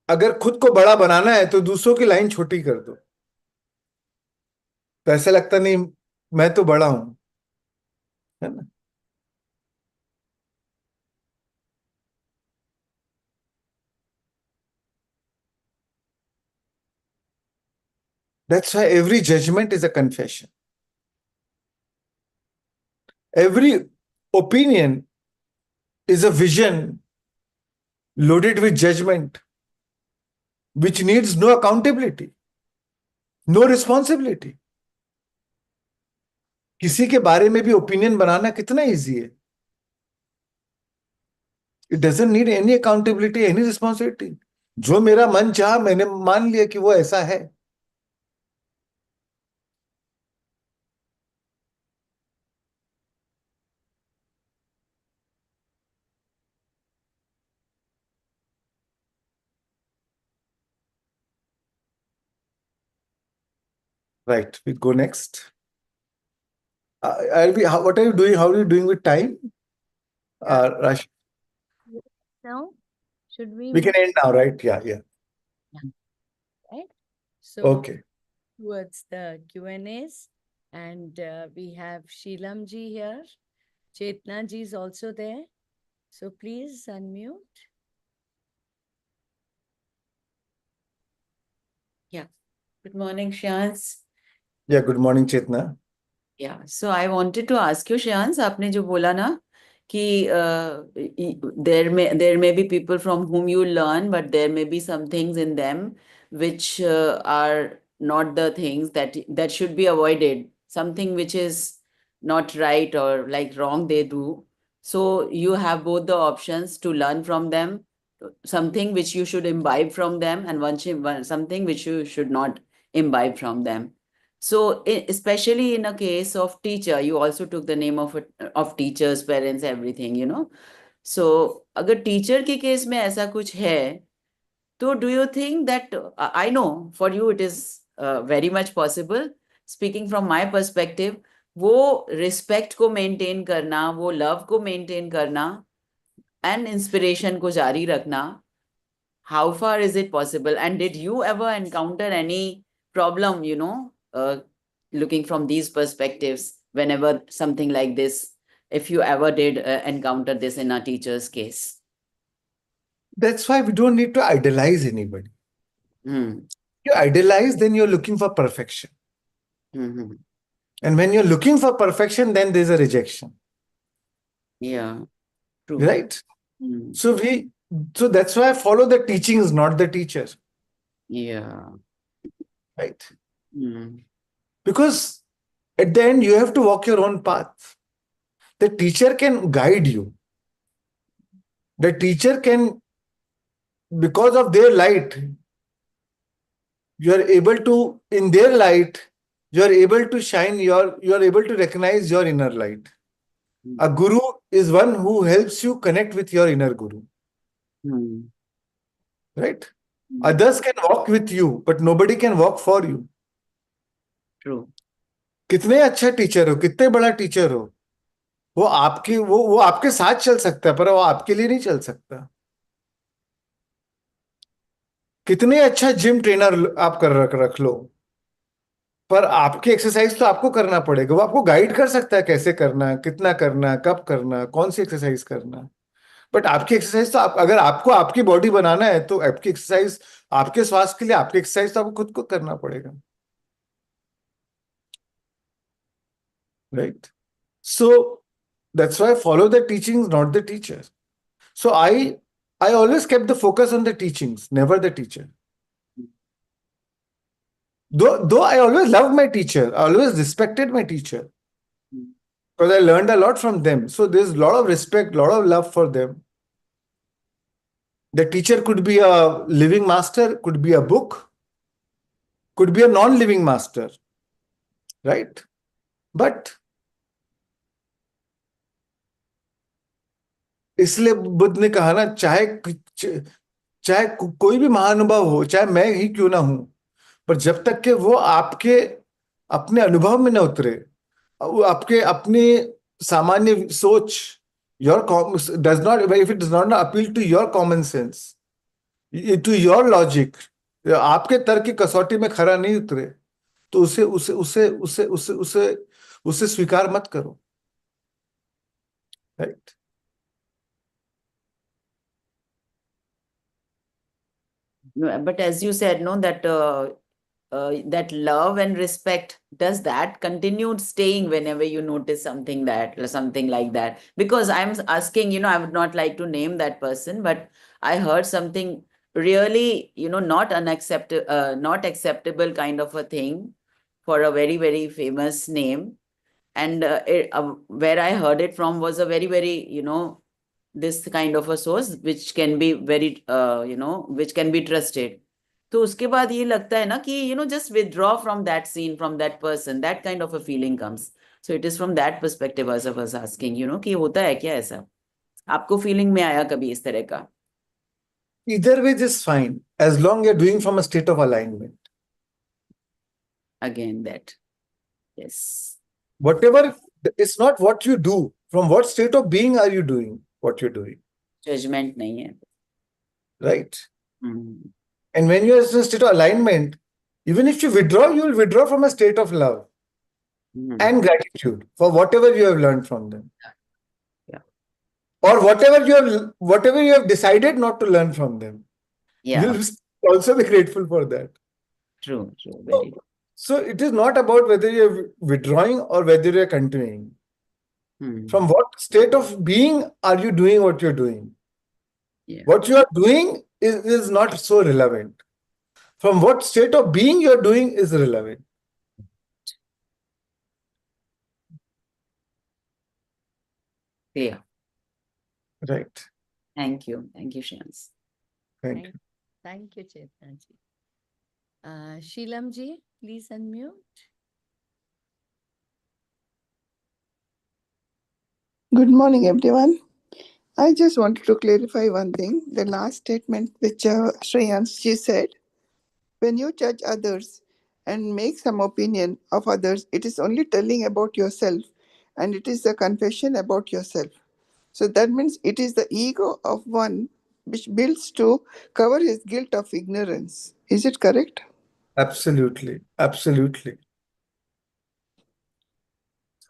अगर खुद को बड़ा बनाना है तो दूसरों की लाइन छोटी कर दो, तो ऐसा लगता नहीं मैं तो बड़ा हूं, है ना. That's why every judgment is a confession. Every opinion is a vision loaded with judgment, which needs no accountability, no responsibility. किसी के बारे में भी ओपिनियन बनाना कितना इजी है. It doesn't need any accountability, any responsibility. जो मेरा मन चाहा, मैंने मान लिया कि वो ऐसा है. Right, we go next. What are you doing? How are you doing with time? Rash, Now, should we? we can end now, right? Yeah. Right. So Okay. towards the Q&As, and we have Sheelam ji here. Chetna ji is also there. So please unmute. Yeah. Good morning, Shreans. Yeah, good morning, Chetna. Yeah. So I wanted to ask you, Shreans, आपने जो बोला ना कि there may be people from whom you learn, but there may be some things in them which are not the things that should be avoided. Something which is not right or like wrong they do. So you have both the options to learn from them, something which you should imbibe from them, and something which you should not imbibe from them. So especially in a case of teacher, you also took the name of teachers, parents, everything, you know. So अगर teacher के case में ऐसा कुछ है, तो do you think that I know for you it is very much possible. Speaking from my perspective, वो respect को maintain करना, वो love को maintain करना, and inspiration ko jari rakhna, how far is it possible? And did you ever encounter any problem, looking from these perspectives, whenever something like this, if you ever did encounter this in a teacher's case? That's why we don't need to idolize anybody. Hmm. You idolize, then you're looking for perfection. Hmm. And when you're looking for perfection, then there's a rejection. Yeah, true. Right? Hmm. So that's why I follow the teachings, not the teacher. Yeah. Right? Hmm. Because at the end, you have to walk your own path. The teacher can guide you. The teacher can, because of their light, you are able to, in their light, you are able to shine you are able to recognize your inner light. A guru is one who helps you connect with your inner guru. Hmm. Right? Hmm. Others can walk with you, but nobody can walk for you. True. कितने अच्छा teacher हो, कितने बड़ा teacher हो, वो आपके साथ चल सकता है, पर वो आपके लिए नहीं चल सकता. कितने अच्छा जिम ट्रेनर आप रख लो, पर आपकी एक्सरसाइज तो आपको करना पड़ेगा. वो आपको गाइड कर सकता है कैसे करना, कितना करना, कब करना, कौन सी एक्सरसाइज करना. बट आपकी एक्सरसाइज तो अगर आपको आपकी बॉडी बनाना है, तो आपकी एक्सरसाइज, आपके स्वास्थ्य के लिए आपकी एक्सरसाइज तो आपको खुद को करना पड़ेगा. Right? So that's why I follow the teachings, not the teacher. So I always kept the focus on the teachings, never the teacher. Though I always loved my teacher, I always respected my teacher because I learned a lot from them. So there's a lot of respect, a lot of love for them. The teacher could be a living master, could be a book, could be a non-living master, right? But इसलिए बुद्ध ने कहा ना, चाहे कोई भी महानुभाव हो, चाहे मैं ही क्यों ना हूं, पर जब तक के वो आपके अपने अनुभव में न उतरे, वो आपके अपने सामान्य सोच, your does not, if it does not appeal to your common sense, to your logic, आपके तर्क की कसौटी में खरा नहीं उतरे, तो उसे उसे उसे उसे उसे उसे उसे स्वीकार मत करो. Right? But as you said, no, that that love and respect, does that continue staying whenever you notice something like that? Because I'm asking, I would not like to name that person, but I heard something really, not not acceptable kind of a thing for a very, very famous name. And where I heard it from was a very, very, this kind of a source which can be very, which can be trusted. तो उसके बाद ये लगता है ना कि just withdraw from that scene, from that person, that kind of a feeling comes. So it is from that perspective as I was asking, कि होता है क्या ऐसा? आपको feeling में आया कभी इस तरह का? Either way is fine, as long you're doing from a state of alignment. Again, that. Yes. Whatever, it's not what you do. From what state of being are you doing what you're doing? Judgment नहीं है. Right? Hmm. And when you're in a state of alignment, even if you withdraw, you will withdraw from a state of love and gratitude for whatever you have learned from them. Yeah. Or whatever you have decided not to learn from them. Yeah. You'll also be grateful for that. True. Very true. So it is not about whether you're withdrawing or whether you're continuing. From what state of being are you doing what you're doing? Yeah. What you are doing is not so relevant. From what state of being you're doing is relevant. Clear. Right. Thank you, Shreans. Thank you. Thank you, Chetna ji. Sheelam ji, please unmute. Good morning, everyone. I just wanted to clarify one thing. The last statement which Shreyansh ji said, when you judge others and make some opinion of others, it is only telling about yourself and it is a confession about yourself. So that means it is the ego of one which builds to cover his guilt of ignorance. Is it correct? Absolutely. Absolutely.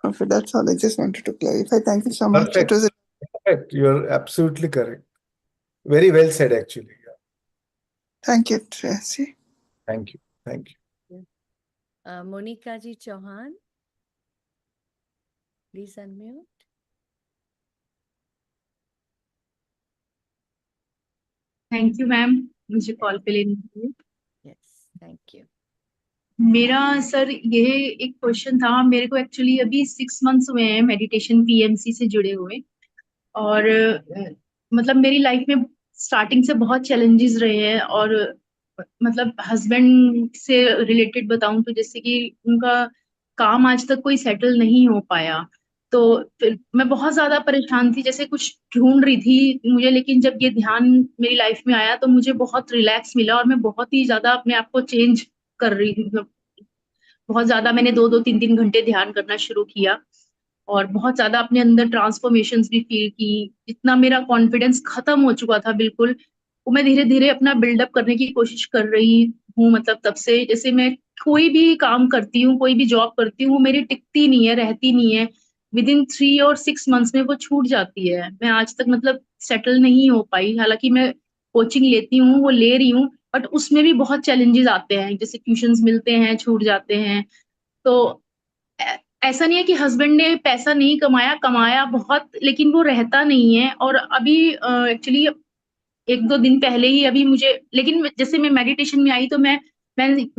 Okay, that's all I just wanted to clarify. Thank you so much. It Perfect. was Correct. You're absolutely correct. Very well said, actually. Yeah. Thank you, Tracy. Thank you. Thank you. Monica ji Chauhan, please unmute. Thank you ma'am मुझे call पे लेने के लिए। Yes, thank you. मेरा sir ये एक question था, मेरे को एक्चुअली अभी 6 मंथ्स हुए हैं मेडिटेशन पीएमसी से जुड़े हुए, और मतलब मेरी लाइफ में स्टार्टिंग से बहुत चैलेंजेस रहे हैं, और मतलब हस्बैंड से रिलेटेड बताऊं तो जैसे कि उनका काम आज तक कोई सेटल नहीं हो पाया, तो फिर मैं बहुत ज्यादा परेशान थी, जैसे कुछ ढूंढ रही थी मुझे, लेकिन जब ये ध्यान मेरी लाइफ में आया तो मुझे बहुत रिलैक्स मिला, और मैं बहुत ही ज्यादा अपने आप को चेंज कर रही थी, मतलब बहुत ज्यादा मैंने 2-2 3-3 घंटे ध्यान करना शुरू किया, और बहुत ज्यादा अपने अंदर ट्रांसफॉर्मेशंस भी फील की। जितना मेरा कॉन्फिडेंस खत्म हो चुका था बिल्कुल, वो मैं धीरे धीरे अपना बिल्डअप करने की कोशिश कर रही हूँ। मतलब तब से जैसे मैं कोई भी काम करती हूँ, कोई भी जॉब करती हूँ, वो मेरी टिकती नहीं है, रहती नहीं है, विद इन 3 और 6 मंथ्स में वो छूट जाती है। मैं आज तक मतलब सेटल नहीं हो पाई, हालांकि मैं कोचिंग लेती हूँ, वो ले रही हूँ, बट उसमें भी बहुत चैलेंजेस आते हैं, जैसे ट्यूशंस मिलते हैं, छूट जाते हैं। तो ऐसा नहीं है कि हस्बैंड ने पैसा नहीं कमाया, कमाया बहुत, लेकिन वो रहता नहीं है। और अभी एक्चुअली 1-2 दिन पहले ही अभी मुझे, लेकिन जैसे मैं मेडिटेशन में आई तो मैं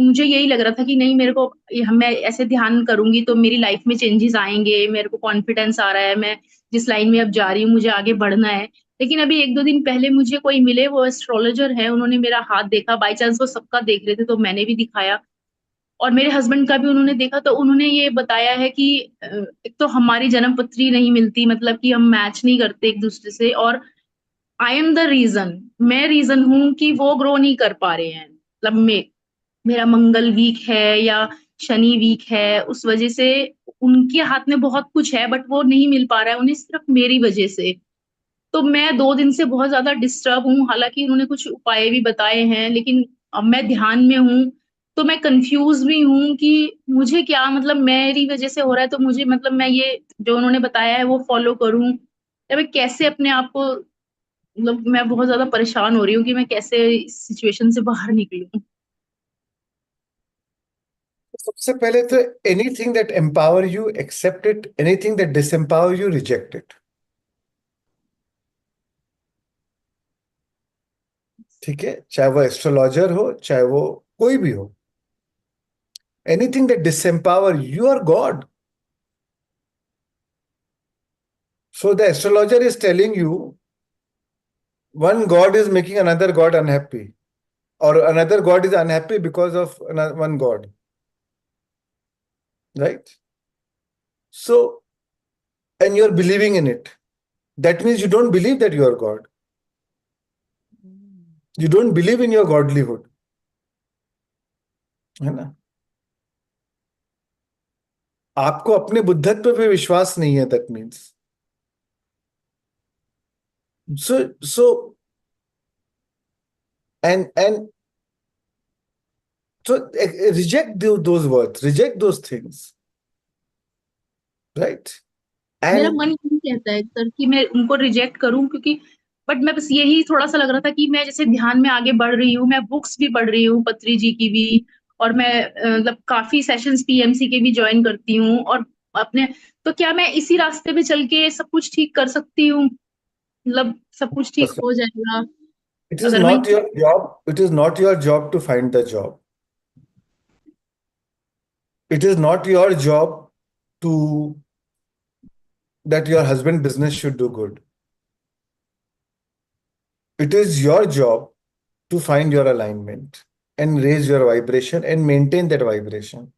मुझे यही लग रहा था कि नहीं, मेरे को मैं ऐसे ध्यान करूंगी तो मेरी लाइफ में चेंजेस आएंगे, मेरे को कॉन्फिडेंस आ रहा है, मैं जिस लाइन में अब जा रही हूँ मुझे आगे बढ़ना है। लेकिन अभी 1-2 दिन पहले मुझे कोई मिले, वो एस्ट्रोलॉजर है, उन्होंने मेरा हाथ देखा, बाई चांस वो सबका देख रहे थे तो मैंने भी दिखाया, और मेरे हस्बैंड का भी उन्होंने देखा, तो उन्होंने ये बताया है कि एक तो हमारी जन्म पत्री नहीं मिलती, मतलब कि हम मैच नहीं करते एक दूसरे से, और आई एम द रीजन, मैं रीजन हूँ कि वो ग्रो नहीं कर पा रहे हैं। मतलब मेरा मंगल वीक है या शनि वीक है, उस वजह से उनके हाथ में बहुत कुछ है, बट वो नहीं मिल पा रहा है उन्हें, सिर्फ मेरी वजह से। तो मैं 2 दिन से बहुत ज्यादा डिस्टर्ब हूँ, हालांकि उन्होंने कुछ उपाय भी बताए हैं, लेकिन अब मैं ध्यान में हूँ, तो मैं कंफ्यूज भी हूँ कि मुझे क्या, मतलब मेरी वजह से हो रहा है, तो मुझे मतलब मैं ये जो उन्होंने बताया है वो फॉलो करूँ, या मैं कैसे अपने आप को, मतलब मैं बहुत ज्यादा परेशान हो रही हूँ कि मैं कैसे इस सिचुएशन से बाहर निकलूं। सबसे पहले तो anything that empower you accept it, anything that disempower you reject it. ठीक है, चाहे वो एस्ट्रोलॉजर हो, चाहे वो कोई भी हो, anything that disempower you are God. So the astrologer is telling you one god is making another god unhappy, or another god is unhappy because of one god, right? So, and you're believing in it. That means you don't believe that you are God. You don't believe in your godlyhood. है ना? आपको अपने बुद्धत्व पे विश्वास नहीं है, that means. So, and so reject those words, reject those things, right? मेरा And मन यही कहता है सर कि मैं उनको रिजेक्ट करूं, क्योंकि बट मैं बस यही थोड़ा सा लग रहा था कि मैं जैसे ध्यान में आगे बढ़ रही हूँ, मैं बुक्स भी पढ़ रही हूँ पत्री जी की भी, और मैं मतलब काफी सेशंस पीएमसी के भी ज्वाइन करती हूँ, और अपने, तो क्या मैं इसी रास्ते पे चल के सब कुछ ठीक कर सकती हूँ, मतलब सब कुछ ठीक हो जाएगा it is अगर मैं। not your job. It is not your job to find the job. It is not your job to that your husband business should do good. It is your job to find your alignment and raise your vibration and maintain that vibration.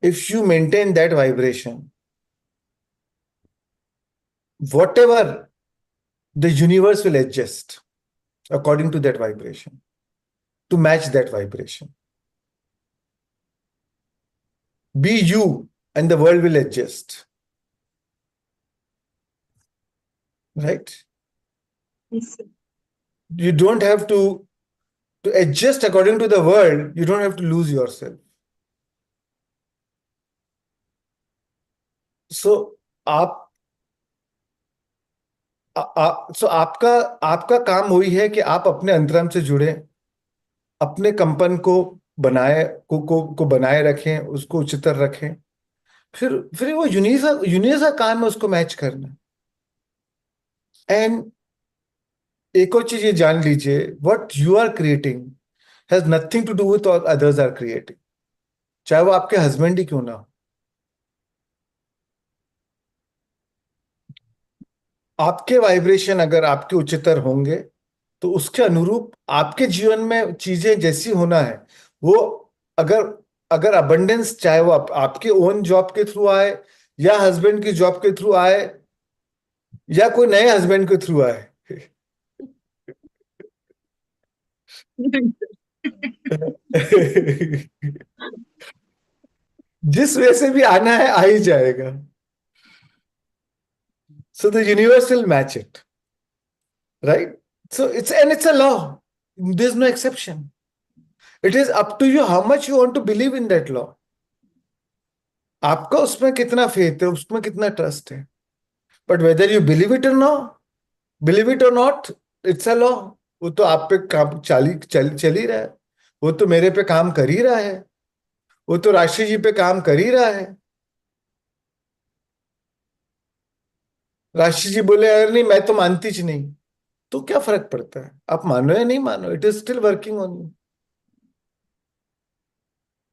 If you maintain that vibration, whatever, the universe will adjust according to that vibration, to match that vibration. Be you, and the world will adjust. right? Yes, sir. You don't have to adjust according to the world. You don't have to lose yourself. So आप सो आपका आपका काम वही है कि आप अपने अंतरंग से जुड़े, अपने कंपन को बनाए को बनाए रखें, उसको उच्चतर रखें। फिर वो यूनिवर्स का काम है उसको मैच करना। एंड एक और चीज ये जान लीजिए, what you are creating has nothing to do with others are creating, चाहे वो आपके हस्बैंड ही क्यों ना हो। आपके वाइब्रेशन अगर आपके उच्चतर होंगे तो उसके अनुरूप आपके जीवन में चीजें जैसी होना है वो, अगर अगर अबंडेंस चाहे वो आपके ओन जॉब के थ्रू आए, या हस्बैंड की जॉब के थ्रू आए, या कोई नए हस्बैंड के थ्रू आए, जिस वे से भी आना है आ ही जाएगा। So the universe will match it, right? So it's a law. There's no exception. It is up to you how much you want to believe in that law. आपका उसमें कितना फेथ है, उसमें कितना ट्रस्ट है। But whether you believe it और not, it's a law. वो तो आप पे काम चल ही रहा है, वो तो मेरे पे काम कर ही रहा है, वो तो राशि जी पे काम कर ही रहा है। राशि जी बोले अगर नहीं मैं तो मानती च नहीं, तो क्या फर्क पड़ता है, आप मानो या नहीं मानो, it is still working on you.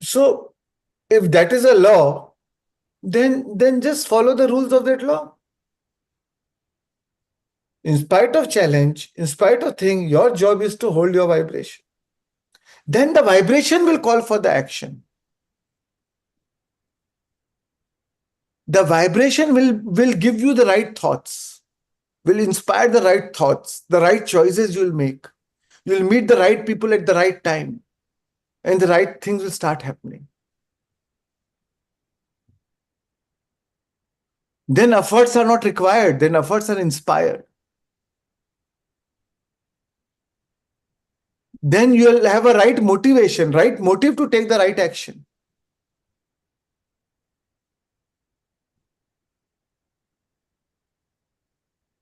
So if that is a law, then just follow the rules of that law. In spite of challenge, in spite of thing, your job is to hold your vibration. Then the vibration will call for the action. The vibration will give you the right thoughts, will inspire the right thoughts, the right choices you'll make. You'll meet the right people at the right time, and the right things will start happening. Then efforts are not required, then efforts are inspired. Then you'll have a right motivation, right motive to take the right action.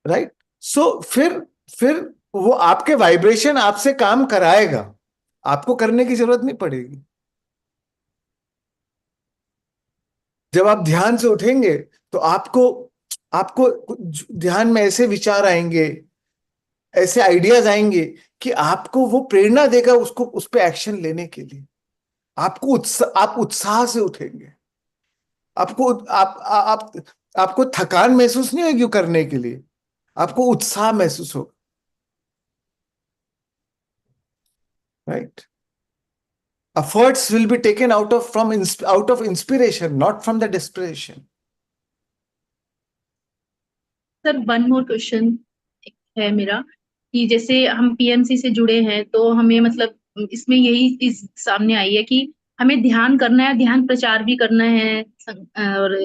Right? So फिर वो आपके vibration आपसे काम कराएगा, आपको करने की जरूरत नहीं पड़ेगी। जब आप ध्यान से उठेंगे तो आपको आपको ध्यान में ऐसे विचार आएंगे, ऐसे आइडियाज आएंगे कि आपको वो प्रेरणा देगा उसको उस पर एक्शन लेने के लिए। आप उत्साह से उठेंगे, आपको आपको थकान महसूस नहीं होगी करने के लिए, आपको उत्साह महसूस होगा, right? Efforts will be taken out of inspiration, not from the desperation. Sir one more question है मेरा, कि जैसे हम पीएमसी से जुड़े हैं तो हमें मतलब इसमें यही इस सामने आई है कि हमें ध्यान करना है, ध्यान प्रचार भी करना है, और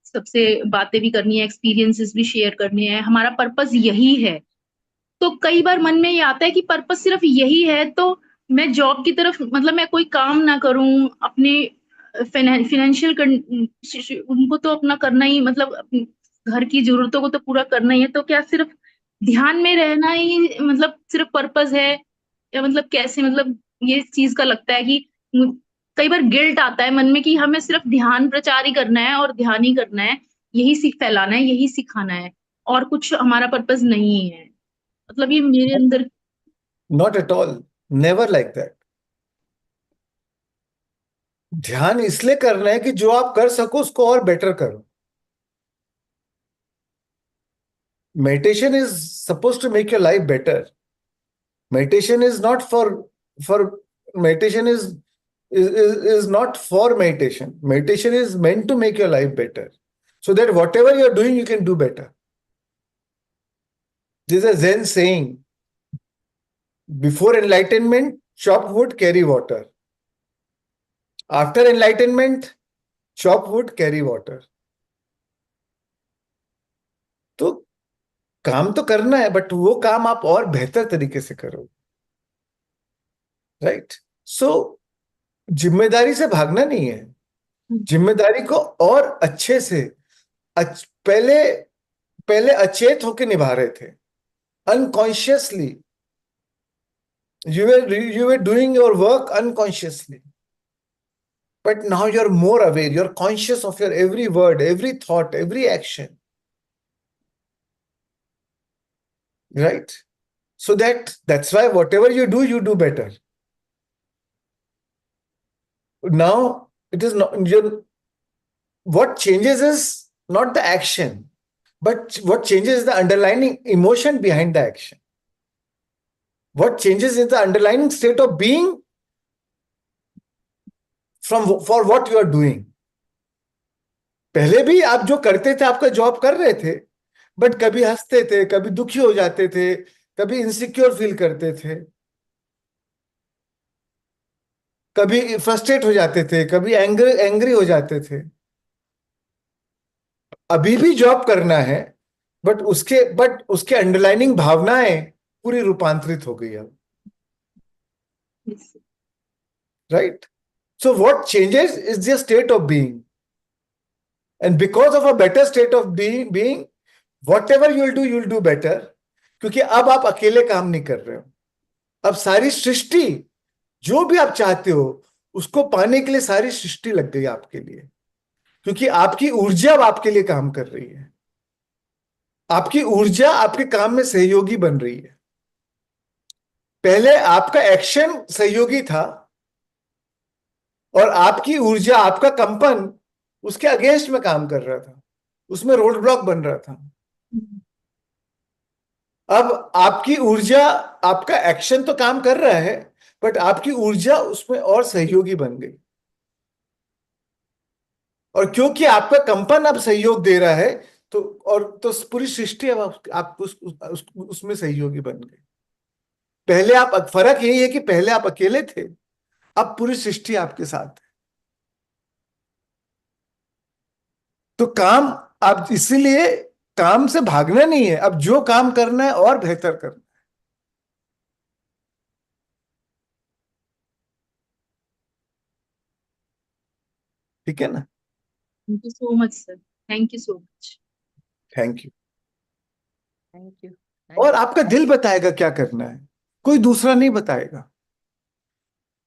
सबसे बातें भी करनी है, एक्सपीरियंसेस भी शेयर करने हैं, हमारा पर्पस यही है। तो कई बार मन में ये आता है कि पर्पस सिर्फ यही है तो मैं जॉब की तरफ मतलब मैं कोई काम ना करूं, अपने फाइनेंशियल उनको तो अपना करना ही, मतलब अपनी घर की जरूरतों को तो पूरा करना ही है, तो क्या सिर्फ ध्यान में रहना ही मतलब सिर्फ पर्पस है, या मतलब कैसे, मतलब ये चीज का लगता है कि कई बार गिल्ट आता है मन में कि हमें सिर्फ ध्यान प्रचार ही करना है और ध्यान ही करना है, यही सीख फैलाना है, यही सिखाना है, और कुछ हमारा पर्पस नहीं है। मतलब ये मेरे अंदर। Not at all. Never like that. ध्यान इसलिए करना है कि जो आप कर सको उसको और बेटर करो। Meditation is supposed to make your life better. Meditation is not for meditation is not for meditation. Meditation is meant to make your life better, so that whatever you're doing you can do better. There's a Zen saying, before enlightenment chop wood carry water, after enlightenment chop wood carry water. तो काम तो करना है, but वो काम आप और बेहतर तरीके से करो, राइट? सो जिम्मेदारी से भागना नहीं है, जिम्मेदारी को और अच्छे से पहले पहले अचेत होके निभा रहे थे, unconsciously, you were doing your work unconsciously, but now you're more aware, you're conscious of your every word, every thought, every action, right? So that's why whatever you do better. Now it is not what changes is not the action, but what changes is the underlying emotion behind the action. What changes is the underlying state of being for what you are doing. पहले भी आप जो करते थे, आपका job कर रहे थे, बट कभी हंसते थे, कभी दुखी हो जाते थे, कभी इनसिक्योर फील करते थे, कभी फ्रस्ट्रेट हो जाते थे, कभी एंग्री हो जाते थे. अभी भी जॉब करना है, बट उसके अंडरलाइनिंग भावनाएं पूरी रूपांतरित हो गई अब, right? So what changes is the state of being, and because of a better state of being whatever you'll do better, क्योंकि अब आप अकेले काम नहीं कर रहे हो. अब सारी सृष्टि, जो भी आप चाहते हो उसको पाने के लिए सारी सृष्टि लग गई आपके लिए, क्योंकि आपकी ऊर्जा अब आपके लिए काम कर रही है. आपकी ऊर्जा आपके काम में सहयोगी बन रही है. पहले आपका एक्शन सहयोगी था और आपकी ऊर्जा, आपका कंपन उसके अगेंस्ट में काम कर रहा था, उसमें रोड ब्लॉक बन रहा था. अब आपकी ऊर्जा, आपका एक्शन तो काम कर रहा है, बट आपकी ऊर्जा उसमें और सहयोगी बन गई. और क्योंकि आपका कंपन अब सहयोग दे रहा है, तो पूरी सृष्टि अब आप उसमें सहयोगी बन गई. पहले फर्क यही है कि पहले आप अकेले थे, अब पूरी सृष्टि आपके साथ है. तो काम, आप इसीलिए काम से भागना नहीं है, अब जो काम करना है और बेहतर करना है. ठीक है ना? Thank you so much sir, thank you so much. Thank you. Thank you. और आपका दिल बताएगा क्या करना है, कोई दूसरा नहीं बताएगा.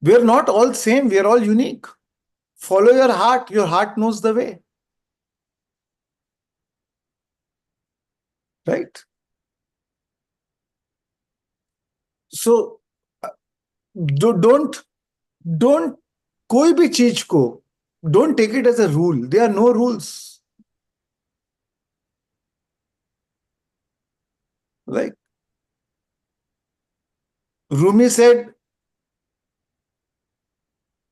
We are not all same, we are all unique. Follow your heart knows the way, right? So don't कोई भी चीज को don't take it as a rule. There are no rules. Like Rumi said,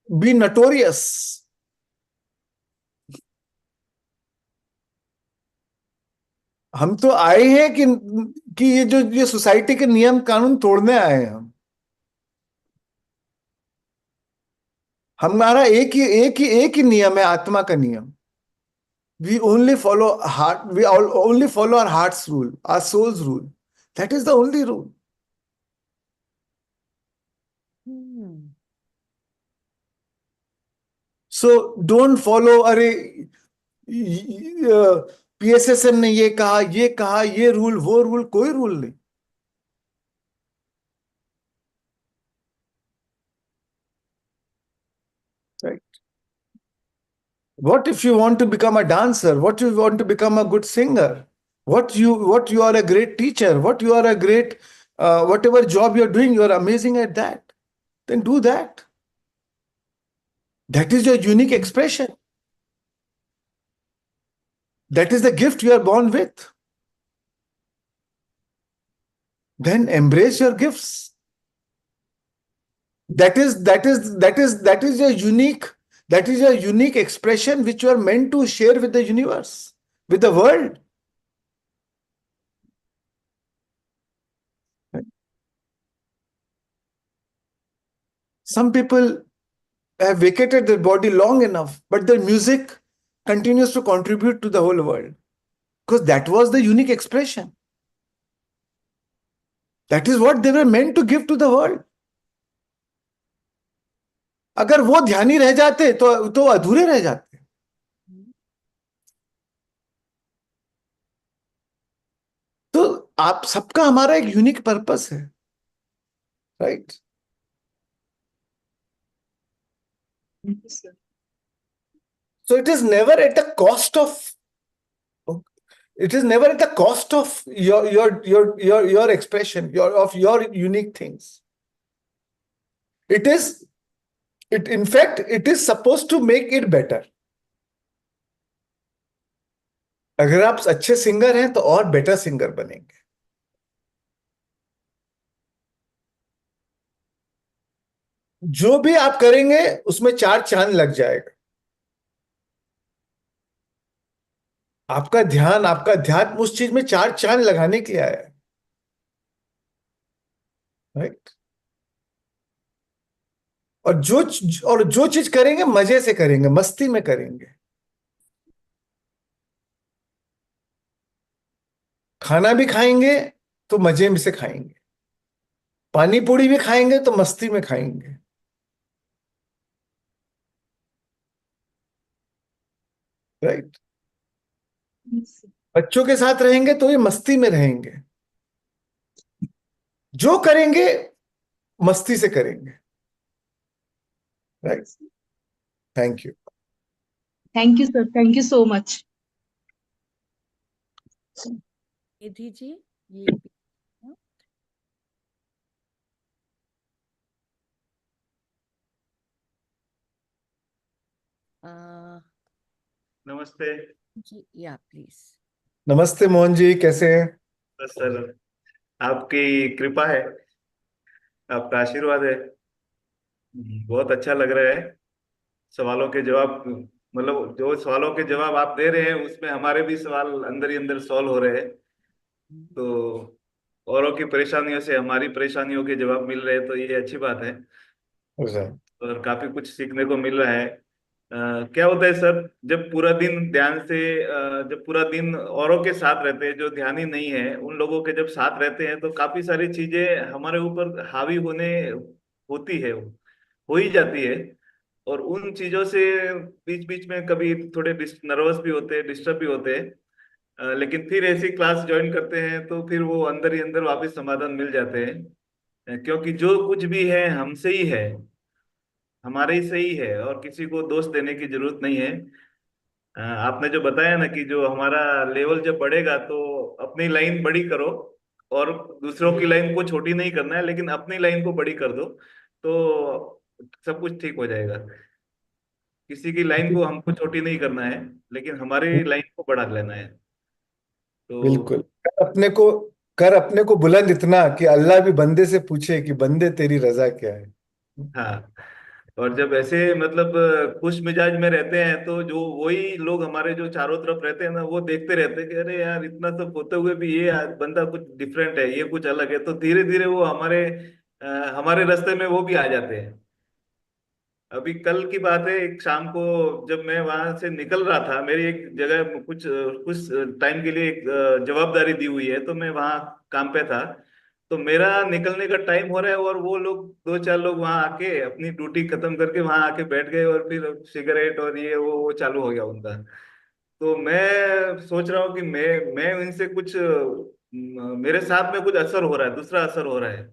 be notorious. हम तो आए हैं कि ये सोसाइटी के नियम कानून तोड़ने आए हैं. हमारा एक ही नियम है, आत्मा का नियम. We only follow our heart's rule, our soul's rule. That is the only rule. So don't follow, अरे PSSM ने ये कहा, ये रूल, वो रूल, कोई रूल नहीं. Right? What if you want to become a dancer? What if you want to become a good singer? What you are a great teacher? What you are a great whatever job you're doing, you're amazing at that. Then do that. That is your unique expression. That is the gift you are born with. Then embrace your gifts. That is your unique expression which you are meant to share with the universe, with the world. Some people have vacated their body long enough, but their music continues to contribute to the whole world, because that was the unique expression. That is what they were meant to give to the world. अगर वो ध्यानी रह जाते तो अधूरे रह जाते. तो आप सबका हमारा एक यूनिक पर्पस है, right? So it is never at the cost of, it is never at the cost of your expression, your unique things. It is, it in fact it is supposed to make it better. अगर आप अच्छे singer हैं तो और better singer बनेंगे. जो भी आप करेंगे उसमें 4 चांद लग जाएगा. आपका ध्यान, आपका अध्यात्म उस चीज में 4 चांद लगाने के लिए आया है, राइट? और जो चीज करेंगे मजे से करेंगे, मस्ती में करेंगे. खाना भी खाएंगे तो मजे में से खाएंगे. पानी पूरी भी खाएंगे तो मस्ती में खाएंगे, राइट? बच्चों के साथ रहेंगे तो ये मस्ती में रहेंगे. जो करेंगे मस्ती से करेंगे, right? Thank you. Thank you sir, thank you so much. Nidhi ji, ये नमस्ते जी, या प्लीज. नमस्ते मोहन जी, कैसे हैं? बस सर, आपकी कृपा है, आपका आशीर्वाद है. बहुत अच्छा लग रहा है. सवालों के जवाब, मतलब जो सवालों के जवाब आप दे रहे हैं उसमें हमारे भी सवाल अंदर ही अंदर सॉल्व हो रहे हैं. तो औरों की परेशानियों से हमारी परेशानियों के जवाब मिल रहे हैं, तो ये अच्छी बात है राइट. और काफी कुछ सीखने को मिल रहा है. क्या होता है सर, जब पूरा दिन ध्यान से, जब पूरा दिन औरों के साथ रहते हैं जो ध्यानी नहीं है, उन लोगों के जब साथ रहते हैं तो काफी सारी चीजें हमारे ऊपर हावी होने होती है, हो ही जाती है. और उन चीजों से बीच बीच में कभी थोड़े नर्वस भी होते हैं, डिस्टर्ब भी होते हैं. लेकिन फिर ऐसी क्लास ज्वाइन करते हैं तो फिर वो अंदर ही अंदर वापस समाधान मिल जाते हैं. क्योंकि जो कुछ भी है हमसे ही है, हमारे ही सही है, और किसी को दोष देने की जरूरत नहीं है. आपने जो बताया ना कि जो हमारा लेवल जब बढ़ेगा तो अपनी लाइन बड़ी करो, और दूसरों की लाइन को छोटी नहीं करना है, लेकिन अपनी लाइन को बड़ी कर दो, तो सब कुछ ठीक हो जाएगा. किसी की लाइन को हमको छोटी नहीं करना है, लेकिन हमारी लाइन को बढ़ा लेना है. बिल्कुल. तो कर अपने को बुलंद इतना कि अल्लाह भी बंदे से पूछे कि बंदे तेरी रजा क्या है. हाँ, और जब ऐसे मतलब खुश मिजाज में रहते हैं तो जो वही लोग हमारे जो चारों तरफ रहते हैं ना, वो देखते रहते हैं कि अरे यार, इतना सब होते हुए भी ये बंदा कुछ डिफरेंट है, ये कुछ अलग है, तो धीरे धीरे वो हमारे रास्ते में वो भी आ जाते हैं. अभी कल की बात है, एक शाम को जब मैं वहां से निकल रहा था, मेरी एक जगह कुछ कुछ टाइम के लिए एक जवाबदारी दी हुई है, तो मैं वहां काम पे था. तो मेरा निकलने का टाइम हो रहा है और वो लोग 2 4 लोग वहां आके अपनी ड्यूटी खत्म करके वहां आके बैठ गए, और फिर सिगरेट और ये वो चालू हो गया उनका. तो मैं सोच रहा हूँ कि मैं इनसे कुछ मेरे साथ में कुछ असर हो रहा है, दूसरा असर हो रहा है.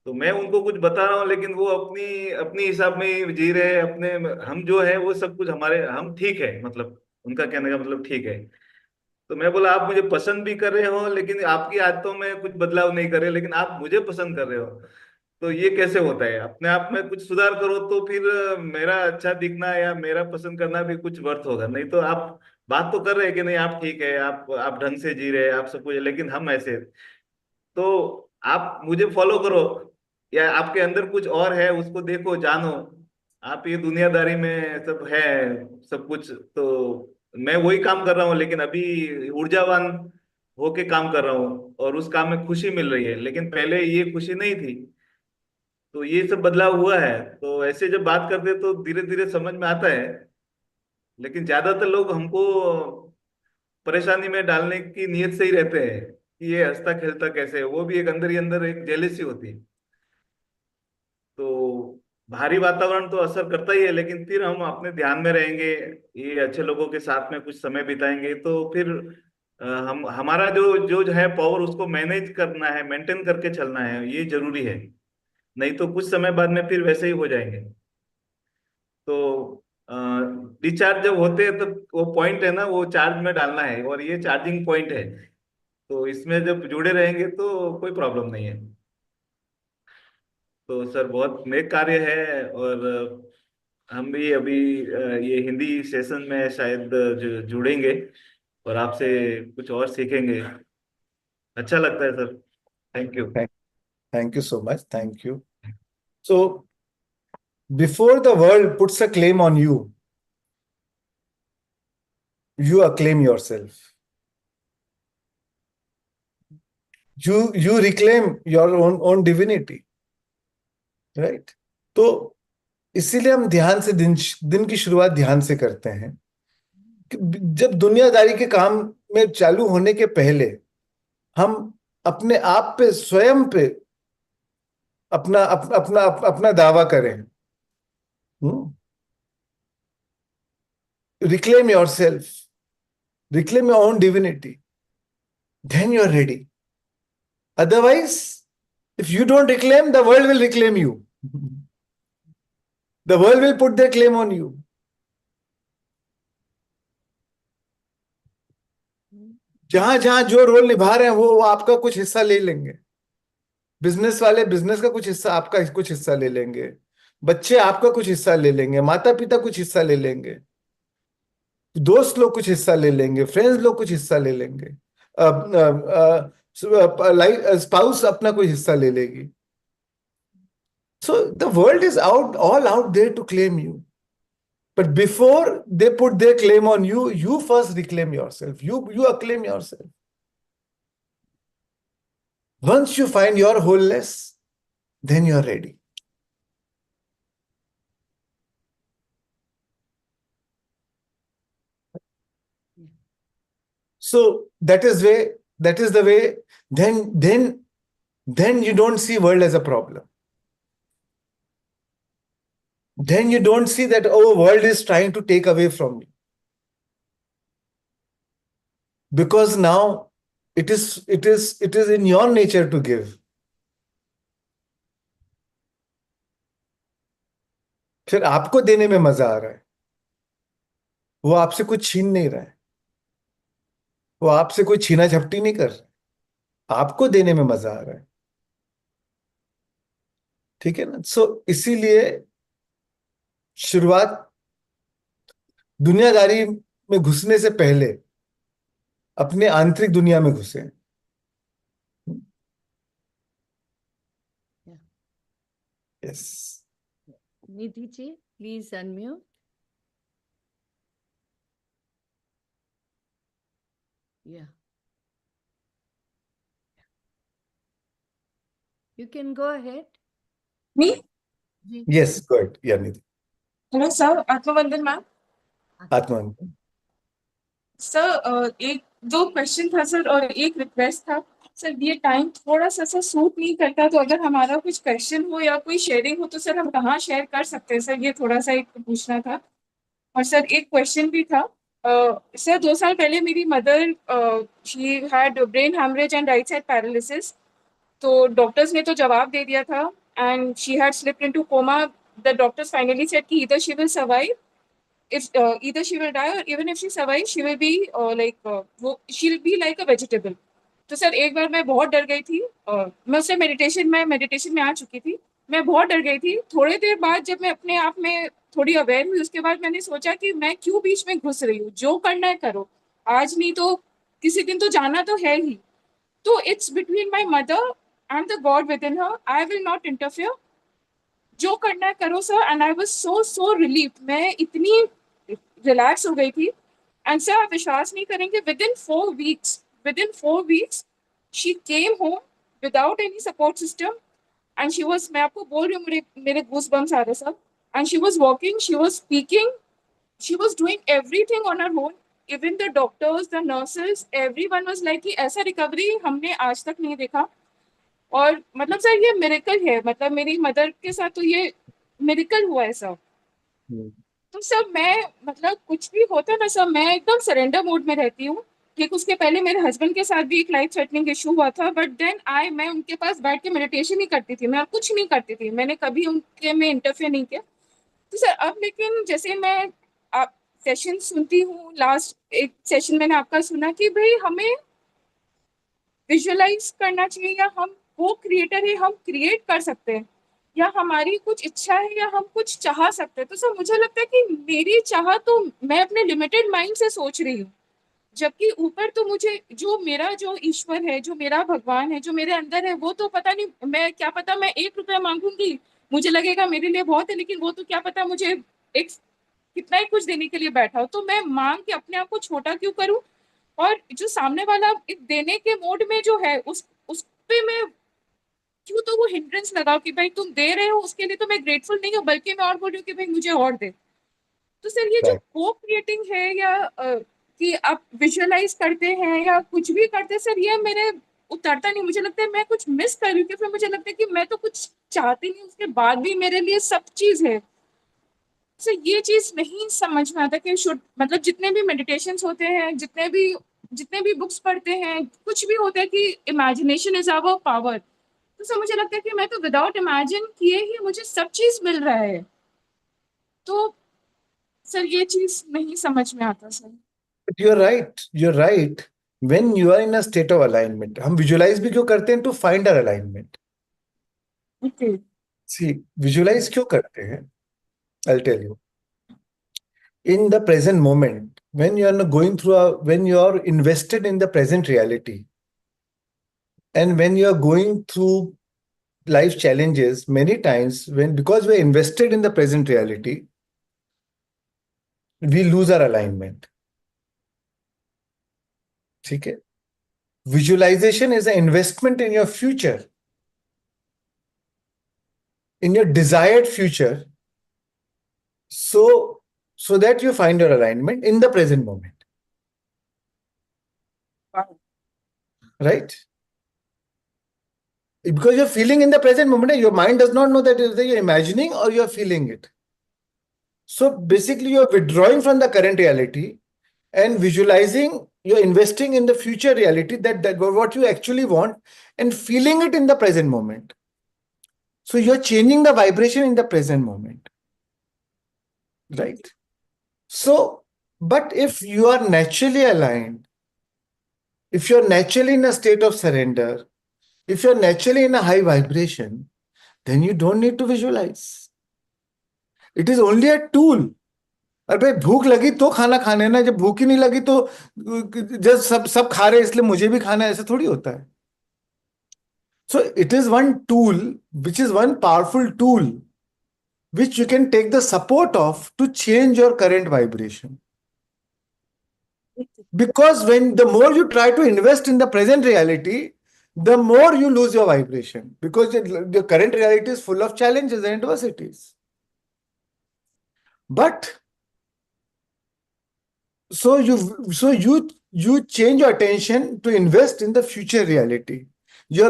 तो मैं उनको कुछ बता रहा हूँ, लेकिन वो अपनी अपनी हिसाब में ही जी रहे हैं अपने. हम जो है वो सब कुछ हमारे, हम ठीक है, मतलब उनका कहने का मतलब ठीक है. तो मैं बोला, आप मुझे पसंद भी कर रहे हो, लेकिन आपकी आदतों में कुछ बदलाव नहीं कर रहे, लेकिन आप मुझे पसंद कर रहे हो. तो ये कैसे होता है? अपने आप में कुछ सुधार करो तो फिर मेरा अच्छा दिखना या मेरा पसंद करना भी कुछ वर्थ होगा. नहीं तो आप बात तो कर रहे हैं कि नहीं, आप ठीक है, आप ढंग से जी रहे हैं, आप सब कुछ, लेकिन हम ऐसे. तो आप मुझे फॉलो करो, या आपके अंदर कुछ और है उसको देखो, जानो. आप ये दुनियादारी में सब है, सब कुछ तो मैं वही काम कर रहा हूँ, लेकिन अभी ऊर्जावान होके काम कर रहा हूँ और उस काम में खुशी मिल रही है, लेकिन पहले ये खुशी नहीं थी. तो ये सब बदलाव हुआ है. तो ऐसे जब बात करते तो धीरे धीरे समझ में आता है. लेकिन ज्यादातर लोग हमको परेशानी में डालने की नीयत से ही रहते हैं. कि ये हंसता खेलता कैसे है, वो भी एक अंदर ही अंदर एक जेलेसी होती है। तो बाहरी वातावरण तो असर करता ही है, लेकिन फिर हम अपने ध्यान में रहेंगे, ये अच्छे लोगों के साथ में कुछ समय बिताएंगे, तो फिर हम हमारा जो है पावर, उसको मैनेज करना है, मेंटेन करके चलना है, ये जरूरी है। नहीं तो कुछ समय बाद में फिर वैसे ही हो जाएंगे। तो डिस्चार्ज जब होते हैं तो वो पॉइंट है ना, वो चार्ज में डालना है, और ये चार्जिंग पॉइंट है। तो इसमें जब जुड़े रहेंगे तो कोई प्रॉब्लम नहीं है। तो सर बहुत नेक कार्य है। और हम भी अभी ये हिंदी सेशन में शायद जुड़ेंगे और आपसे कुछ और सीखेंगे। अच्छा लगता है sir. Thank you. Thank you so much. Thank you. So, before the world puts a claim on you, you acclaim yourself. You reclaim your own divinity, right? तो इसीलिए हम ध्यान से दिन की शुरुआत ध्यान से करते हैं। जब दुनियादारी के काम में चालू होने के पहले हम अपने आप पे, स्वयं पे अपना दावा करें। Reclaim yourself, reclaim your own divinity, then you're ready. Otherwise, if you don't reclaim, the world will reclaim you. The world will put their claim on you. जहां जहां जो रोल निभा रहे हैं वो आपका कुछ हिस्सा ले लेंगे। बिजनेस वाले बिजनेस का कुछ हिस्सा, आपका कुछ हिस्सा ले लेंगे। बच्चे आपका कुछ हिस्सा ले लेंगे, माता पिता कुछ हिस्सा ले लेंगे, दोस्त लोग कुछ हिस्सा ले लेंगे, फ्रेंड्स लोग कुछ हिस्सा ले लेंगे, स्पाउस अपना कोई हिस्सा ले लेगी। So the world is all out there to claim you. But before they put their claim on you, you first reclaim yourself. You acclaim yourself. Once you find your wholeness, then you're ready. So that is the way, then you don't see world as a problem. Then you don't see that, oh, world is trying to take away from me. Because now it is in your nature to give. फिर आपको देने में मजा आ रहा है, वो आपसे कुछ छीन नहीं रहा है, वो आपसे कोई छीना झपटी नहीं कर रहा, आपको देने में मजा आ रहा है। ठीक है ना? सो इसीलिए शुरुआत दुनियादारी में घुसने से पहले अपने आंतरिक दुनिया में घुसे। Yes, Nidhi ji, please unmute. Yeah. You can go ahead. Me? Yes, good. Yeah Nidhi. Hello sir, आत्मवंदन मैम। आत्मवंदन। सर एक दो क्वेश्चन था सर, और एक रिक्वेस्ट था सर। ये टाइम थोड़ा सा सर सूट नहीं करता, तो अगर हमारा कुछ क्वेश्चन हो या कोई शेयरिंग हो तो सर हम कहाँ शेयर कर सकते हैं सर? ये थोड़ा सा एक पूछना था। और सर एक क्वेश्चन भी था। सर 2 साल पहले मेरी mother, she had brain haemorrhage and right side paralysis. तो डॉक्टर्स ने तो जवाब दे दिया था, and she had slipped into coma. The doctors finally said कि either she will survive, if either she will die, or even if she survives, she will be she'll be like a vegetable. तो sir एक बार मैं बहुत डर गई थी। मैं उससे मेडिटेशन में आ चुकी थी। मैं बहुत डर गई थी। थोड़ी देर बाद जब मैं अपने आप में थोड़ी अवेयर हुई, उसके बाद मैंने सोचा कि मैं क्यों बीच में घुस रही हूँ, जो करना है करो, आज नहीं तो किसी दिन तो जाना तो है ही। तो it's between my mother and the God with in her. I will not interfere, जो करना है करो sir. And I was so relieve, मैं इतनी रिलैक्स हो गई थी। एंड सर आप विश्वास नहीं करेंगे, with in 4 weeks she came home without any support system. And she was, मैं आपको बोल रही हूँ, मेरे गूस बम्स आ रहे सब। And she was walking, she was speaking, she was doing everything on her own. Even the doctors, the nurses, everyone was like कि ऐसा रिकवरी हमने आज तक नहीं देखा। और मतलब सर ये मिरेकल है, मतलब मेरी मदर के साथ तो ये मिरेकल हुआ है सर। तो सर मैं मतलब कुछ भी होता है ना सर, मैं एकदम सरेंडर मोड में रहती हूँ। ठीक, उसके पहले मेरे हस्बैंड के साथ भी एक लाइफ थ्रेटनिंग इशू हुआ था, बट देन मैं उनके पास बैठ के मेडिटेशन ही करती थी, मैं और कुछ नहीं करती थी, मैंने कभी उनके में इंटरफेयर नहीं किया। तो सर अब लेकिन जैसे मैं आप सेशन सुनती हूँ, लास्ट एक सेशन मैंने आपका सुना कि भाई हमें विजुअलाइज करना चाहिए, या हम वो क्रिएटर है, हम क्रिएट कर सकते हैं, या हमारी कुछ इच्छा है, या हम कुछ चाह सकते हैं। तो सर मुझे लगता है कि मेरी चाह तो मैं अपने लिमिटेड माइंड से सोच रही हूँ, जबकि ऊपर तो मुझे जो मेरा जो ईश्वर है, जो मेरा भगवान है, जो मेरे अंदर है, वो तो पता नहीं, मैं क्या पता मैं 1 रुपया मांगूंगी मुझे लगेगा मेरे लिए बहुत है, लेकिन वो तो क्या पता मुझे एक कितना ही कुछ देने के लिए बैठा हो। तो मैं मांग के अपने आप को छोटा क्यों करूं, और जो सामने वाला एक देने के मोड में जो है उस पे मैं क्यों तो वो हिंड्रेंस लगाओ कि भाई तुम दे रहे हो उसके लिए तो मैं ग्रेटफुल नहीं हूँ, बल्कि मैं और बोल रही हूँ कि भाई मुझे और दे। तो सर ये जो Right. को क्रिएटिंग है, या कि आप विजुअलाइज करते हैं या कुछ भी करते हैं, सर ये मेरे उतरता नहीं। मुझे लगता है मैं कुछ मिस कर रही हूँ, फिर मुझे लगता है कि मैं तो कुछ चाहती नहीं, उसके बाद भी मेरे लिए सब चीज है। सर ये चीज नहीं समझ में आता कि शुड मतलब जितने भी मेडिटेशंस होते हैं, जितने भी बुक्स पढ़ते हैं, कुछ भी होता है कि इमेजिनेशन इज आवर पावर। तो सर मुझे लगता है कि मैं तो विदाउट इमेजिन किए ही मुझे सब चीज मिल रहा है। तो सर ये चीज नहीं समझ में आता sir. But you're right. You're right. When you are in a state of alignment, हम visualize भी क्यों करते हैं? To find our alignment. Okay. See, visualize क्यों करते हैं? I'll tell you. In the present moment, when you are not going through when you are invested in the present reality, and when you are going through life challenges, many times when because we're invested in the present reality, we lose our alignment. ठीक है? Visualization is an investment in your future, in your desired future, so that you find your alignment in the present moment. Right? Because you're feeling in the present moment, your mind does not know that you're imagining or you're feeling it. So basically, you're withdrawing from the current reality and visualizing, you're investing in the future reality, that what you actually want, and feeling it in the present moment. So you're changing the vibration in the present moment. Right? So, but if you are naturally aligned, if you're naturally in a state of surrender, if you're naturally in a high vibration, then you don't need to visualize. It is only a tool. अरे भाई भूख लगी तो खाना खाने ना, जब भूख ही नहीं लगी तो जब सब खा रहे इसलिए मुझे भी खाना है, ऐसा थोड़ी होता है. So it is one tool, which is one powerful tool, which you can take the support of to change your current vibration. Because when the more you try to invest in the present reality, the more you lose your vibration, because the current reality is full of challenges and adversities. But so you change your attention to invest in the future reality, your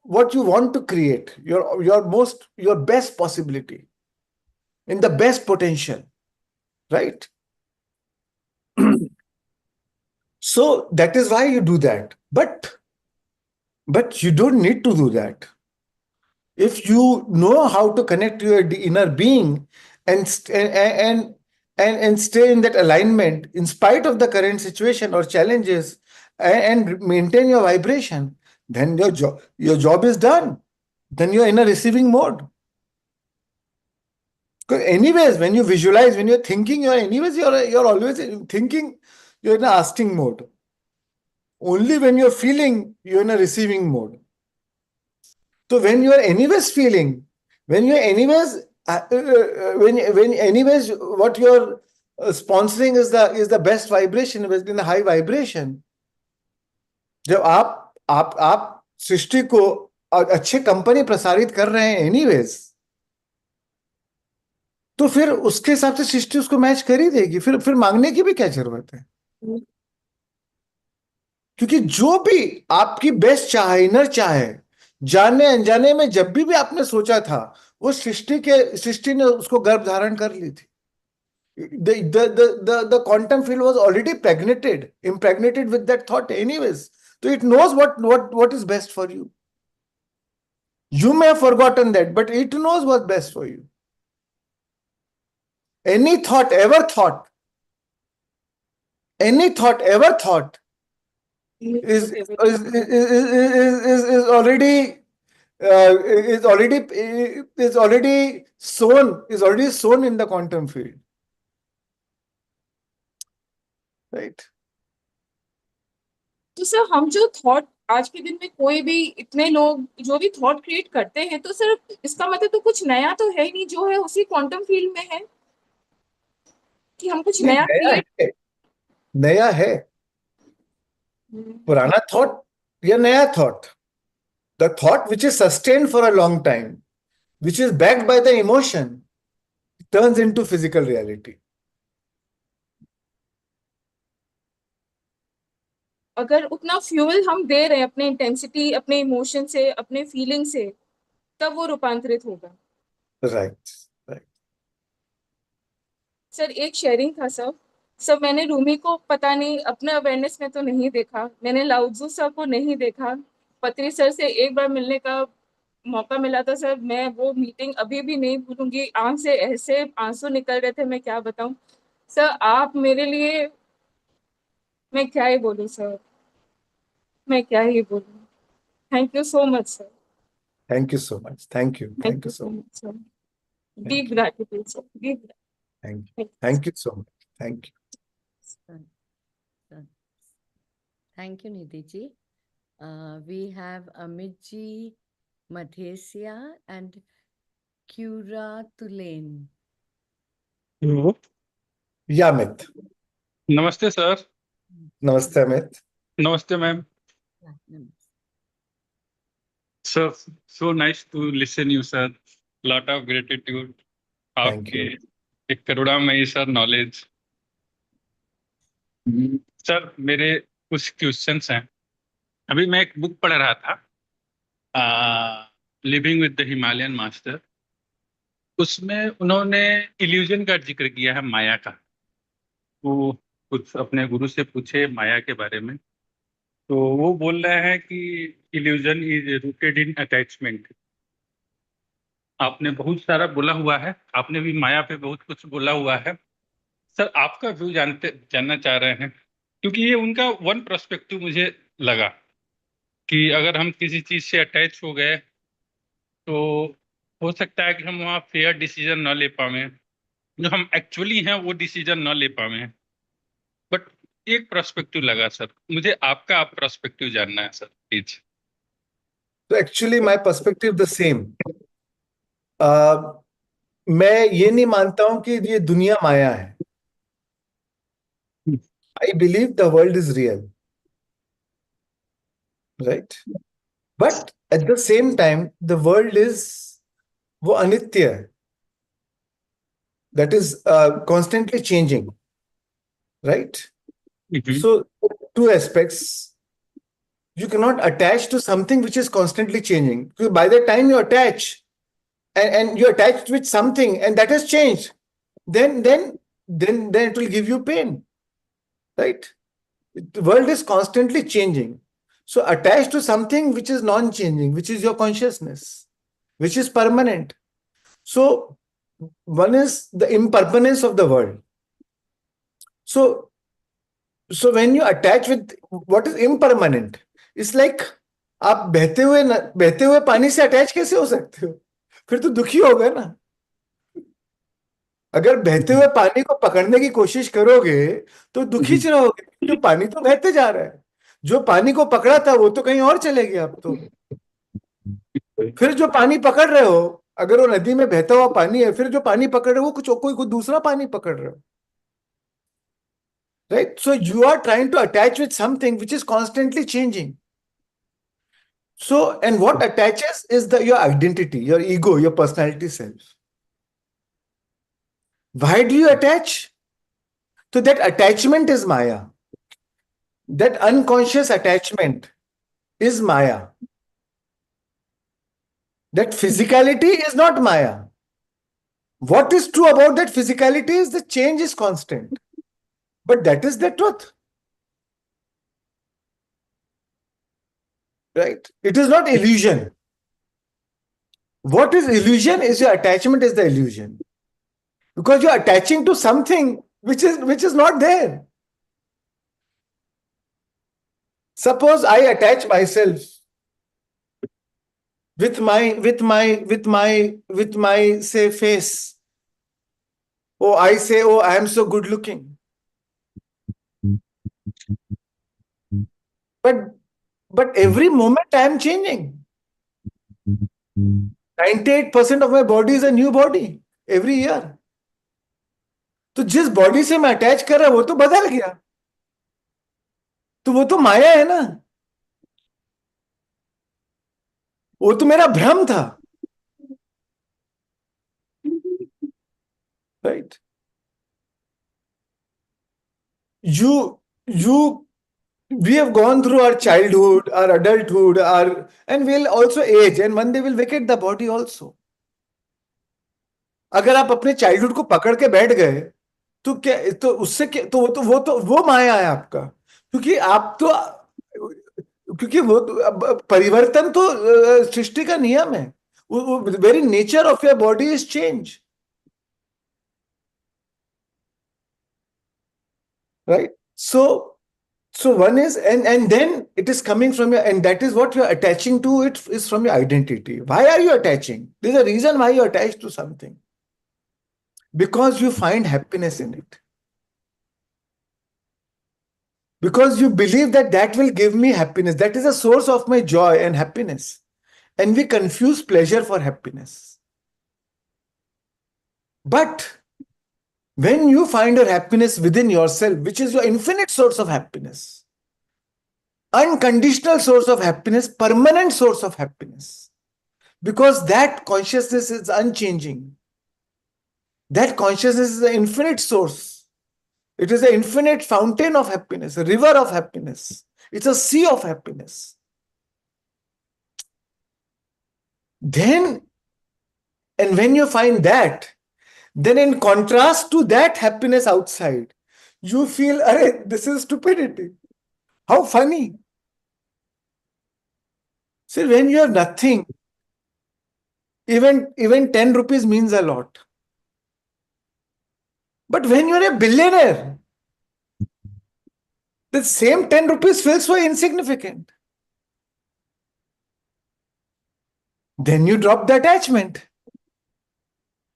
what you want to create, your best possibility, in the best potential, right? So that is why you do that, but you don't need to do that. If you know how to connect to your inner being and and stay in that alignment in spite of the current situation or challenges, and maintain your vibration, then your job is done. Then you're in a receiving mode. Because anyways, when you visualize, when you're thinking, you're always thinking, you're in a asking mode. Only when you're feeling, you're in a receiving mode. So when you are anyways feeling, when you are anyways when anyways what you're sponsoring is the best vibration, in the high vibration. जब आप सृष्टि को अच्छे company प्रसारित कर रहे हैं anyways, तो फिर उसके हिसाब से सृष्टि उसको मैच कर ही देगी, फिर मांगने की भी क्या जरूरत है? क्योंकि जो भी आपकी बेस्ट चाहे, इनर चाहे, जाने अनजाने में जब भी आपने सोचा था, वो सृष्टि ने उसको गर्भ धारण कर ली थी. The quantum field was already impregnated with that thought anyways. So it knows what is best for you. You may have forgotten that, but it knows what's best for you. Any thought ever thought is already sown in the quantum field, right? तो sir हम जो thought आज के दिन में कोई भी इतने लोग जो भी थॉट क्रिएट करते हैं, तो सर इसका मतलब तो कुछ नया तो है ही नहीं, जो है उसी क्वांटम फील्ड में है, कि हम कुछ नहीं, नया क्रिएट। नया है, पुराना थॉट या नया thought, the thought which is sustained for a long time, which is backed by the emotion, turns into physical reality. अगर उतना फ्यूल हम दे रहे हैं अपने इंटेंसिटी, अपने इमोशन से, अपने फीलिंग से, तब वो रूपांतरित होगा। Right. सर एक शेयरिंग था सर मैंने रूमी को पता नहीं अपने अवेयरनेस में तो नहीं देखा, मैंने लाउत्जू सर को नहीं देखा, पत्री सर से एक बार मिलने का मौका मिला था सर, मैं वो मीटिंग अभी भी नहीं भूलूंगी, आंख से ऐसे आंसू निकल रहे थे, मैं क्या बताऊं सर, आप मेरे लिए, मैं क्या ही बोलूं सर, मैं क्या ही बोलूं। Thank you so much sir. Thank you so much. Thank you. Thank Thank you you so so much. Much sir. Thank deep you. Gratitude sir, deep. Thank you. Thank you so much. Thank you. Thank you, Nidhi ji. We have Amit ji, Madhesia, and Cura Tulane. Hello. Yeah, Amit. नमस्ते sir. Namaste, Amit. नमस्ते ma'am. Sir so nice to listen you sir, lot of gratitude Thank आपके you. एक करुणामयी sir knowledge. Sir मेरे कुछ questions हैं। अभी मैं एक बुक पढ़ रहा था, living with the Himalayan master. उसमें उन्होंने इल्यूजन का जिक्र किया है, माया का। वो कुछ अपने गुरु से पूछे माया के बारे में, तो वो बोल रहे हैं कि illusion is rooted in attachment. आपने बहुत सारा बोला हुआ है, आपने भी माया पे बहुत कुछ बोला हुआ है। सर आपका व्यू जानना चाह रहे हैं, क्योंकि ये उनका वन पर्सपेक्टिव मुझे लगा कि अगर हम किसी चीज से अटैच हो गए तो हो सकता है कि हम वहाँ फेयर डिसीजन न ले पाए, जो हम एक्चुअली हैं वो डिसीजन न ले पाए। बट एक पर्सपेक्टिव लगा सर मुझे, आपका आप पर्सपेक्टिव जानना है sir please. So actually, my perspective the same. मैं ये नहीं मानता हूं कि ये दुनिया माया है. I believe the world is real. Right? But at the same time, the world is वो अनित्य है. That is constantly changing. Right? So, two aspects. You cannot attach to something which is constantly changing. Because by the time you attach, and you're attached with something and that has changed, then it will give you pain. Right? The world is constantly changing. So attached to something which is non-changing, which is your consciousness, which is permanent. So one is the impermanence of the world. So when you attach with what is impermanent, it's like आप बहते हुए पानी से attach कैसे हो सकते हो? फिर तो दुखी होगा ना. अगर बहते हुए पानी को पकड़ने की कोशिश करोगे तो दुखी रहोगे, क्योंकि पानी तो बहते जा रहा है. जो पानी को पकड़ा था वो तो कहीं और चले गया. अब तो फिर जो पानी पकड़ रहे हो, अगर वो नदी में बहता हुआ पानी है, फिर जो पानी पकड़ रहे हो वो कोई दूसरा पानी पकड़ रहे हो. Right? So you are trying to attach with something which is constantly changing. So, and what attaches is your identity, your ego, your personality self. Why do you attach? So that attachment is Maya. That unconscious attachment is Maya. That physicality is not Maya. What is true about that physicality is the change is constant. But that is the truth. Right? It is not illusion. What is illusion is your attachment is the illusion. Because you're attaching to something which is not there. Suppose I attach myself with my say face. Oh, I say, oh, I am so good looking. But every moment I am changing. 98% of my body is a new body every year. तो जिस body से मैं attach कर रहा वो तो बदल गया, तो वो तो माया है ना, वो तो मेरा भ्रम था. Right? We have gone through our childhood, our adulthood, and we'll also age, and one day we'll vacate the body also. अगर आप अपने चाइल्डहुड को पकड़ के बैठ गए तो क्या, तो उससे क्या, वो माया है आपका, क्योंकि आप तो, क्योंकि वो परिवर्तन तो सृष्टि का नियम है. Very nature of your body is change. Right? So one is, and then it is coming from your, and that is what you're attaching to, it is from your identity. Why are you attaching? There's a reason why you're attached to something. Because you find happiness in it. Because you believe that that will give me happiness. That is a source of my joy and happiness. And we confuse pleasure for happiness. But when you find your happiness within yourself, which is your infinite source of happiness, unconditional source of happiness, permanent source of happiness, because that consciousness is unchanging. That consciousness is an infinite source. It is an infinite fountain of happiness, a river of happiness. It's a sea of happiness. Then, and when you find that, then in contrast to that happiness outside, you feel, "Arey, this is stupidity. How funny." So when you have nothing, even 10 rupees means a lot. But when you're a billionaire, the same 10 rupees feels so insignificant. Then you drop the attachment.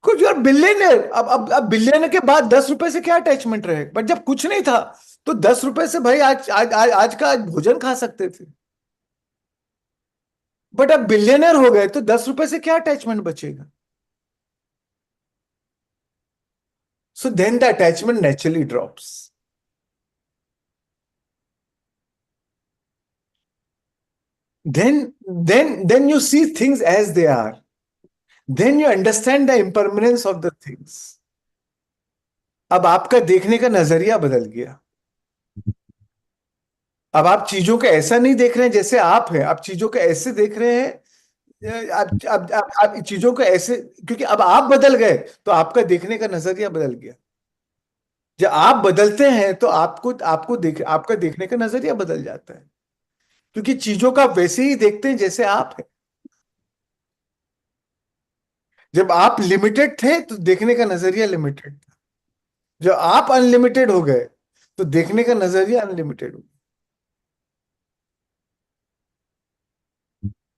Because you're a billionaire. अब billionaire के बाद 10 रुपए से क्या attachment रहेगा? But जब कुछ नहीं था तो 10 रुपए से भाई आज का भोजन खा सकते थे. बट अब बिलियनर हो गए तो 10 रुपए से क्या अटैचमेंट बचेगा? So then the attachment naturally drops. Then you see things as they are. Then you understand the impermanence of the things. अब आपका देखने का नजरिया बदल गया. अब आप चीजों को ऐसा नहीं देख रहे हैं जैसे आप हैं, आप चीजों को ऐसे देख रहे हैं. आप चीजों को ऐसे, क्योंकि अब आप बदल गए तो आपका देखने का नजरिया बदल गया. जब आप बदलते हैं तो आपका देखने का नजरिया बदल जाता है, क्योंकि चीजों का वैसे ही देखते हैं जैसे आप हैं. जब आप लिमिटेड थे तो देखने का नजरिया लिमिटेड था. जब आप अनलिमिटेड हो गए तो देखने का नजरिया अनलिमिटेड हो गया.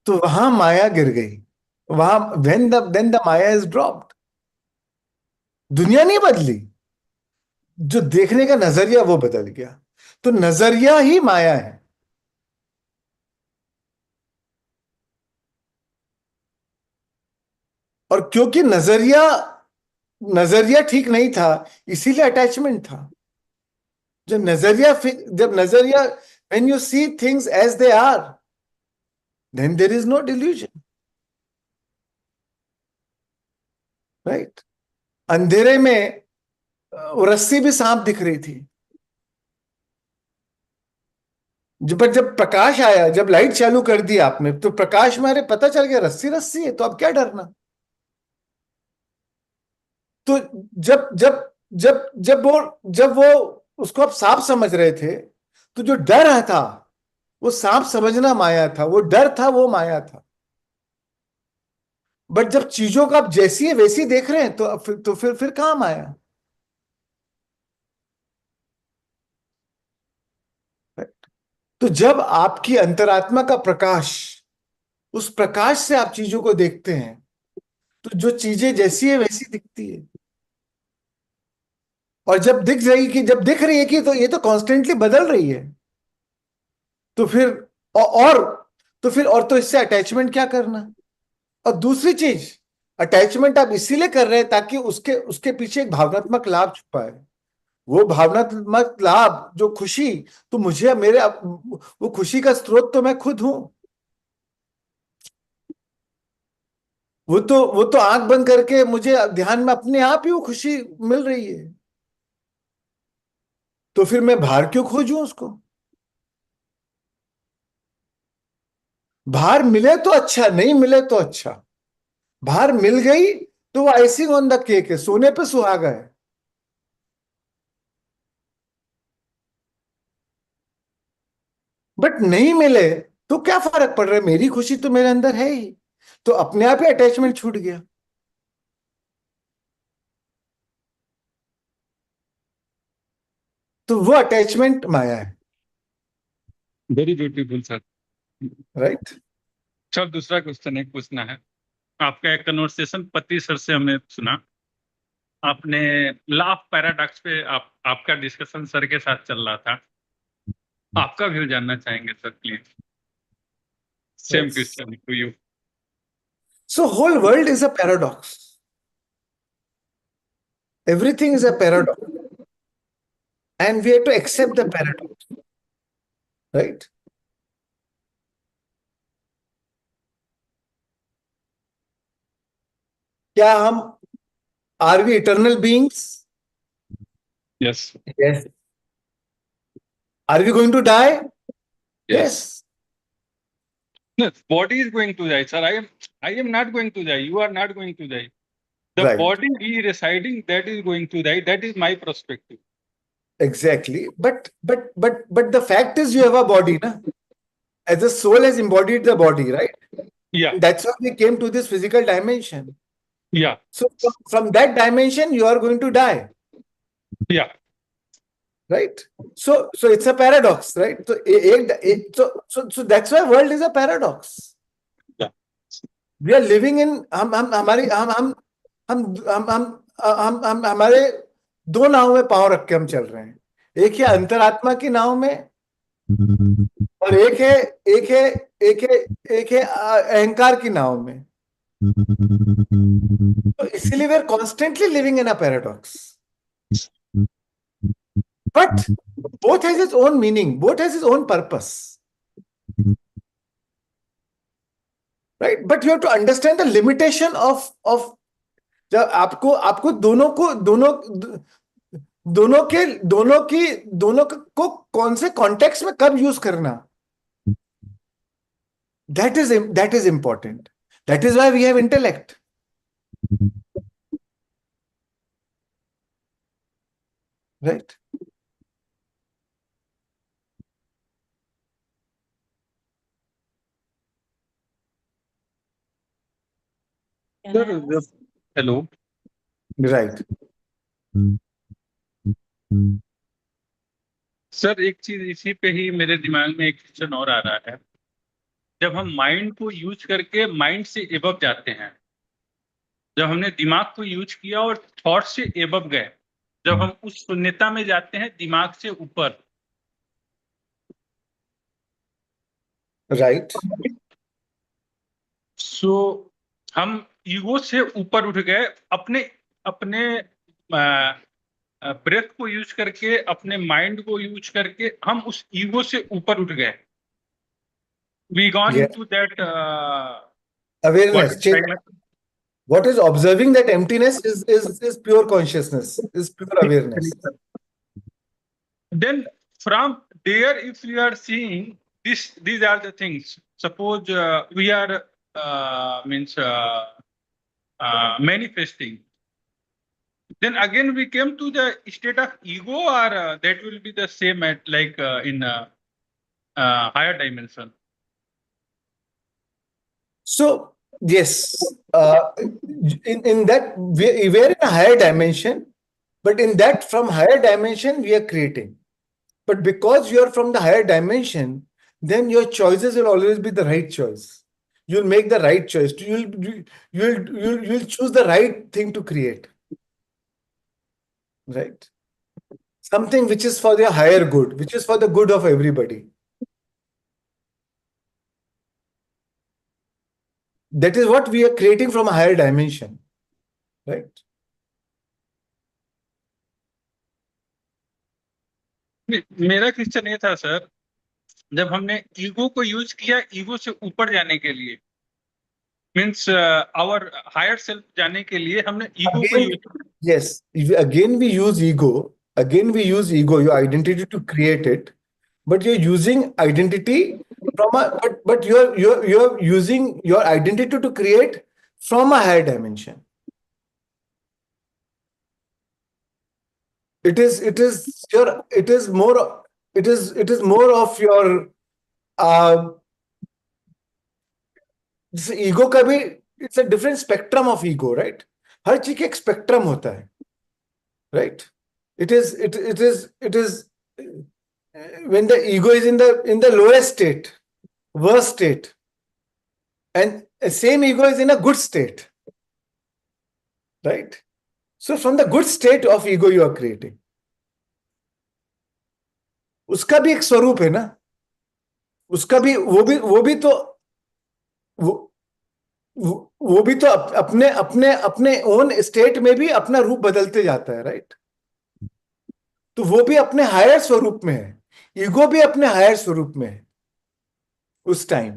तो वहां माया गिर गई. वहां then the Maya is dropped. दुनिया नहीं बदली, जो देखने का नजरिया वो बदल गया. तो नजरिया ही माया है. और क्योंकि नजरिया ठीक नहीं था, इसीलिए अटैचमेंट था. जब नजरिया when you see things as they are, then there is no delusion. Right? अंधेरे में वो रस्सी भी सांप दिख रही थी। पर जब प्रकाश आया, जब लाइट चालू कर दी आपने, तो प्रकाश में अरे पता चल गया रस्सी रस्सी है, तो अब क्या डरना। तो जब जब जब वो उसको आप सांप समझ रहे थे, तो जो डर था वो सांप समझना माया था, वो डर था वो माया था। बट जब चीजों को आप जैसी है वैसी देख रहे हैं, तो फिर कहां माया। तो जब आपकी अंतरात्मा का प्रकाश, उस प्रकाश से आप चीजों को देखते हैं, तो जो चीजें जैसी है वैसी दिखती है। और जब दिख रही है कि तो ये तो कॉन्स्टेंटली बदल रही है, तो फिर और तो फिर और तो इससे अटैचमेंट क्या करना। और दूसरी चीज, अटैचमेंट आप इसीलिए कर रहे हैं ताकि उसके उसके पीछे एक भावनात्मक लाभ छुपा है। वो भावनात्मक लाभ जो खुशी, तो मुझे वो खुशी का स्रोत तो मैं खुद हूं। वो तो आंख बंद करके मुझे ध्यान में अपने आप ही वो खुशी मिल रही है। तो फिर मैं बाहर क्यों खोजूं उसको। बाहर मिले तो अच्छा, नहीं मिले तो अच्छा। बाहर मिल गई तो वो आइसिंग ऑन द केक है, सोने पे सुहागा है। बट नहीं मिले तो क्या फर्क पड़ रहा है, मेरी खुशी तो मेरे अंदर है ही। तो अपने आप ही अटैचमेंट छूट गया। तो वो अटैचमेंट माया है। Very beautiful sir. Right. Sir दूसरा क्वेश्चन एक पूछना है। आपका एक कन्वर्सेशन पति सर से हमने सुना, आपने लॉ ऑफ पैराडॉक्स पे आपका डिस्कशन सर के साथ चल रहा था। आपका व्यू जानना चाहेंगे sir please. Same Yes. Question to you. So whole world is a paradox. Everything is a paradox. And we have to accept the paradox. Right? क्या हम Are we eternal beings? Yes. Yes. Are we going to die? Yes. No, body is going to die, sir. I am not going to die. You are not going to die. The Right. body we residing, that is going to die. That is my perspective. Exactly. But the fact is you have a body, na? As the soul has embodied the body, right? Yeah. And that's why we came to this physical dimension. Yeah. So from that dimension, you are going to die. Yeah. Right. So it's a paradox, right? So that's why world is a paradox. Yeah. We are living in हम हमारी हम हमारे दो नाव में पांव रख के हम चल रहे हैं। एक है अंतरात्मा की नाव में, और एक है एक है एक है अहंकार की नाव में। तो इसीलिए we are constantly living in a paradox. But both has its own meaning, both has its own purpose. Right? But you have to understand the limitation of जब आपको दोनों को कौन से कॉन्टेक्स्ट में कब यूज करना, that is important. That is why we have intellect. Right? Sir, hello. Right. Sir एक चीज इसी पे ही मेरे दिमाग में एक क्वेश्चन और आ रहा है। जब हम माइंड को यूज करके माइंड से एबव जाते हैं, जब हमने दिमाग को यूज किया और थॉट से एबव गए, जब हम उस शून्यता में जाते हैं दिमाग से ऊपर, राइट। सो हम ईगो से ऊपर उठ गए, अपने अपने ब्रेथ को यूज करके, अपने माइंड को यूज करके हम उस ईगो से ऊपर उठ गए। We gone Yeah. Into that Awareness, चेतना। What is observing that emptiness is pure consciousness, is pure awareness. Then from there, if we are seeing this, these are the things. Suppose we are manifesting. Then again we came to the state of ego, or that will be the same at like in higher dimension. So yes, in that we're in a higher dimension, but in that from higher dimension we are creating. But because you are from the higher dimension, then your choices will always be the right choice. You'll make the right choice. You'll choose the right thing to create. Right? Something which is for your higher good, which is for the good of everybody. That is what we are creating from a higher dimension. Right? मेरा question ये था sir, जब हमने ego को use किया ego से ऊपर जाने के लिए, मीन्स आवर हायर सेल्फ जाने के लिए हमने ईगो को यूज किया. Yes, again we use ego. Again we use ego, your identity to create it. But you're using identity from a but you're using your identity to create from a higher dimension. It is more of your this ego का भी, it's a different spectrum of ego, right? हर चीज का एक spectrum होता है, right? It is when the ego is in the lowest state, worst state, and same ego is in a good state, right? So from the good state of ego you are creating. उसका भी एक स्वरूप है ना, उसका भी वो भी तो वो भी तो अपने अपने अपने ओन स्टेट में भी अपना रूप बदलते जाता है, राइट? तो वो भी अपने हायर स्वरूप में है, ईगो भी अपने हायर स्वरूप में है उस टाइम.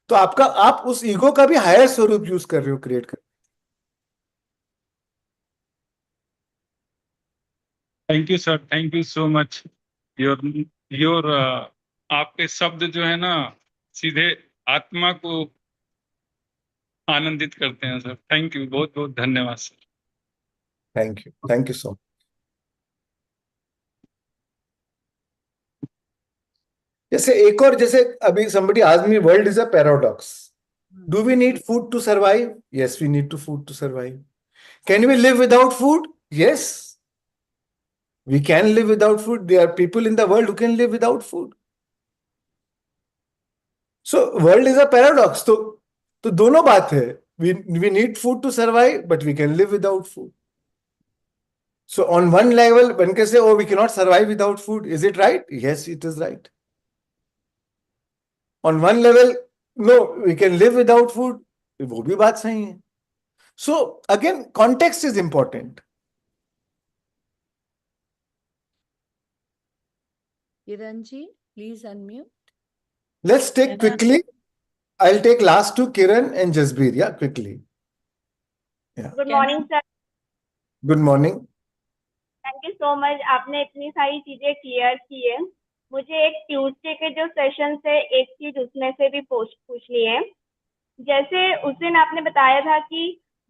तो आप उस ईगो का भी हायर स्वरूप यूज कर रहे हो क्रिएट कर. Thank you sir, thank you so much. Your आपके शब्द जो है ना सीधे आत्मा को आनंदित करते हैं सर. थैंक यू, बहुत बहुत धन्यवाद sir. Thank you so much. जैसे अभी somebody asked me, world is a paradox. Do we need food to survive? Yes, we need food to survive. Can we live without food? Yes, we can live without food. There are people in the world who can live without food. So world is a paradox. तो दोनों बात है. We need food to survive, but we can live without food. So on one level, one can say, oh, we cannot survive without food. Is it right? Yes, it is right. On one level, no, we can live without food. वो भी बात सही है. So again, context is important. Kiranji, please unmute. Let's take quickly. I'll take last two, Kiran and Jasbir. Yeah, quickly. Yeah. Good morning sir. Good morning. Thank you so much, आपने इतनी सारी चीजें clear की है. मुझे एक Tuesday के जो सेशन से एक चीज उसमें से भी पूछनी है. जैसे उस दिन आपने बताया था कि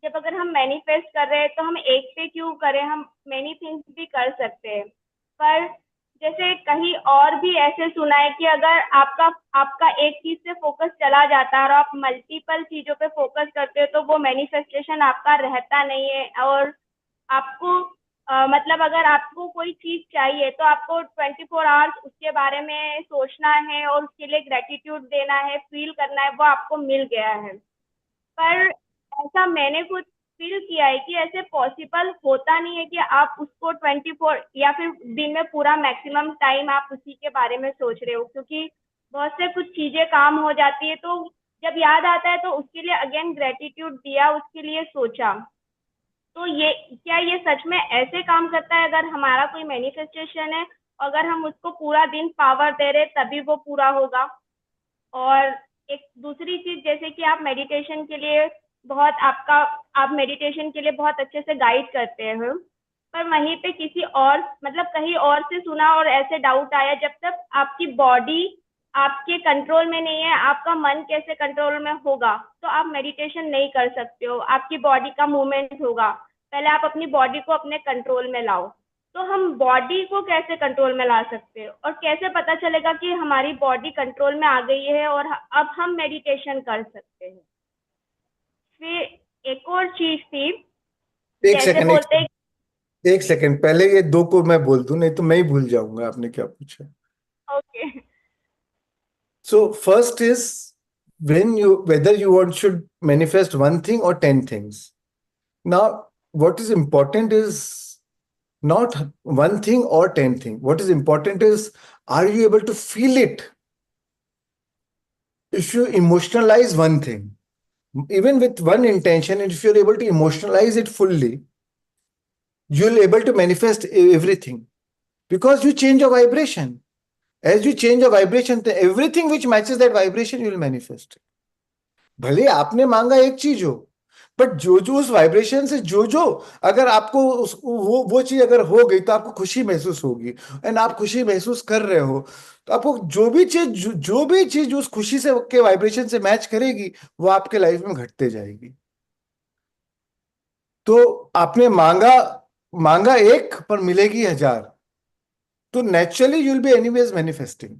जब अगर हम मैनिफेस्ट कर रहे हैं तो हम एक पे क्यों करें, हम मेनी थिंग्स भी कर सकते हैं. पर जैसे कहीं और भी ऐसे सुना है कि अगर आपका एक चीज से फोकस चला जाता है और आप मल्टीपल चीजों पे फोकस करते हो तो वो मैनिफेस्टेशन आपका रहता नहीं है. और आपको मतलब अगर आपको कोई चीज चाहिए तो आपको 24 आवर्स उसके बारे में सोचना है और उसके लिए ग्रेटिट्यूड देना है, फील करना है, वो आपको मिल गया है. पर ऐसा मैंने खुद फील किया है कि ऐसे पॉसिबल होता नहीं है कि आप उसको 24 या फिर दिन में पूरा मैक्सिमम टाइम आप उसी के बारे में सोच रहे हो, क्योंकि बहुत से कुछ चीजें काम हो जाती है तो जब याद आता है तो उसके लिए अगेन ग्रेटिट्यूड दिया, उसके लिए सोचा. तो क्या ये सच में ऐसे काम करता है? अगर हमारा कोई मैनिफेस्टेशन है, अगर हम उसको पूरा दिन पावर दे रहे तभी वो पूरा होगा. और एक दूसरी चीज, जैसे कि आप मेडिटेशन के लिए बहुत आपका आप मेडिटेशन के लिए बहुत अच्छे से गाइड करते हो, पर वहीं पे किसी और मतलब कहीं और से सुना और ऐसे डाउट आया, जब तक आपकी बॉडी आपके कंट्रोल में नहीं है, आपका मन कैसे कंट्रोल में होगा, तो आप मेडिटेशन नहीं कर सकते हो। आपकी बॉडी का मूवमेंट होगा, पहले आप अपनी बॉडी को अपने कंट्रोल में लाओ। तो हम बॉडी को कैसे कंट्रोल में ला सकते हैं और कैसे पता चलेगा कि हमारी बॉडी कंट्रोल में आ गई है और अब हम मेडिटेशन कर सकते हैं? फिर एक और चीज थी, एक जैसे सेकंड, बोलते हैं। एक सेकंड, पहले ये दो को मैं बोल दूं, नहीं तो मैं ही भूल जाऊंगा आपने क्या पूछा। Okay. So first is when you whether you want should manifest one thing or 10 things. Now, what is important is not one thing or 10 things. What is important is, are you able to feel it? If you emotionalize one thing, even with one intention, and if you're able to emotionalize it fully, you'll able to manifest everything because you change your vibration. As you change your vibration, everything which matches that vibration, you will manifest. भले आपने मांगा एक चीज हो, but जो जो उस vibration से जो जो अगर आपको वो चीज अगर हो गई तो आपको खुशी महसूस होगी, एंड आप खुशी महसूस कर रहे हो, तो आपको जो भी चीज उस खुशी से के वाइब्रेशन से मैच करेगी वो आपके लाइफ में घटते जाएगी। तो आपने मांगा मांगा एक पर मिलेगी 1000, तो naturally you will be anyways manifesting.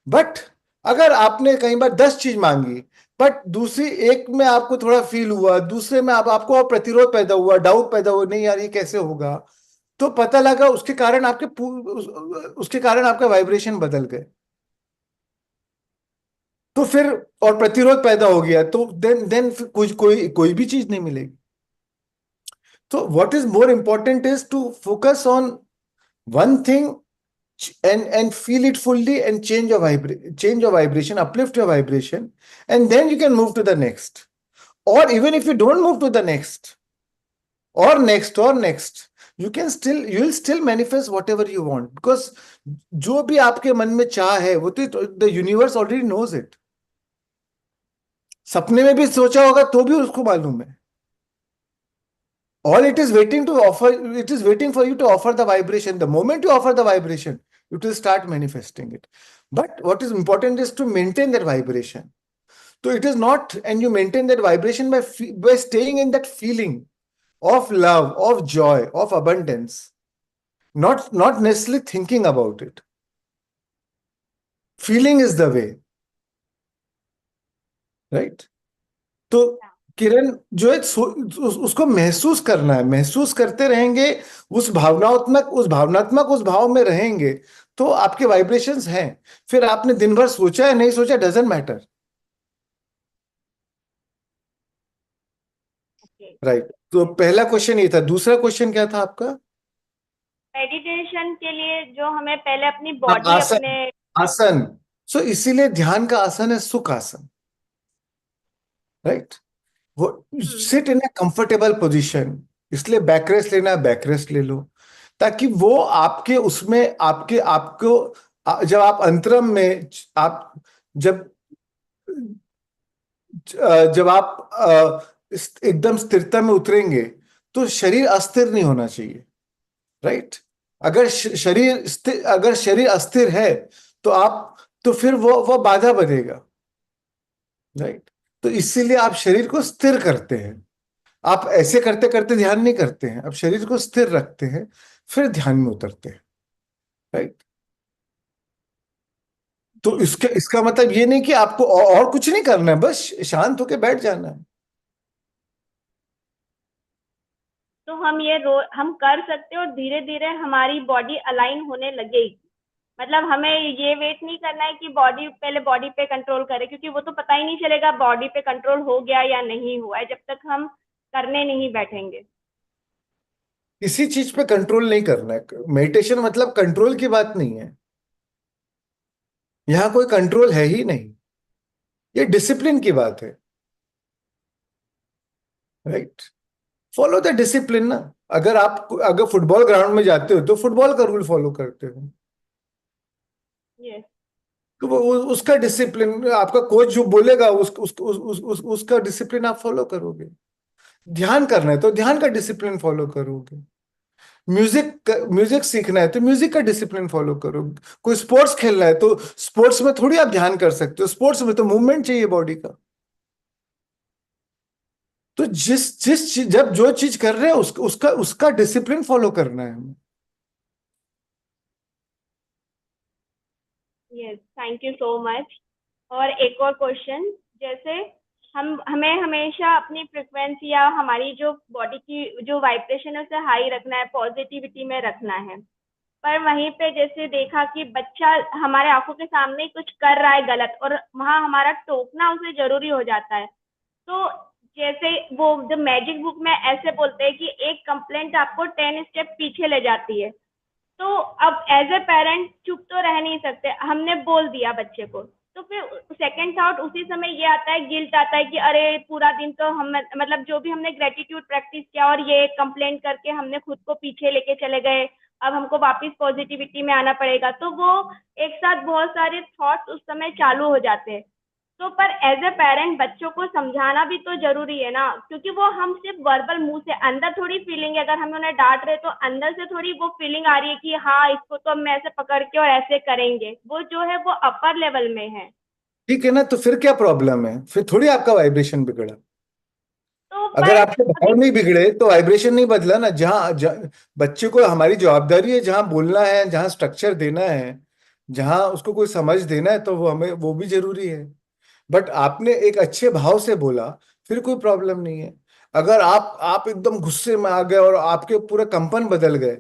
But अगर आपने कई बार 10 चीज मांगी, बट दूसरी एक में आपको थोड़ा फील हुआ, दूसरे में आपको और प्रतिरोध पैदा हुआ, डाउट पैदा हुआ, नहीं यार ये कैसे होगा, तो पता लगा उसके कारण आपका वाइब्रेशन बदल गए, तो फिर और प्रतिरोध पैदा हो गया, तो देन कोई भी चीज नहीं मिलेगी। तो what is more important is to focus on one thing and feel it fully and change your vibration, uplift your vibration, and then you can move to the next. Or even if you don't move to the next or next, you will still manifest whatever you want, because जो भी आपके मन में चाह है वो तो the universe already knows it. सपने में भी सोचा होगा तो भी उसको मालूम है। All it is waiting for you to offer the vibration. The moment you offer the vibration, it will start manifesting it. But what is important is to maintain that vibration. So it is not, and you maintain that vibration by staying in that feeling of love, of joy, of abundance, not necessarily thinking about it. Feeling is the way, right? तो किरण जो है उसको महसूस करना है, महसूस करते रहेंगे, उस भाव में रहेंगे, तो आपके वाइब्रेशंस हैं। फिर आपने दिन भर सोचा है नहीं सोचा, डजंट मैटर, राइट? तो पहला क्वेश्चन ये था। दूसरा क्वेश्चन क्या था आपका? मेडिटेशन के लिए जो हमें पहले अपनी बॉडी अपने आसन। सो इसीलिए ध्यान का आसन है सुख आसन, राइट? वो sit in A comfortable position, इसलिए बैक रेस्ट लेना है बैक रेस्ट ले लो, ताकि वो आपके उसमें आपको जब आप अंतरम में आप जब जब आप एकदम स्थिरता में उतरेंगे तो शरीर अस्थिर नहीं होना चाहिए, राइट? अगर शरीर अस्थिर है तो फिर वो बाधा बनेगा, राइट? तो इसीलिए आप शरीर को स्थिर करते हैं। आप ऐसे करते करते ध्यान नहीं करते हैं, आप शरीर को स्थिर रखते हैं, फिर ध्यान में उतरते हैं, राइट? तो इसका मतलब ये नहीं कि आपको और कुछ नहीं करना है, बस शांत होकर बैठ जाना है। तो हम कर सकते हैं और धीरे धीरे हमारी बॉडी अलाइन होने लगेगी। मतलब हमें ये वेट नहीं करना है कि पहले बॉडी पे कंट्रोल करे, क्योंकि वो तो पता ही नहीं चलेगा बॉडी पे कंट्रोल हो गया या नहीं हुआ है जब तक हम करने नहीं बैठेंगे। किसी चीज पे कंट्रोल नहीं करना है। मेडिटेशन मतलब कंट्रोल की बात नहीं है, यहां कोई कंट्रोल है ही नहीं, ये डिसिप्लिन की बात है, राइट? फॉलो द डिसिप्लिन ना। अगर फुटबॉल ग्राउंड में जाते हो तो फुटबॉल का रूल फॉलो करते हो, यस। तो वो उसका डिसिप्लिन, आपका कोच जो बोलेगा उसका डिसिप्लिन आप फॉलो करोगे। ध्यान करना है तो ध्यान का डिसिप्लिन फॉलो करोगे। म्यूजिक सीखना है तो म्यूजिक का डिसिप्लिन फॉलो करो। कोई स्पोर्ट्स खेलना है तो स्पोर्ट्स में थोड़ी आप ध्यान कर सकते हो, स्पोर्ट्स में तो मूवमेंट चाहिए बॉडी का। तो जिस जिस जब जो चीज कर रहे हैं उसका उसका डिसिप्लिन फॉलो करना है हमें। Yes, thank you so much. और एक और क्वेश्चन, जैसे हमें हमेशा अपनी फ्रिक्वेंसी या हमारी जो बॉडी की जो वाइब्रेशन है उसे हाई रखना है, पॉजिटिविटी में रखना है। पर वहीं पे जैसे देखा कि बच्चा हमारे आंखों के सामने ही कुछ कर रहा है गलत, और वहां हमारा टोकना उसे जरूरी हो जाता है। तो जैसे वो द मैजिक बुक में ऐसे बोलते हैं कि एक कंप्लेंट आपको 10 स्टेप पीछे ले जाती है। तो अब एज ए पेरेंट चुप तो रह नहीं सकते, हमने बोल दिया बच्चे को, तो फिर सेकंड थॉट उसी समय ये आता है, गिल्ट आता है कि अरे पूरा दिन तो हम मतलब जो भी हमने ग्रेटिट्यूड प्रैक्टिस किया और ये कंप्लेंट करके हमने खुद को पीछे लेके चले गए, अब हमको वापस पॉजिटिविटी में आना पड़ेगा। तो वो एक साथ बहुत सारे थॉट्स उस समय चालू हो जाते हैं। तो पर एज ए पेरेंट बच्चों को समझाना भी तो जरूरी है ना, क्योंकि वो हम सिर्फ वर्बल मुंह से, अंदर थोड़ी फीलिंग है, अगर हम उन्हें डांट रहे तो अंदर से थोड़ी वो फीलिंग आ रही है कि हाँ इसको तो हम ऐसे पकड़ के और ऐसे करेंगे, वो जो है वो अपर लेवल में है। ठीक है ना, तो फिर क्या प्रॉब्लम है, फिर थोड़ी आपका वाइब्रेशन बिगड़ा। तो अगर पर आपके भाव अभी नहीं बिगड़े तो वाइब्रेशन नहीं बदला ना। बच्चे को हमारी जवाबदारी है, जहां बोलना है, जहां स्ट्रक्चर देना है, जहां उसको कोई समझ देना है, तो वो हमें वो भी जरूरी है। बट आपने एक अच्छे भाव से बोला, फिर कोई प्रॉब्लम नहीं है। अगर आप एकदम गुस्से में आ गए और आपके पूरे कंपन बदल गए,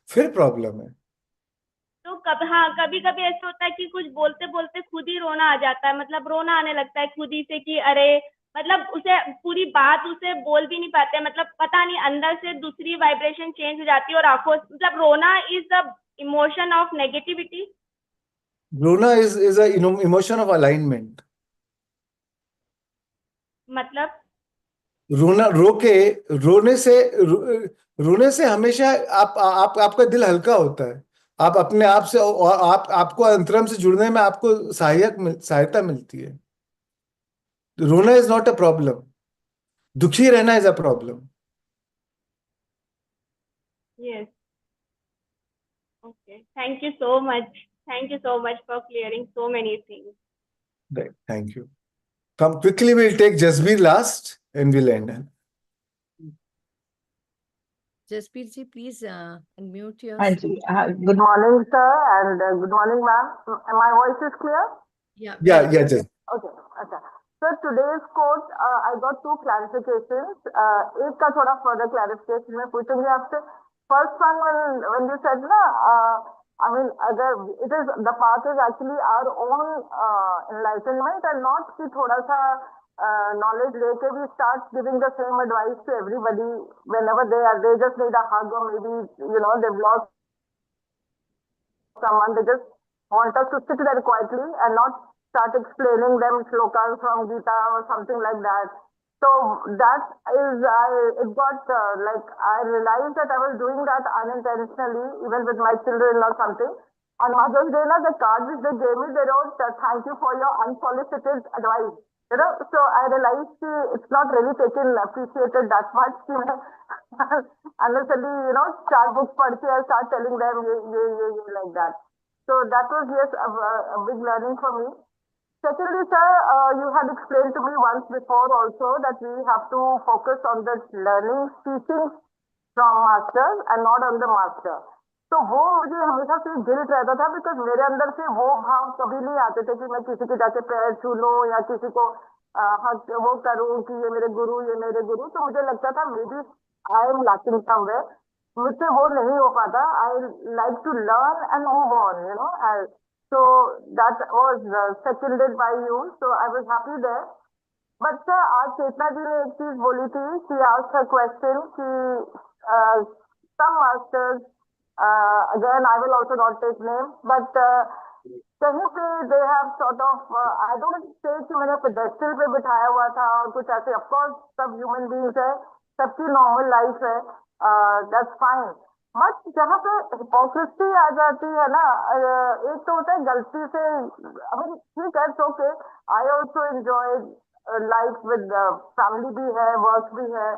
फिर प्रॉब्लम है। तो हाँ, कभी कभी ऐसा होता है कि कुछ बोलते बोलते खुद ही रोना आ जाता है, मतलब रोना आने लगता है खुद ही से कि अरे, मतलब उसे पूरी बात उसे बोल भी नहीं पाते, मतलब पता नहीं अंदर से दूसरी वाइब्रेशन चेंज हो जाती है और आंखों, मतलब रोना is the emotion of negativity. रोना is a emotion of alignment. मतलब रोना रो के रोने से रो, रोने से हमेशा आप आपका दिल हल्का होता है। आप अपने आप से, और आप आपको अंतरंग से जुड़ने में आपको सहायता मिलती है। रोना इज नॉट अ प्रॉब्लम, दुखी रहना is a problem. Yes, okay, thank you so much, thank you so much for clearing so many things. Thank you. Come quickly, will take Jasbir last and will end. Jaspir ji, please unmute हाँ yourself. जी, good morning sir and good morning ma'am, my voice is clear? Yeah, yeah very yeah clear. Just Okay, अच्छा sir, today's quote I got two clarifications. एक का थोड़ा further clarification मैं पूछूंगी आपसे. First one, when you said ना, I mean अगर it is the path is actually our own enlightenment and not कि थोड़ा सा knowledge लेके we start giving the same advice to everybody whenever they just need a hug, or maybe they've lost someone, they just want us to sit there quietly and not start explaining them shlokas from Gita or something like that. So that is, it got like, I realized that I was doing that unintentionally, even with my children or something. On Mother's Day, the card which they gave me, they wrote, "Thank you for your unsolicited advice." So I realized it's not really taken appreciated that much. Unnecessarily, start books पढ़ के start telling them ये like that. So that was, yes, a big learning for me. Secondly, sir, you had explained to me once before also that we have to focus on the learning, teaching from master and not on the master. तो वो मुझे हमेशा से guilt रहता था, because मेरे अंदर से वो भाव कभी नहीं आते थे कि मैं किसी के जाके पैर छू लूं या किसी को वो करूं कि ये मेरे गुरु, ये मेरे गुरु. तो मुझे लगता था maybe I am lacking somewhere, मुझसे वो नहीं हो पाता. I like to learn and move on. So that was seconded by you. So I was happy there. But sir, आज चेतना जी ने एक चीज बोली थी. She asked her question कि some masters, again I will also not take names, but कहीं पे they have sort of, I don't say कि मैंने pedestal पे बिठाया हुआ था और कुछ ऐसे. Of course सब human beings है, सबकी normal life है, that's fine. बट जहाँ पे हिपोक्रेसी आ जाती है ना, एक तो होता है गलती से, अभी ठीक है, सो के I also enjoy life with family भी है, वर्क भी है,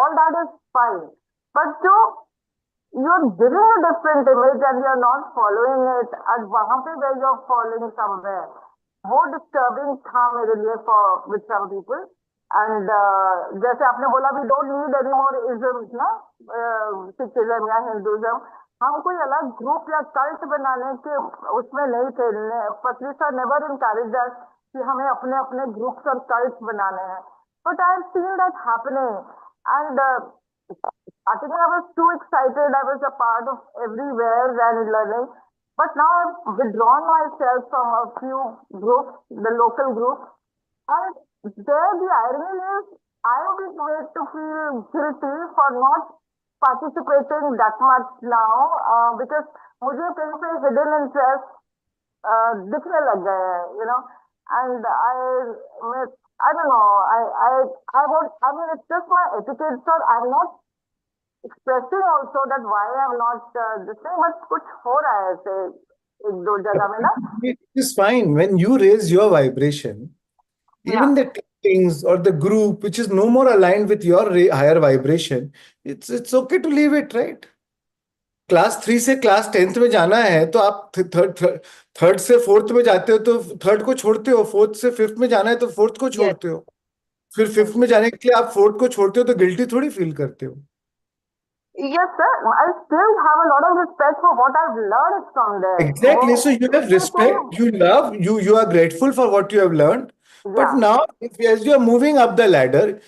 all that is fine. But you're giving a different image and you're not following it, and वहाँ पे where you're following somewhere, वो disturbing था मेरे लिए with some people. And जैसे आपने बोला, we don't need any more isms ना, Sikhism या Hinduism. हम कोई अलग ग्रुप या कल्ट बनाने के उसमें नहीं थे. पत्रिसा never encouraged us कि हमें अपने अपने ग्रुप्स और कल्ट्स बनाने हैं. But I've seen that happening, and I think I was too excited. I was a part of everywhere and learning. But now I've withdrawn myself from a few groups, the local groups. And there the irony is, I would be made to feel guilty for not participating that much now, because मुझे कहीं पे hidden interest दिखने लग गए हैं, you know. And I don't know. I mean, it's just my etiquette, sir. I'm not expressing also that why I'm not this thing, but कुछ हो रहा है ऐसे एक दो जगह में ना. It is fine when you raise your vibration, even the teachings or the group which is no more aligned with your higher vibration, it's okay to leave it, right? Class 3 से क्लास 10th में जाना है तो आप third से fourth में जाते हो तो थर्ड को छोड़ते हो, फोर्थ से फिफ्थ में जाना है तो फोर्थ को छोड़ते हो, फिर फिफ्थ में जाने के लिए आप फोर्थ को छोड़ते हो तो गिल्टी थोड़ी फील करते हो. Yes, sir. I still have a lot of respect for what I've learned from there. Exactly. So you have respect, you love, you are grateful for what you have learned. But now, as you are moving up the ladder,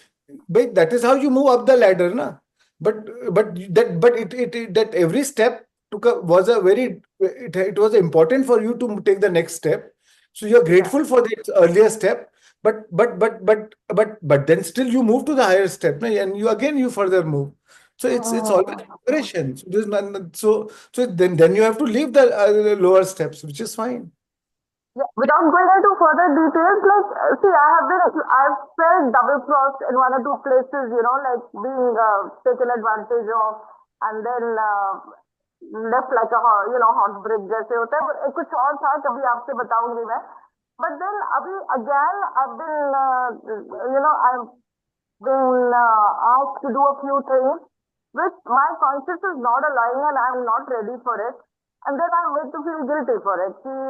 but that is how you move up the ladder, na? But that every step was it was important for you to take the next step. So you are grateful for the earlier step, but then still you move to the higher step, na? And you further move. So it's always progression. So there's none, so then you have to leave the lower steps, which is fine. Yeah, without going into further details, like see, I've felt double crossed in one or two places, you know, like being taken advantage of, and then left like a hot brick जैसे होता है. कुछ और था, कभी आपसे बताऊंगी मैं. But then अभी again I've been asked to do a few things which my conscience is not allowing and I'm not ready for it. And then I'm made to feel guilty for it. See,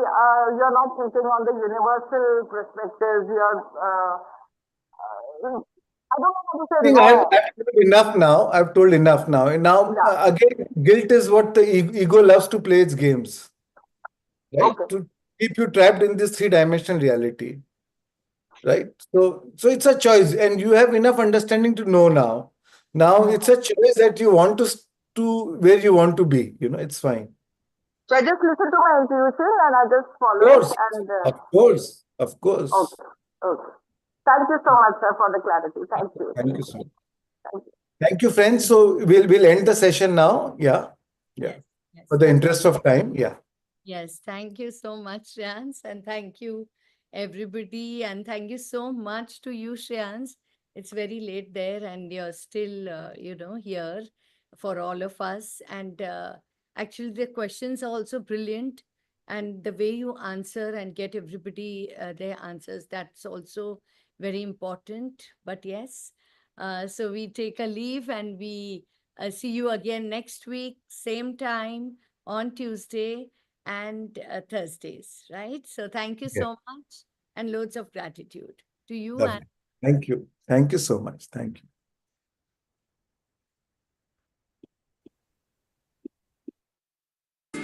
you're not thinking on the universal perspectives. I don't know what to say. I've told enough now. I've told enough now. And now, again, guilt is what the ego loves to play its games. Right? Okay. To keep you trapped in this three-dimensional reality. Right? So it's a choice. And you have enough understanding to know now. Now it's a choice that you want to where you want to be. You know, it's fine. So I just listen to my intuition and I just follow it. And Of course. Okay. Thank you so much, sir, for the clarity. Thank you. Thank you, sir. Thank you, friends. So we'll end the session now. Yeah. Yes. For the interest of time. Yeah. Yes. Thank you so much, Shreans, and thank you, everybody, and thank you so much to you, Shreans. It's very late there, and you're still, here for all of us. And actually, the questions are also brilliant. And the way you answer and get everybody their answers, that's also very important. But yes, so we take a leave and we see you again next week, same time on Tuesday and Thursdays, right? So thank you so much and loads of gratitude to you. Lovely. Thank you. Thank you so much. Thank you.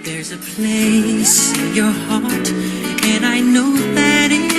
There's a place in your heart, and I know that it